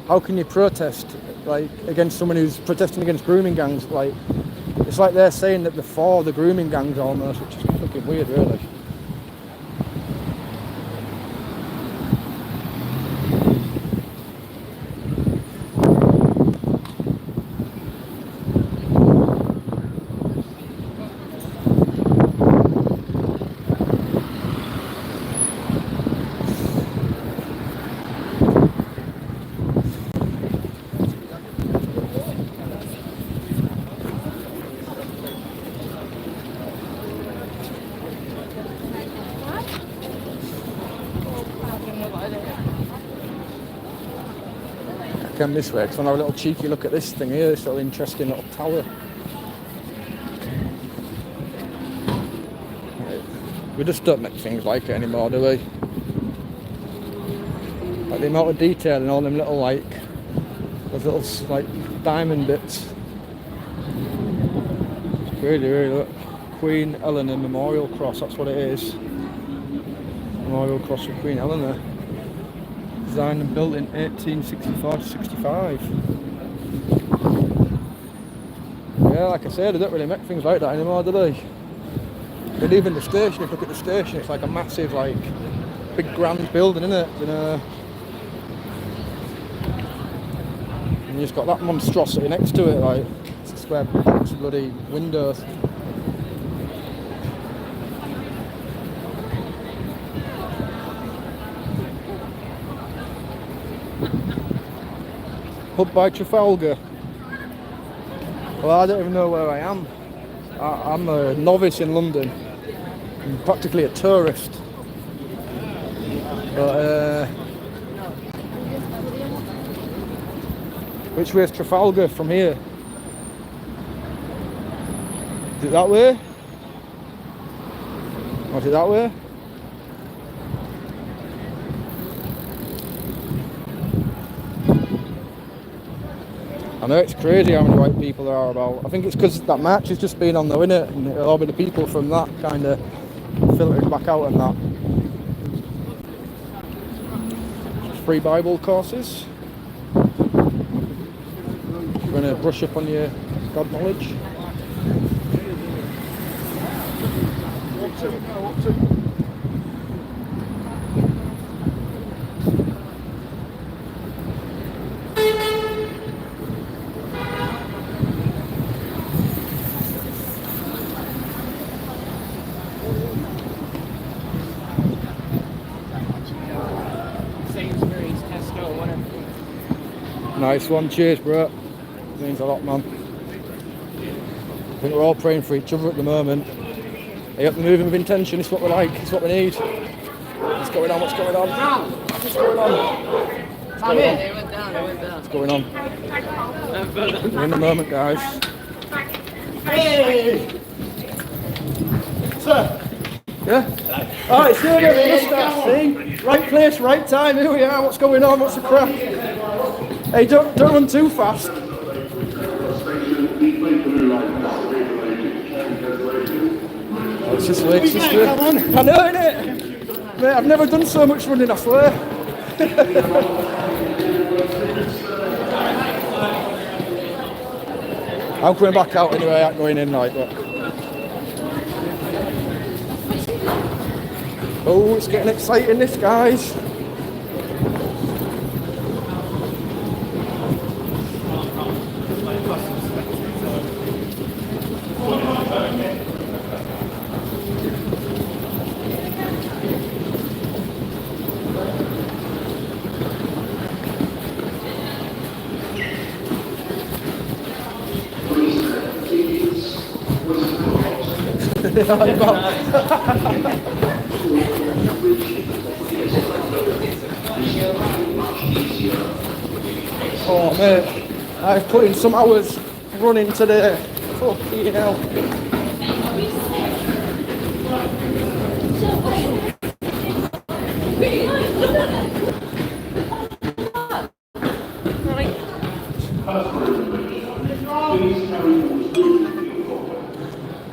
Speaker 1: how can you protest like against someone who's protesting against grooming gangs? Like, it's like they're saying that they're for the grooming gangs almost, which is fucking weird, really. Come this way, because I want to have a little cheeky look at this thing here, this little interesting little tower. We just don't make things like it anymore, do we? Like the amount of detail in all them little like, those little like diamond bits. Really, look. Queen Eleanor Memorial Cross, that's what it is. Memorial Cross of Queen Eleanor. Designed and built in 1864-65. Yeah, like I said, they don't really make things like that anymore, do they? And even the station, if you look at the station, it's like a massive, like, big grand building, isn't it? You know. And you just got that monstrosity next to it, like, it's a square box of bloody windows. Pub by Trafalgar. Well, I don't even know where I am. I'm a novice in London. I'm practically a tourist. But which way is Trafalgar from here? Is it that way? Or is it that way? I know it's crazy how many white people there are about. I think it's because that march has just been on though, innit? And it'll all be the people from that kind of filtered back out and that. Free Bible courses. You're going to brush up on your God knowledge. Nice one, cheers bro. Means a lot, man. I think we're all praying for each other at the moment. They got the movement of intention, it's what we like, it's what we need. What's going on, what's going on? What's going on? What's going on?
Speaker 16: It went down, it went down.
Speaker 1: What's going on? We're in the moment, guys.
Speaker 8: Hey! Sir!
Speaker 1: Yeah? Alright, see you again. See? Right place, right time. Here we are. What's going on? What's the crack? Hey, don't run too fast. Oh, it's just late. I know, innit? Mate, I've never done so much running, I swear. I'm coming back out anyway, I'm going in like that. Oh, it's getting exciting this, guys. Oh mate, I've put in some hours running today. Fucking hell.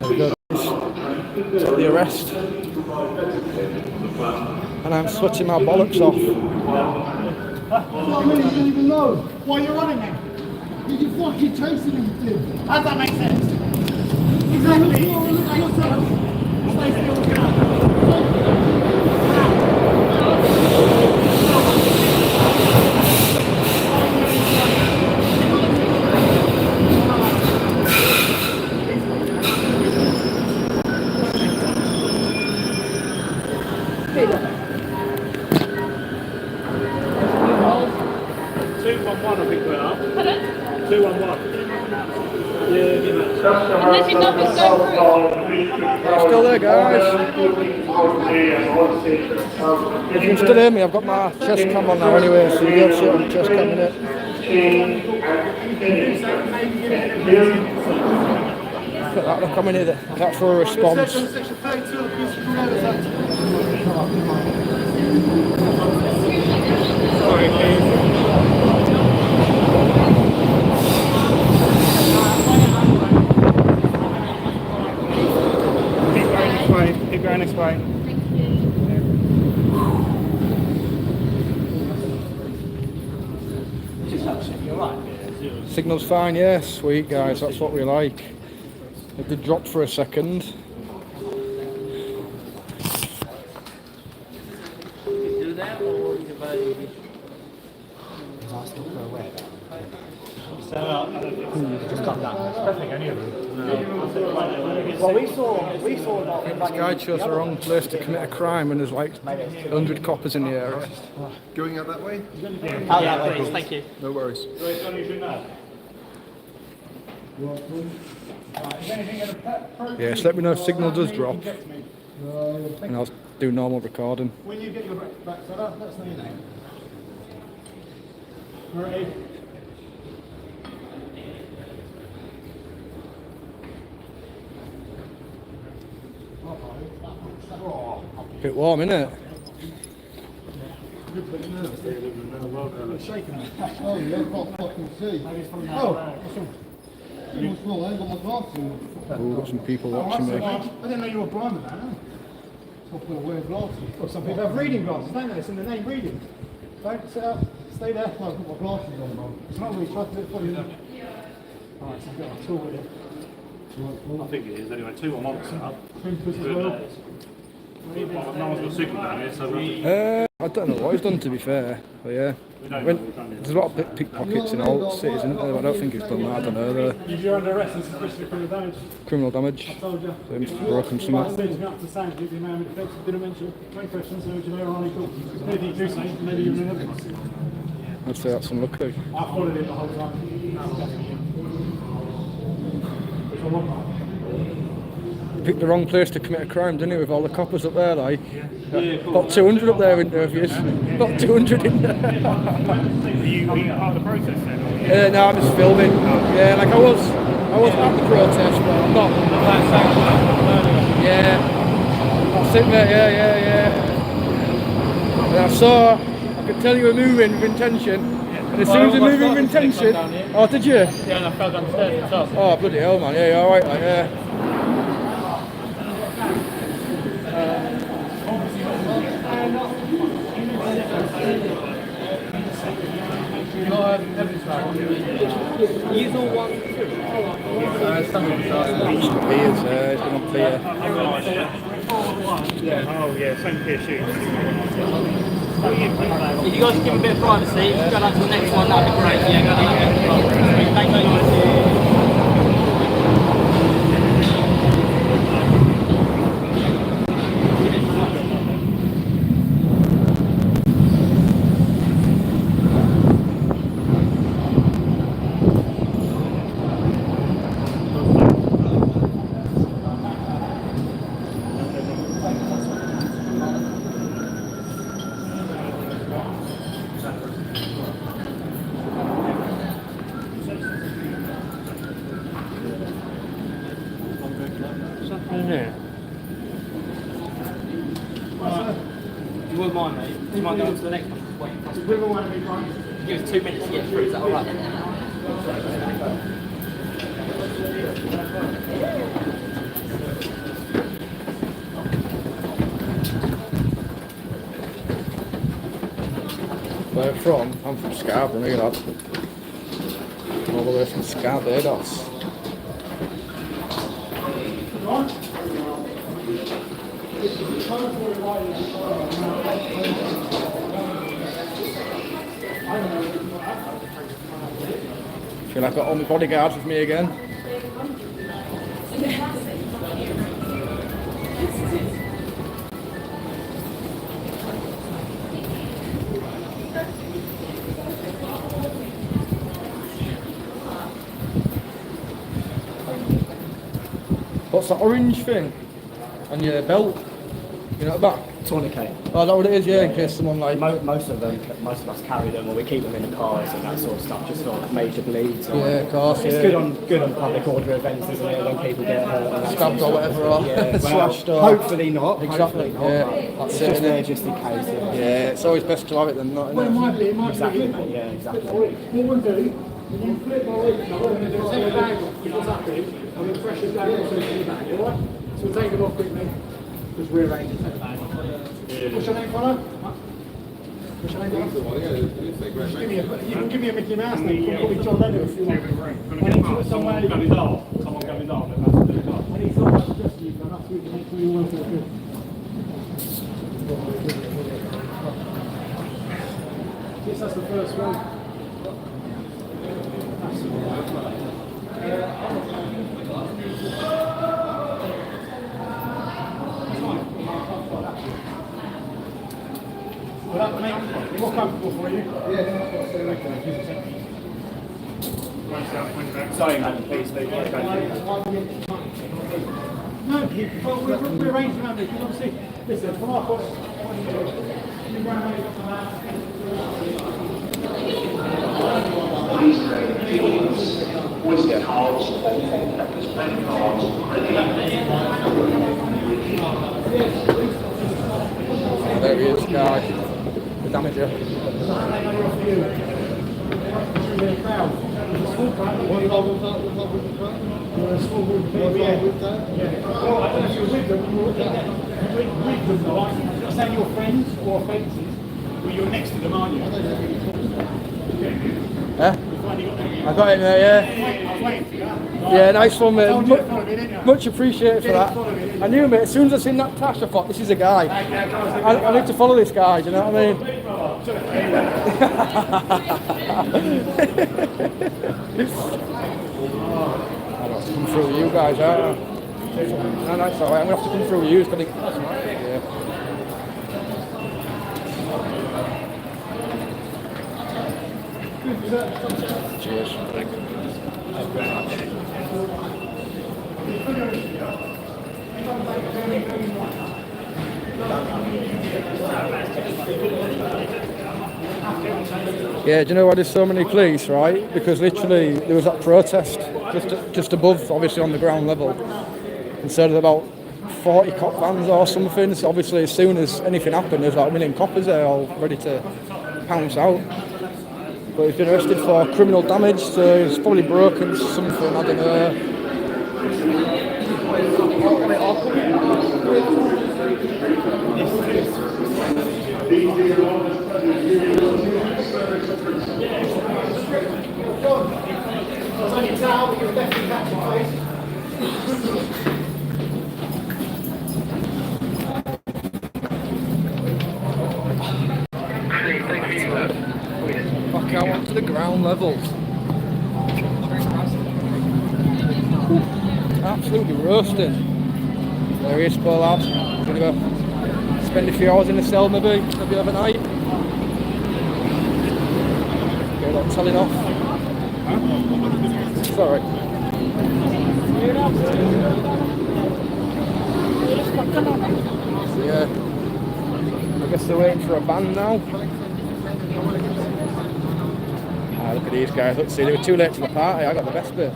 Speaker 1: There we go. Took the arrest. And I'm sweating my bollocks off.
Speaker 6: I really don't even know why you're running me. You're fucking chasing me, dude. How does that make sense? Exactly. Stay still.
Speaker 1: Still there, guys. If you can still hear me, I've got my chest cam on now anyway, so you'll see on chest cam in it. Look at that, look, I'm in here. That's for a response.
Speaker 2: Keep going this way.
Speaker 1: Signal's fine, yeah, sweet guys, that's what we like. It did drop for a second.
Speaker 16: Do that or
Speaker 2: just come down. I don't think any of them. Well, we saw that.
Speaker 1: This guy chose the wrong place to commit a crime and there's like 100 coppers in the area.
Speaker 18: Going out that way?
Speaker 16: Out that way, please, thank you.
Speaker 18: No worries.
Speaker 1: Yes, let me know if signal does drop. And I'll do normal recording.
Speaker 6: When you get your back set up, let us know your name. Ready?
Speaker 1: Bit warm, isn't it?
Speaker 6: Oh, yeah, I can't fucking see. Oh, what's wrong? I ain't got my glasses on.
Speaker 1: Ooh, got some people watching me.
Speaker 6: I didn't know you were blind, man. Some people wear glasses. Or some people have reading glasses, don't they? It's in the name, reading. Don't sit up, stay there. I've got my glasses on, man. It's not really trying to do it for you. Alright, so I've got a tool with it.
Speaker 2: I think it is anyway. 2 on one set up.
Speaker 6: Well,
Speaker 2: no one's got signal down here, so
Speaker 1: I don't know what he's done, to be fair, but yeah. There's a lot of pickpockets in all cities, isn't there? I don't think he's done that, I don't know though.
Speaker 6: You're under arrest and suspicion of criminal damage.
Speaker 1: Criminal damage.
Speaker 6: I told you.
Speaker 1: So he must have broken something.
Speaker 6: Up to sound, give you a man with defensive didn't mention. No questions, so would you know on equal? Maybe you do say, maybe you're in evidence.
Speaker 1: I'd say that's unlucky.
Speaker 6: I followed it the whole time. Which one?
Speaker 1: Picked the wrong place to commit a crime, didn't he, with all the coppers up there, like? About 200 up there in interviews. About 200 in there.
Speaker 2: Are you part of the process then?
Speaker 1: No, I'm just filming. Yeah, like I was at the protest, but I'm not. Yeah. That's it, mate, yeah. And I saw, I could tell you were moving with intention. And as soon as you're moving with intention, oh, did you?
Speaker 2: Yeah, and I fell down the stairs myself.
Speaker 1: Oh, bloody hell, man, yeah, you're alright, like, yeah.
Speaker 2: He's all one.
Speaker 1: It's been on clear.
Speaker 2: Oh yeah, same pair of shoes. If you guys give him a bit of privacy, if you go down to the next one, that'd be great. Yeah, go down. Thank you. You wouldn't mind, mate. Do you mind going to the next one? Give us 2 minutes to get through, is that alright?
Speaker 1: Where from? I'm from Scarborough, you know. All the way from Barbados. Feel like I've got all my bodyguards with me again. What's that orange thing on your belt? You know, at the back?
Speaker 18: Tourniquet.
Speaker 1: Oh, is that what it is? Yeah, in case someone like...
Speaker 18: Most of us carry them, or we keep them in the cars and that sort of stuff, just sort of major bleeds. Or,
Speaker 1: yeah, of course,
Speaker 18: it's good on public order events, isn't it, when people get hurt.
Speaker 1: Stabbed or whatever, or slashed or...
Speaker 18: Hopefully not.
Speaker 1: Exactly,
Speaker 18: hopefully not,
Speaker 1: yeah. That's
Speaker 18: it's
Speaker 1: it,
Speaker 18: just there
Speaker 1: innit?
Speaker 18: just in case.
Speaker 1: Yeah, it's always best to have it than not,
Speaker 6: Well, it
Speaker 1: innit?
Speaker 6: might be,
Speaker 18: Exactly, mate, yeah, exactly.
Speaker 6: What we'll do, we'll flip my leg, I'm going to take the bag off, what's happening, I'm going to press the bag off in the bag, alright? So we'll take them off quickly, just rearrange and take the bag off. What's your name, Connor? What's your name, Connor? You can give me a Mickey Mouse name, you can call me John Lennon if you want. I need to put somewhere... Someone going off, I need someone to trust you, but that's what you make sure you work good. Yes, that's the first one. Will that make it more comfortable for you? Yeah,
Speaker 18: Sorry, man, please,
Speaker 6: no, we'll arrange around it, because obviously, listen, from our point of view,
Speaker 10: Oyster cards, peppers, pen cards,
Speaker 1: There he is, guy. The damager.
Speaker 6: Not saying you're friends or offences, but you're next to them, aren't you?
Speaker 1: Yeah? I got him there, yeah. Yeah, nice one, mate. Much appreciated for that. I knew, mate, as soon as I seen that tash, I thought, this is a guy. I need to follow this guy, do you know what I mean? I don't have to come through with you guys, aren't I? No, that's alright, I'm going to have to come through with you. It's gonna... Yeah. Cheers. Thank you. Yeah, do you know why there's so many police, right? Because literally there was that protest just above, obviously on the ground level. And so there's about 40 cop vans or something. So obviously, as soon as anything happened, there's like a million coppers there all ready to pounce out. But he's been arrested for criminal damage, so he's probably broken something, I don't know. Back out onto the ground level. Absolutely roasting. There he is, poor lad. Gonna go spend a few hours in the cell maybe overnight. Get that telling off. Sorry. So yeah, I guess they're waiting for a band now. Ah, look at these guys, let's see, they were too late to the party, I got the best bit.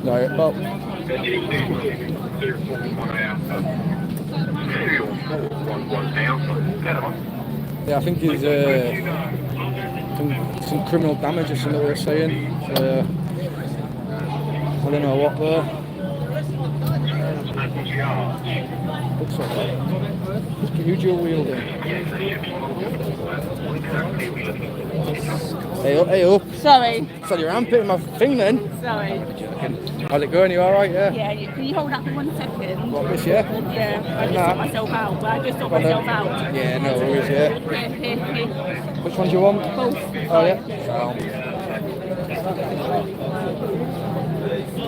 Speaker 1: No, well. Yeah, I think he's some criminal damage or something they're saying. I don't know what though. Looks like that. Just get you dual wielding. Hey up.
Speaker 3: Sorry.
Speaker 1: Said your armpit in my thing then.
Speaker 3: Sorry.
Speaker 1: How's it going? You alright? Yeah?
Speaker 3: Yeah, can you hold up for 1 second?
Speaker 1: What, this, yeah?
Speaker 3: Yeah, I just sort myself out. Well, I just sort myself out.
Speaker 1: Yeah, no worries, yeah.
Speaker 3: Here.
Speaker 1: Which one do you want?
Speaker 3: Both.
Speaker 1: Oh, yeah. Sound.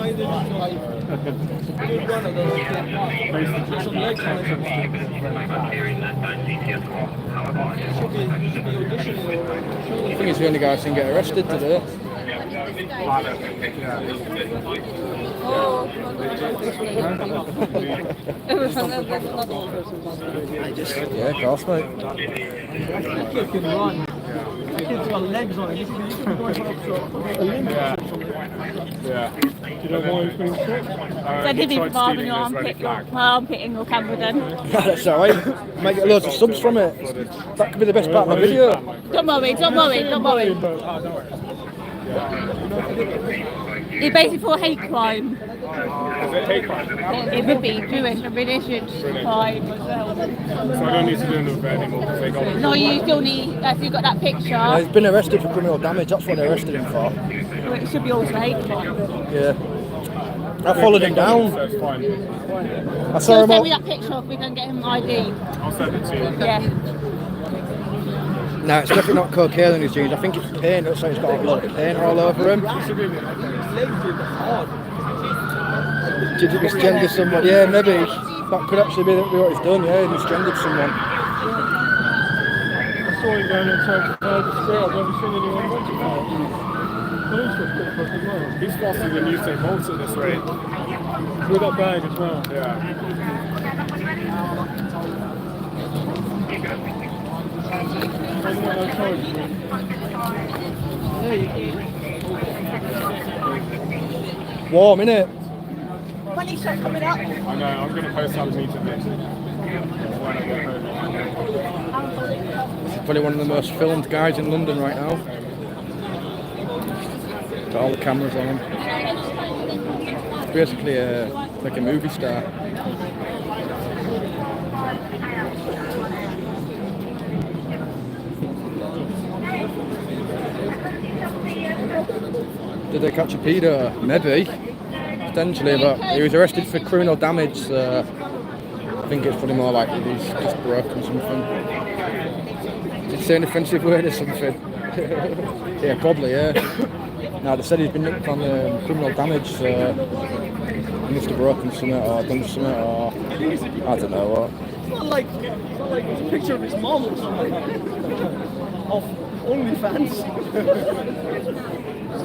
Speaker 1: I think he's the only guy who can get arrested today. Yeah, of course, mate.
Speaker 2: Kid can run. Kid's got legs on it. You could be going for a limb.
Speaker 7: Yeah.
Speaker 2: You don't want him to short?
Speaker 3: So did he involve in your armpit in your camera then?
Speaker 1: That's alright. Might get loads of subs from it. That could be the best part of my video.
Speaker 3: Don't worry. He basically for a hate crime.
Speaker 7: Is it hate crime?
Speaker 3: It would be Jewish and religious crime as well.
Speaker 7: So I don't need to do another anymore because they got.
Speaker 3: No, you still need. If you've got that picture.
Speaker 1: He's been arrested for criminal damage. That's what they arrested him for.
Speaker 3: Well, it should be also hate crime.
Speaker 1: Yeah. I followed him down.
Speaker 7: So it's fine.
Speaker 1: I saw him
Speaker 3: Send
Speaker 1: out.
Speaker 3: me that picture if we can get him ID.
Speaker 7: I'll send it to you.
Speaker 3: Yeah.
Speaker 1: No, it's definitely not cocaine in his jeans. I think it's paint. It looks like he's got a lot of paint all over him. Did he misgender someone? Yeah, maybe. That could actually be what he's done, yeah, he misgendered someone.
Speaker 2: I saw him going outside the square. I've never seen anyone watch it. Police was pretty fucking well.
Speaker 7: He's faster than you say most at this rate.
Speaker 2: With that bag as well.
Speaker 7: Yeah.
Speaker 1: Warm, innit?
Speaker 3: When is that coming up?
Speaker 7: I know, I'm going to post on meeting next week. When I get home.
Speaker 1: Probably one of the most filmed guys in London right now. Got all the cameras on him. Basically like a movie star. Did they catch a pedo? Maybe. Potentially, but he was arrested for criminal damage, so I think it's probably more likely he's just broken something. Did he say an offensive word or something? Yeah, probably, yeah. No, they said he's been nicked on criminal damage, so he must have broken something or done something, or I don't know what.
Speaker 2: It's not like a picture of his mom or something. Of OnlyFans.
Speaker 3: You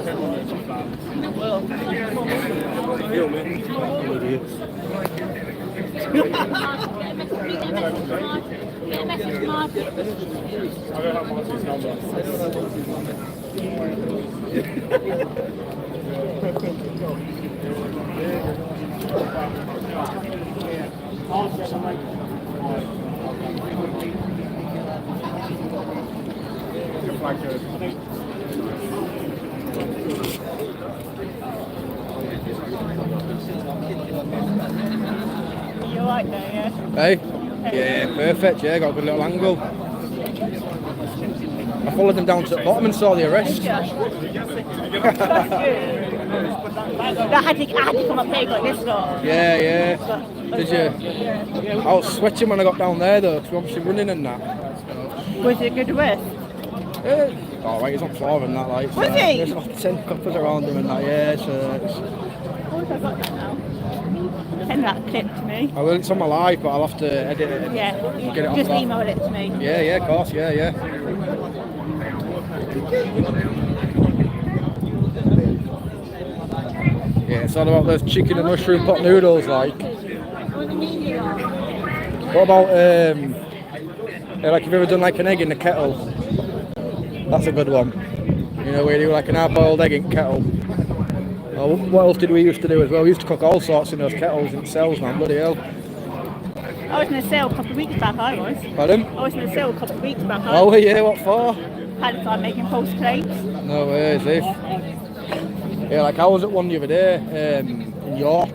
Speaker 3: like that, yeah?
Speaker 1: Hey? Yeah, perfect, yeah, got a good little angle. I followed them down to the bottom and saw the arrest.
Speaker 3: That I had to come up here like this though.
Speaker 1: Yeah. Did you?
Speaker 3: Yeah.
Speaker 1: I was sweating when I got down there though, because we're obviously running and that.
Speaker 3: Was it a good arrest?
Speaker 1: Yeah. Oh, right, he's on floor and that, like.
Speaker 3: Was he?
Speaker 1: There's about 10 coppers around him and that, yeah, so it's...
Speaker 3: What have I got that now? Send that clip to me.
Speaker 1: I will, it's on my live, but I'll have to edit it and
Speaker 3: Yeah,
Speaker 1: get it on
Speaker 3: just
Speaker 1: that.
Speaker 3: email it to me.
Speaker 1: Yeah, of course, yeah. Yeah, it's all about those chicken and mushroom pot noodles, like. What about, like, have you ever done like an egg in the kettle? That's a good one. You know, where you do like an hard-boiled egg in kettle. Oh, what else did we used to do as well? We used to cook all sorts in those kettles in cells, man, bloody hell.
Speaker 3: I was in a sale a couple of weeks back, I was.
Speaker 1: Pardon?
Speaker 3: I was in a sale a couple of weeks back.
Speaker 1: Oh, yeah, what for?
Speaker 3: Had to start making false claims.
Speaker 1: No way, is this? Yeah, like I was at one the other day in York,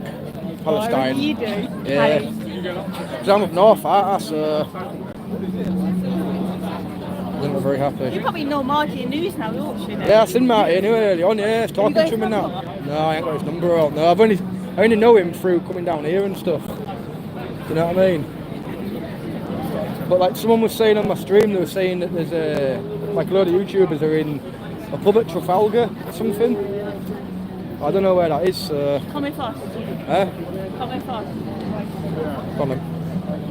Speaker 1: Palestine.
Speaker 3: What do you do?
Speaker 1: Yeah. Because I'm up north, aren't I, so... I wasn't very happy.
Speaker 3: You probably know Marty in News now, don't you?
Speaker 1: Yeah, I seen Marty anyway early on, yeah, I was talking to him and that. No, I ain't got his number out. No, I only know him through coming down here and stuff. You know what I mean? But like someone was saying on my stream, they were saying that there's like a load of YouTubers are in a pub at Trafalgar or something. I don't know where that is.
Speaker 3: Coming fast. Coming fast.
Speaker 1: Coming.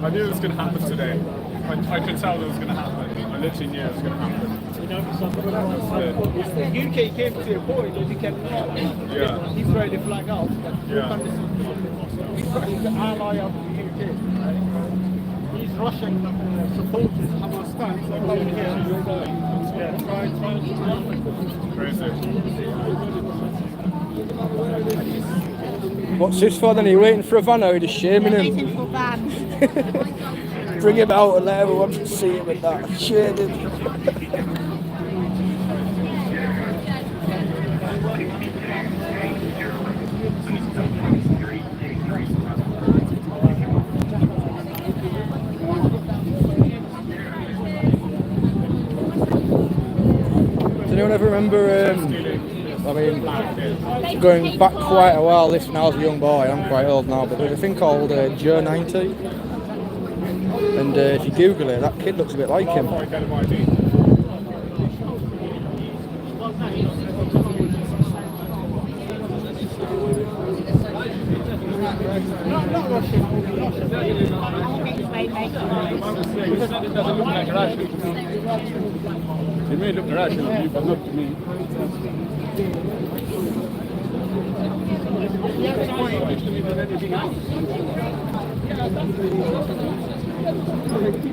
Speaker 19: I knew it was going to happen today. I could tell it was going to happen. I literally knew it was going to happen.
Speaker 2: The UK came to a point that he can he's ready to flag out.
Speaker 19: Yeah.
Speaker 2: He's the ally of the UK. Right? These Russian supporters, Hamas tanks, are coming here.
Speaker 19: Crazy.
Speaker 1: What's this for then? Are you waiting for a van or are you just shaming him?
Speaker 3: Waiting for a van.
Speaker 1: Bring him out and let everyone see him and that. Shame him. Does anyone ever remember, I mean, going back quite a while, this when I was a young boy, I'm quite old now, but there's a thing called Joe 90. And if you Google it, that kid looks a bit like him.
Speaker 2: Not Russian. It doesn't look like Russian. It may look Russian to you, but not to me.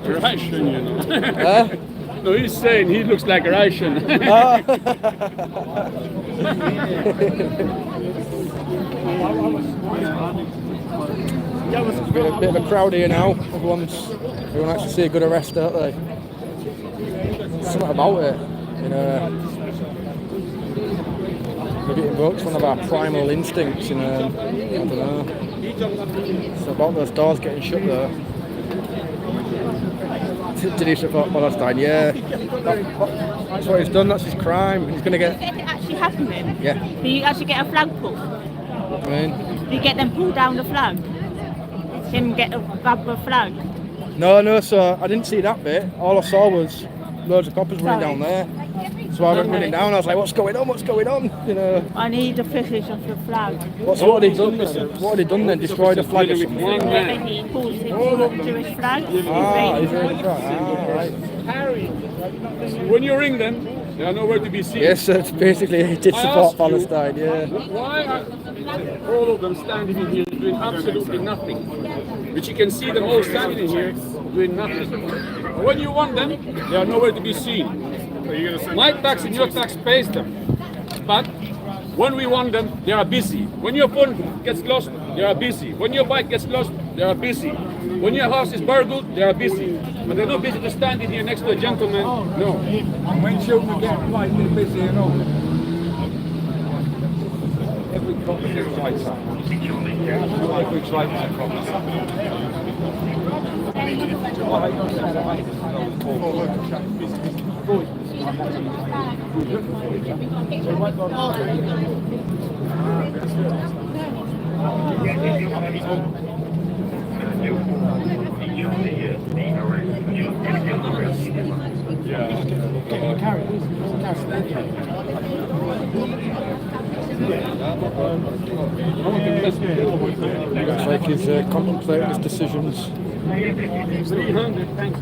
Speaker 2: Russian, you know.
Speaker 1: Huh?
Speaker 2: No, he's saying he looks like Russian.
Speaker 1: Bit of a crowd here now. Everyone likes to see a good arrest, don't they? Something about it, you know. Maybe it invokes one of our primal instincts, you know. I don't know. It's about those doors getting shut though. Did he support Palestine? Yeah. That's what he's done, that's his crime. He's going to get...
Speaker 3: Is it actually happening?
Speaker 1: Yeah.
Speaker 3: Do you actually get a flag pull?
Speaker 1: I mean...
Speaker 3: Do you get them pull down the flag? Him get a grab the flag?
Speaker 1: No, so I didn't see that bit. All I saw was loads of coppers running down there. So why I went running down. I was like, what's going on? What's going on? You know.
Speaker 3: I need the footage of the flag.
Speaker 1: What had he done then? What had he done then? Destroyed a flag or something?
Speaker 3: Yeah, he calls it the Jewish flag.
Speaker 1: Israeli flag. Right.
Speaker 2: When you ring them, they are nowhere to be seen.
Speaker 1: Yes, so basically he did support Palestine, yeah.
Speaker 2: Why are all of them standing in here doing absolutely nothing? Which you can see them all standing in here doing nothing. But when you want them, they are nowhere to be seen. My tax and your tax pays them. But when we want them, they are busy. When your phone gets lost, they are busy. When your bike gets lost, they are busy. When your house is burgled, they are busy. But they're not busy to stand in here next to a gentleman. No.
Speaker 8: And when children get right, they're busy enough. Every company is like that. Every tribe has a problem.
Speaker 1: Looks like he's contemplating his decisions.
Speaker 2: 300, thanks.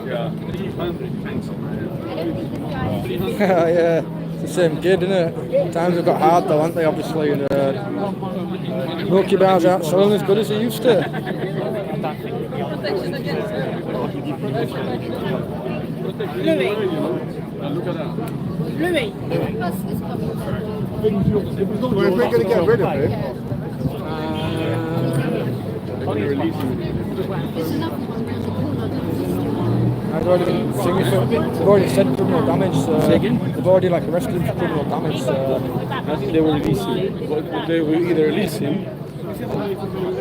Speaker 2: Yeah, 300, thanks.
Speaker 1: Yeah, it's the same kid, isn't it? Times have got hard though, haven't they, obviously? And Milky Bars aren't selling as good as they used to.
Speaker 3: Louis.
Speaker 1: We're going to get rid of it. I've already said criminal damage, so they've already arrested him for criminal damage, so
Speaker 2: I think they will release him. They will either release him,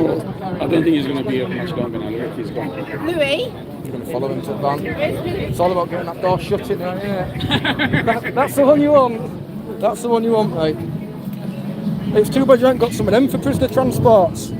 Speaker 2: or I don't think he's going to be here much longer now. Look, he's gone.
Speaker 3: Louis?
Speaker 1: I'm going to follow him to the van. It's all about getting that door shut in there, isn't it? That's the one you want. That's the one you want, mate. It's too bad you haven't got some of them for prisoner transports.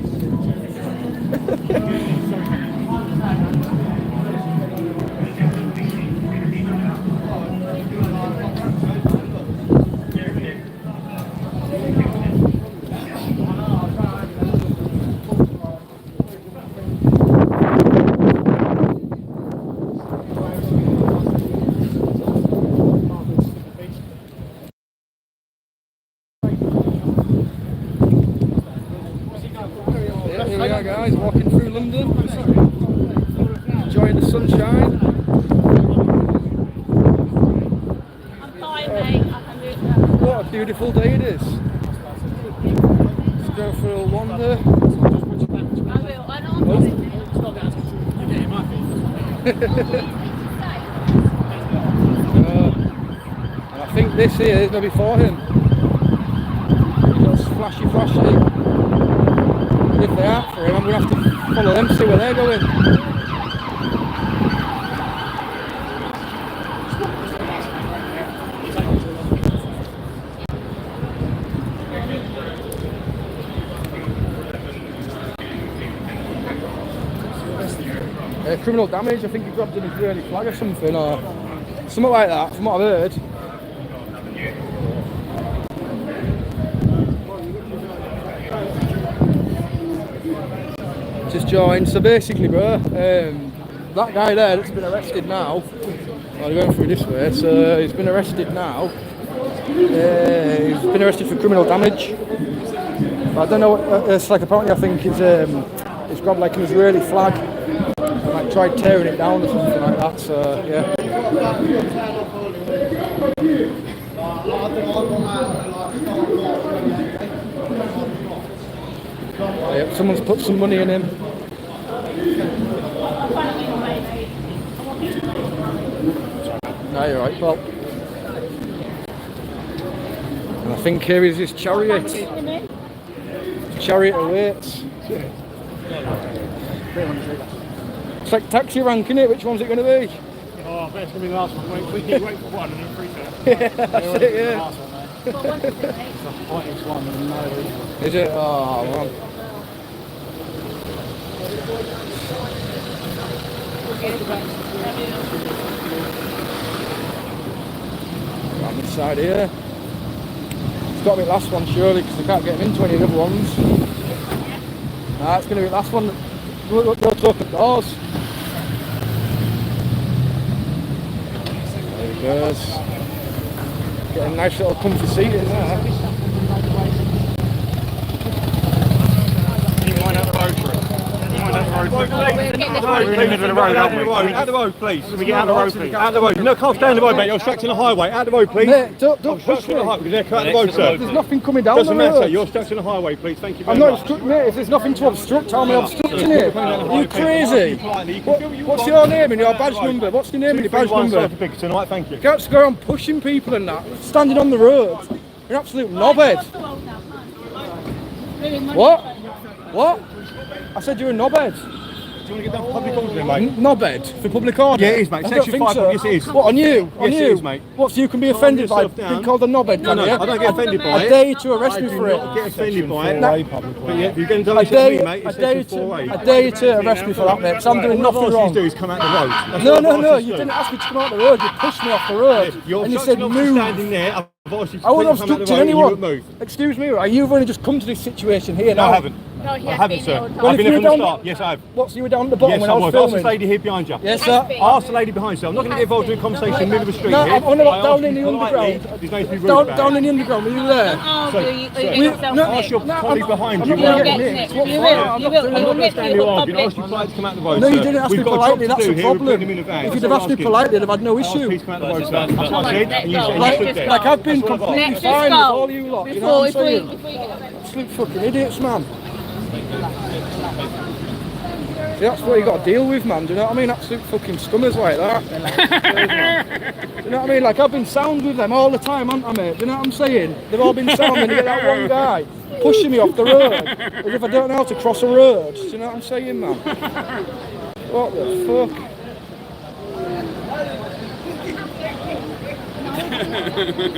Speaker 1: Here we are, guys, walking through London, enjoying the sunshine.
Speaker 3: I'm fine, mate. I can do that.
Speaker 1: What a beautiful day it is. Let's go for a wander.
Speaker 3: I will. I know I'm doing it.
Speaker 1: And I think this here is maybe for him. Just flashy. If they are for him, I'm going to have to follow them, see where they're going. Criminal damage, I think he grabbed an Israeli flag or something, or something like that, from what I've heard. Just joined. So basically, bro, that guy there that's been arrested now. Well, they're going through this way. So he's been arrested now. He's been arrested for criminal damage. I don't know what it's like. Apparently, I think he's grabbed an Israeli flag and tried tearing it down or something like that. So yeah. Yep, someone's put some money in him. No, you're right, Paul. And I think here is his chariot. His chariot awaits. It's like taxi rank, isn't it? Which one's it going to be?
Speaker 20: Oh, I bet it's going to be the last one. We keep waiting for one and then three for
Speaker 1: Yeah, that's it, yeah.
Speaker 20: It's the hottest one in no.
Speaker 1: Is it? Oh, man. Around this side here. It's got to be the last one surely, because I can't get him into any other ones. Nah, it's going to be the last one. Look, open doors. There he goes. Getting a nice little comfy seat in there.
Speaker 20: Out the road, please. Can we get out the road, please? Out the road. No, can't stay on the road, mate. You're obstructing the highway. Out the road, please.
Speaker 1: Mate, don't push me.
Speaker 20: Out the road, sir.
Speaker 1: There's nothing coming down
Speaker 20: Doesn't
Speaker 1: the road.
Speaker 20: matter. You're obstructing the highway, please. Thank you very
Speaker 1: I'm
Speaker 20: much.
Speaker 1: not obstructing, mate. If there's nothing to obstruct, how am I obstructing it? Are you crazy? What's your name and your badge number? What's your name and your badge number?
Speaker 20: Tonight, thank you.
Speaker 1: You can't just go around pushing people and that. Standing on the road. You're an absolute knobhead. What? What? I said you're a knobhead.
Speaker 20: Do you want to get down for public order, mate?
Speaker 1: Knobhead for public order?
Speaker 20: Yeah, it is, mate.
Speaker 1: I
Speaker 20: Section
Speaker 1: don't think
Speaker 20: 5,
Speaker 1: so.
Speaker 20: yes, it is.
Speaker 1: What, on you? On
Speaker 20: Yes,
Speaker 1: you?
Speaker 20: it is, mate.
Speaker 1: What, so you can be offended by being called a knobhead, can you?
Speaker 20: I don't get offended by it.
Speaker 1: I dare you to arrest me for it.
Speaker 20: I get offended by it. But yeah, you're going to
Speaker 1: I
Speaker 20: do
Speaker 1: dare
Speaker 20: it
Speaker 1: you,
Speaker 20: to me, mate.
Speaker 1: I dare you to arrest me for that, mate, because I'm doing nothing wrong.
Speaker 20: All you do is come out the road. That's
Speaker 1: No,
Speaker 20: all
Speaker 1: no,
Speaker 20: I've
Speaker 1: no,
Speaker 20: asked
Speaker 1: you
Speaker 20: to do.
Speaker 1: didn't ask me to come out the road, you pushed me off the road.
Speaker 20: You're
Speaker 1: And you said
Speaker 20: obstructing,
Speaker 1: move.
Speaker 20: standing there. I've asked you to
Speaker 1: I wasn't
Speaker 20: please come out the
Speaker 1: obstructing
Speaker 20: road and you
Speaker 1: anyone.
Speaker 20: won't move.
Speaker 1: Excuse me, right? You've only just come to this situation here
Speaker 20: No,
Speaker 1: now.
Speaker 20: I haven't.
Speaker 9: No, he
Speaker 20: I
Speaker 9: has
Speaker 20: haven't,
Speaker 9: been
Speaker 20: sir.
Speaker 9: the whole time.
Speaker 20: I've been
Speaker 1: if
Speaker 20: there
Speaker 1: you
Speaker 20: from the
Speaker 1: were
Speaker 20: start. Yes, I have.
Speaker 1: What, so you were down at the bottom
Speaker 20: Yes,
Speaker 1: when
Speaker 20: I
Speaker 1: I was
Speaker 20: was. Ask
Speaker 1: filming?
Speaker 20: the lady here behind you.
Speaker 1: Yes, sir.
Speaker 20: Ask the lady behind you. I'm not going to get involved in a conversation in the middle of the street
Speaker 1: No,
Speaker 20: here.
Speaker 1: I'm on about
Speaker 20: I
Speaker 1: down
Speaker 20: asked
Speaker 1: in the
Speaker 20: you politely,
Speaker 1: underground.
Speaker 20: there's no to be rude about
Speaker 1: Down
Speaker 20: it.
Speaker 1: in the underground, were you there?
Speaker 20: So, ask your colleague behind you.
Speaker 1: I'm not going to get nicked. What for? I'm not doing
Speaker 20: I'm not going to
Speaker 1: it.
Speaker 20: stand here arguing. I asked you politely to come out the road,
Speaker 1: No, you
Speaker 20: sir.
Speaker 1: didn't ask me
Speaker 20: We've got a
Speaker 1: politely,
Speaker 20: job
Speaker 1: that's
Speaker 20: to
Speaker 1: the
Speaker 20: do here. We're
Speaker 1: problem.
Speaker 20: putting him in a van.
Speaker 1: If
Speaker 20: That's
Speaker 1: you'd have
Speaker 20: all
Speaker 1: asked me
Speaker 20: I'm asking.
Speaker 1: politely, I'd have had no
Speaker 20: Ask
Speaker 1: issue.
Speaker 20: please come out the road, sir. That's what I said, and you stood there.
Speaker 1: Like I've been completely
Speaker 9: Let's just
Speaker 1: fine with
Speaker 9: go.
Speaker 1: all you lot, you know what I'm
Speaker 9: Before-
Speaker 1: saying?
Speaker 9: if we-
Speaker 1: Absolute fucking idiots, man. See, that's what you got to deal with, man. Do you know what I mean? Absolute fucking scummers like that. Do you know what I mean? Like, I've been sound with them all the time, haven't I, mate? Do you know what I'm saying? They've all been sound, and you get that one guy pushing me off the road as if I don't know how to cross a road. Do you know what I'm saying, man? What the fuck?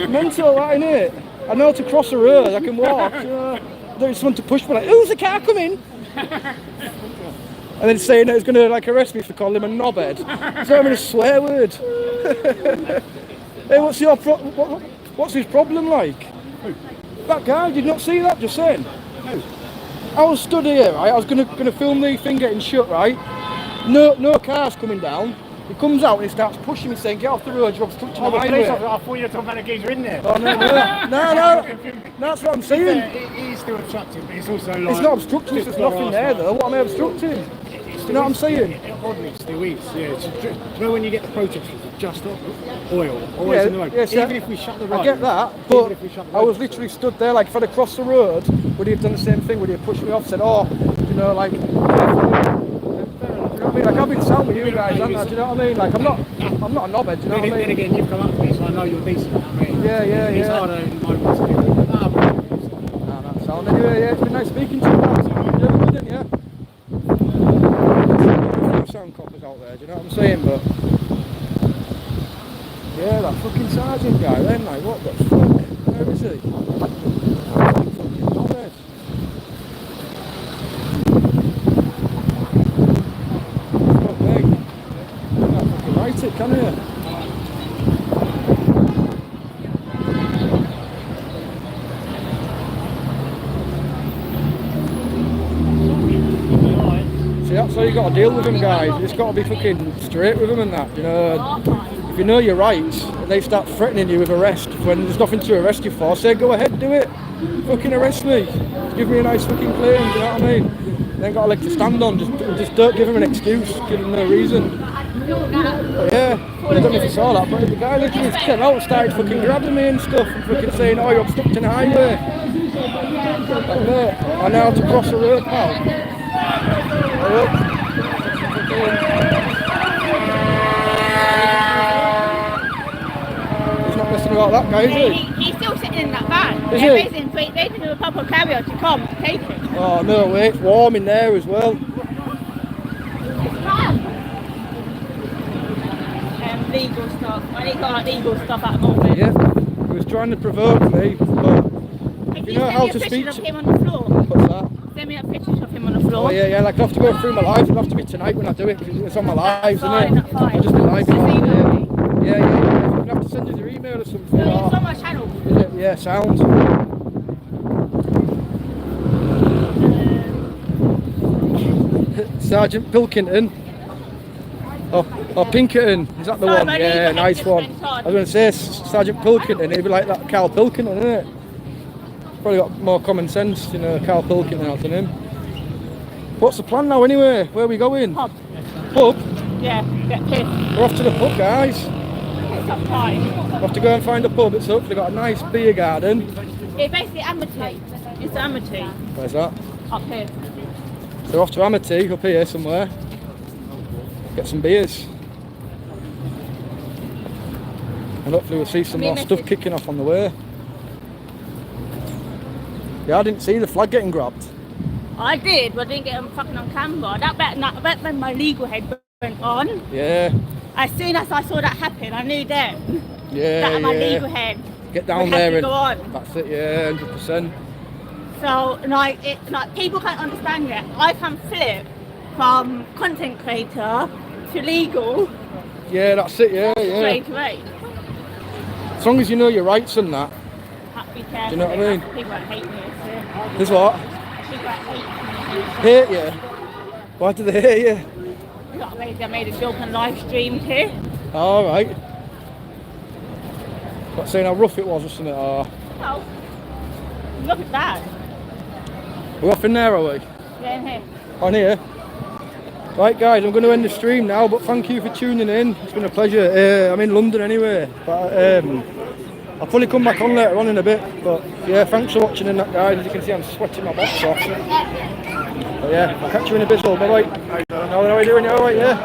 Speaker 1: Mental, that, innit? I know how to cross a road, I can walk. There's someone to push me, like, who's the car coming? And then saying that he's going to like arrest me for calling him a knobhead. It's not even a swear word. Hey, what's your what's his problem like? That guy, did you not see that? Just saying. I was stood here, right? I was going to film the thing getting shut, right? No cars coming down. He comes out and he starts pushing me, saying, "Get off the road, you're obstructing the highway."
Speaker 20: I thought you were talking about the geezer in there.
Speaker 1: Oh, no, that's what I'm saying.
Speaker 20: It is still obstructing, but it's also like...
Speaker 1: It's not obstructing, there's nothing there though. What am I obstructing? You know what I'm saying?
Speaker 20: It oddly still is, yeah. Do you know when you get the protesters that just oil, always in the road?
Speaker 1: Yes,
Speaker 20: Even if we shut the road.
Speaker 1: I get that, but I was literally stood there, like if I'd have crossed the road, would he have done the same thing? Would he have pushed me off, said, oh, you know, like... You know what I mean? Like I've been sound with you guys, haven't I? Do you know what I mean? Like I'm not a knobhead, do you know what I mean?
Speaker 20: Then again, you've come up to me, so I know you're decent. I mean,
Speaker 1: Yeah.
Speaker 20: It's harder in moments to do.
Speaker 1: That's sound. Anyway, yeah, it's been nice speaking to you guys. You have a good one, yeah? Sound coppers out there, do you know what I'm saying? But yeah, that fucking sergeant guy then, like, what the fuck? Where is he? Fucking knobhead. Fuck me. You can't fucking write it, can you? See, that's how you got to deal with them, guys. You just got to be fucking straight with them and that. You know, if you know your rights and they start threatening you with arrest when there's nothing to arrest you for, say go ahead, do it. Fucking arrest me. Just give me a nice fucking claim. Do you know what I mean? They ain't got a leg to stand on. Just don't give them an excuse. Give them no reason. But yeah, I don't know if you saw that, but the guy literally came out and started fucking grabbing me and stuff and fucking saying, "Oh, you're obstructing the highway." Like, mate, I know how to cross a road, pal. He's not messing about that guy, is he?
Speaker 9: He's still sitting in that van.
Speaker 1: Is
Speaker 9: They're
Speaker 1: he?
Speaker 9: waiting for a proper carrier to come to take it.
Speaker 1: Oh no, wait, it's warm in there as well.
Speaker 9: Legal stuff. I need got legal stuff at the moment.
Speaker 1: Yeah, he was trying to provoke me, but you know how to speak
Speaker 9: of
Speaker 1: to
Speaker 9: him on the floor.
Speaker 1: What's that?
Speaker 9: Send me up pictures of him on the
Speaker 3: floor.
Speaker 1: Oh yeah, yeah, like I have to go through my lives, it'll have to be tonight when I do it, because it's on my lives, isn't it?
Speaker 3: That's fine.
Speaker 1: I'll just be live it. Yeah, I'm gonna have to send you your email or something.
Speaker 3: It's on my channel.
Speaker 1: Is it? Yeah, sound. Sergeant Pilkington. Oh, Pinkerton, is that the
Speaker 3: Sorry,
Speaker 1: one?
Speaker 3: my
Speaker 1: Yeah,
Speaker 3: legal
Speaker 1: nice
Speaker 3: head
Speaker 1: one.
Speaker 3: just went on.
Speaker 1: I was going to say Sergeant Pilkington, he'd be like that Carl Pilkington, isn't it? Probably got more common sense, you know, Carl Pilkington out than him. What's the plan now anyway? Where are we going?
Speaker 3: Pub.
Speaker 1: Pub?
Speaker 3: Yeah, get pissed.
Speaker 1: We're off to the pub, guys.
Speaker 3: It's up time.
Speaker 1: We have to go and find a pub. It's up. They've got a nice beer garden.
Speaker 3: It's basically Amity. It's Amity.
Speaker 1: Where's that?
Speaker 3: Up here.
Speaker 1: So we're off to Amity, up here somewhere. Get some beers. And hopefully we'll see some more stuff kicking off on the way. Yeah, I didn't see the flag getting grabbed.
Speaker 3: I did, but I didn't get them fucking on camera. That bet when my legal head went on.
Speaker 1: Yeah.
Speaker 3: As soon as I saw that happen, I knew then.
Speaker 1: Yeah,
Speaker 3: that my
Speaker 1: yeah.
Speaker 3: legal head.
Speaker 1: Get down
Speaker 3: would have
Speaker 1: there
Speaker 3: to
Speaker 1: and
Speaker 3: go on.
Speaker 1: that's it. Yeah, 100%.
Speaker 3: So like people can't understand it. I can flip from content creator to legal
Speaker 1: Yeah, that's it. Yeah, yeah.
Speaker 3: straight away.
Speaker 1: As long as you know your rights and that.
Speaker 3: Have to be careful.
Speaker 1: Do you know what I mean?
Speaker 3: People that hate me. So.
Speaker 1: There's what?
Speaker 3: People that hate me.
Speaker 1: Hate you? Why do they hate you?
Speaker 3: You know, I made a joke on live stream here.
Speaker 1: All right. What, saying how rough it was or something? Oh.
Speaker 3: No. Look at that.
Speaker 1: We're off in there, are we?
Speaker 3: Yeah, in here.
Speaker 1: On here? Right guys, I'm going to end the stream now, but thank you for tuning in. It's been a pleasure. I'm in London anyway, but I'll probably come back on later on in a bit. But yeah, thanks for watching and that, guys. As you can see, I'm sweating my box off. But yeah, I'll catch you in a bit. So bye bye. How are you doing? You alright? Yeah.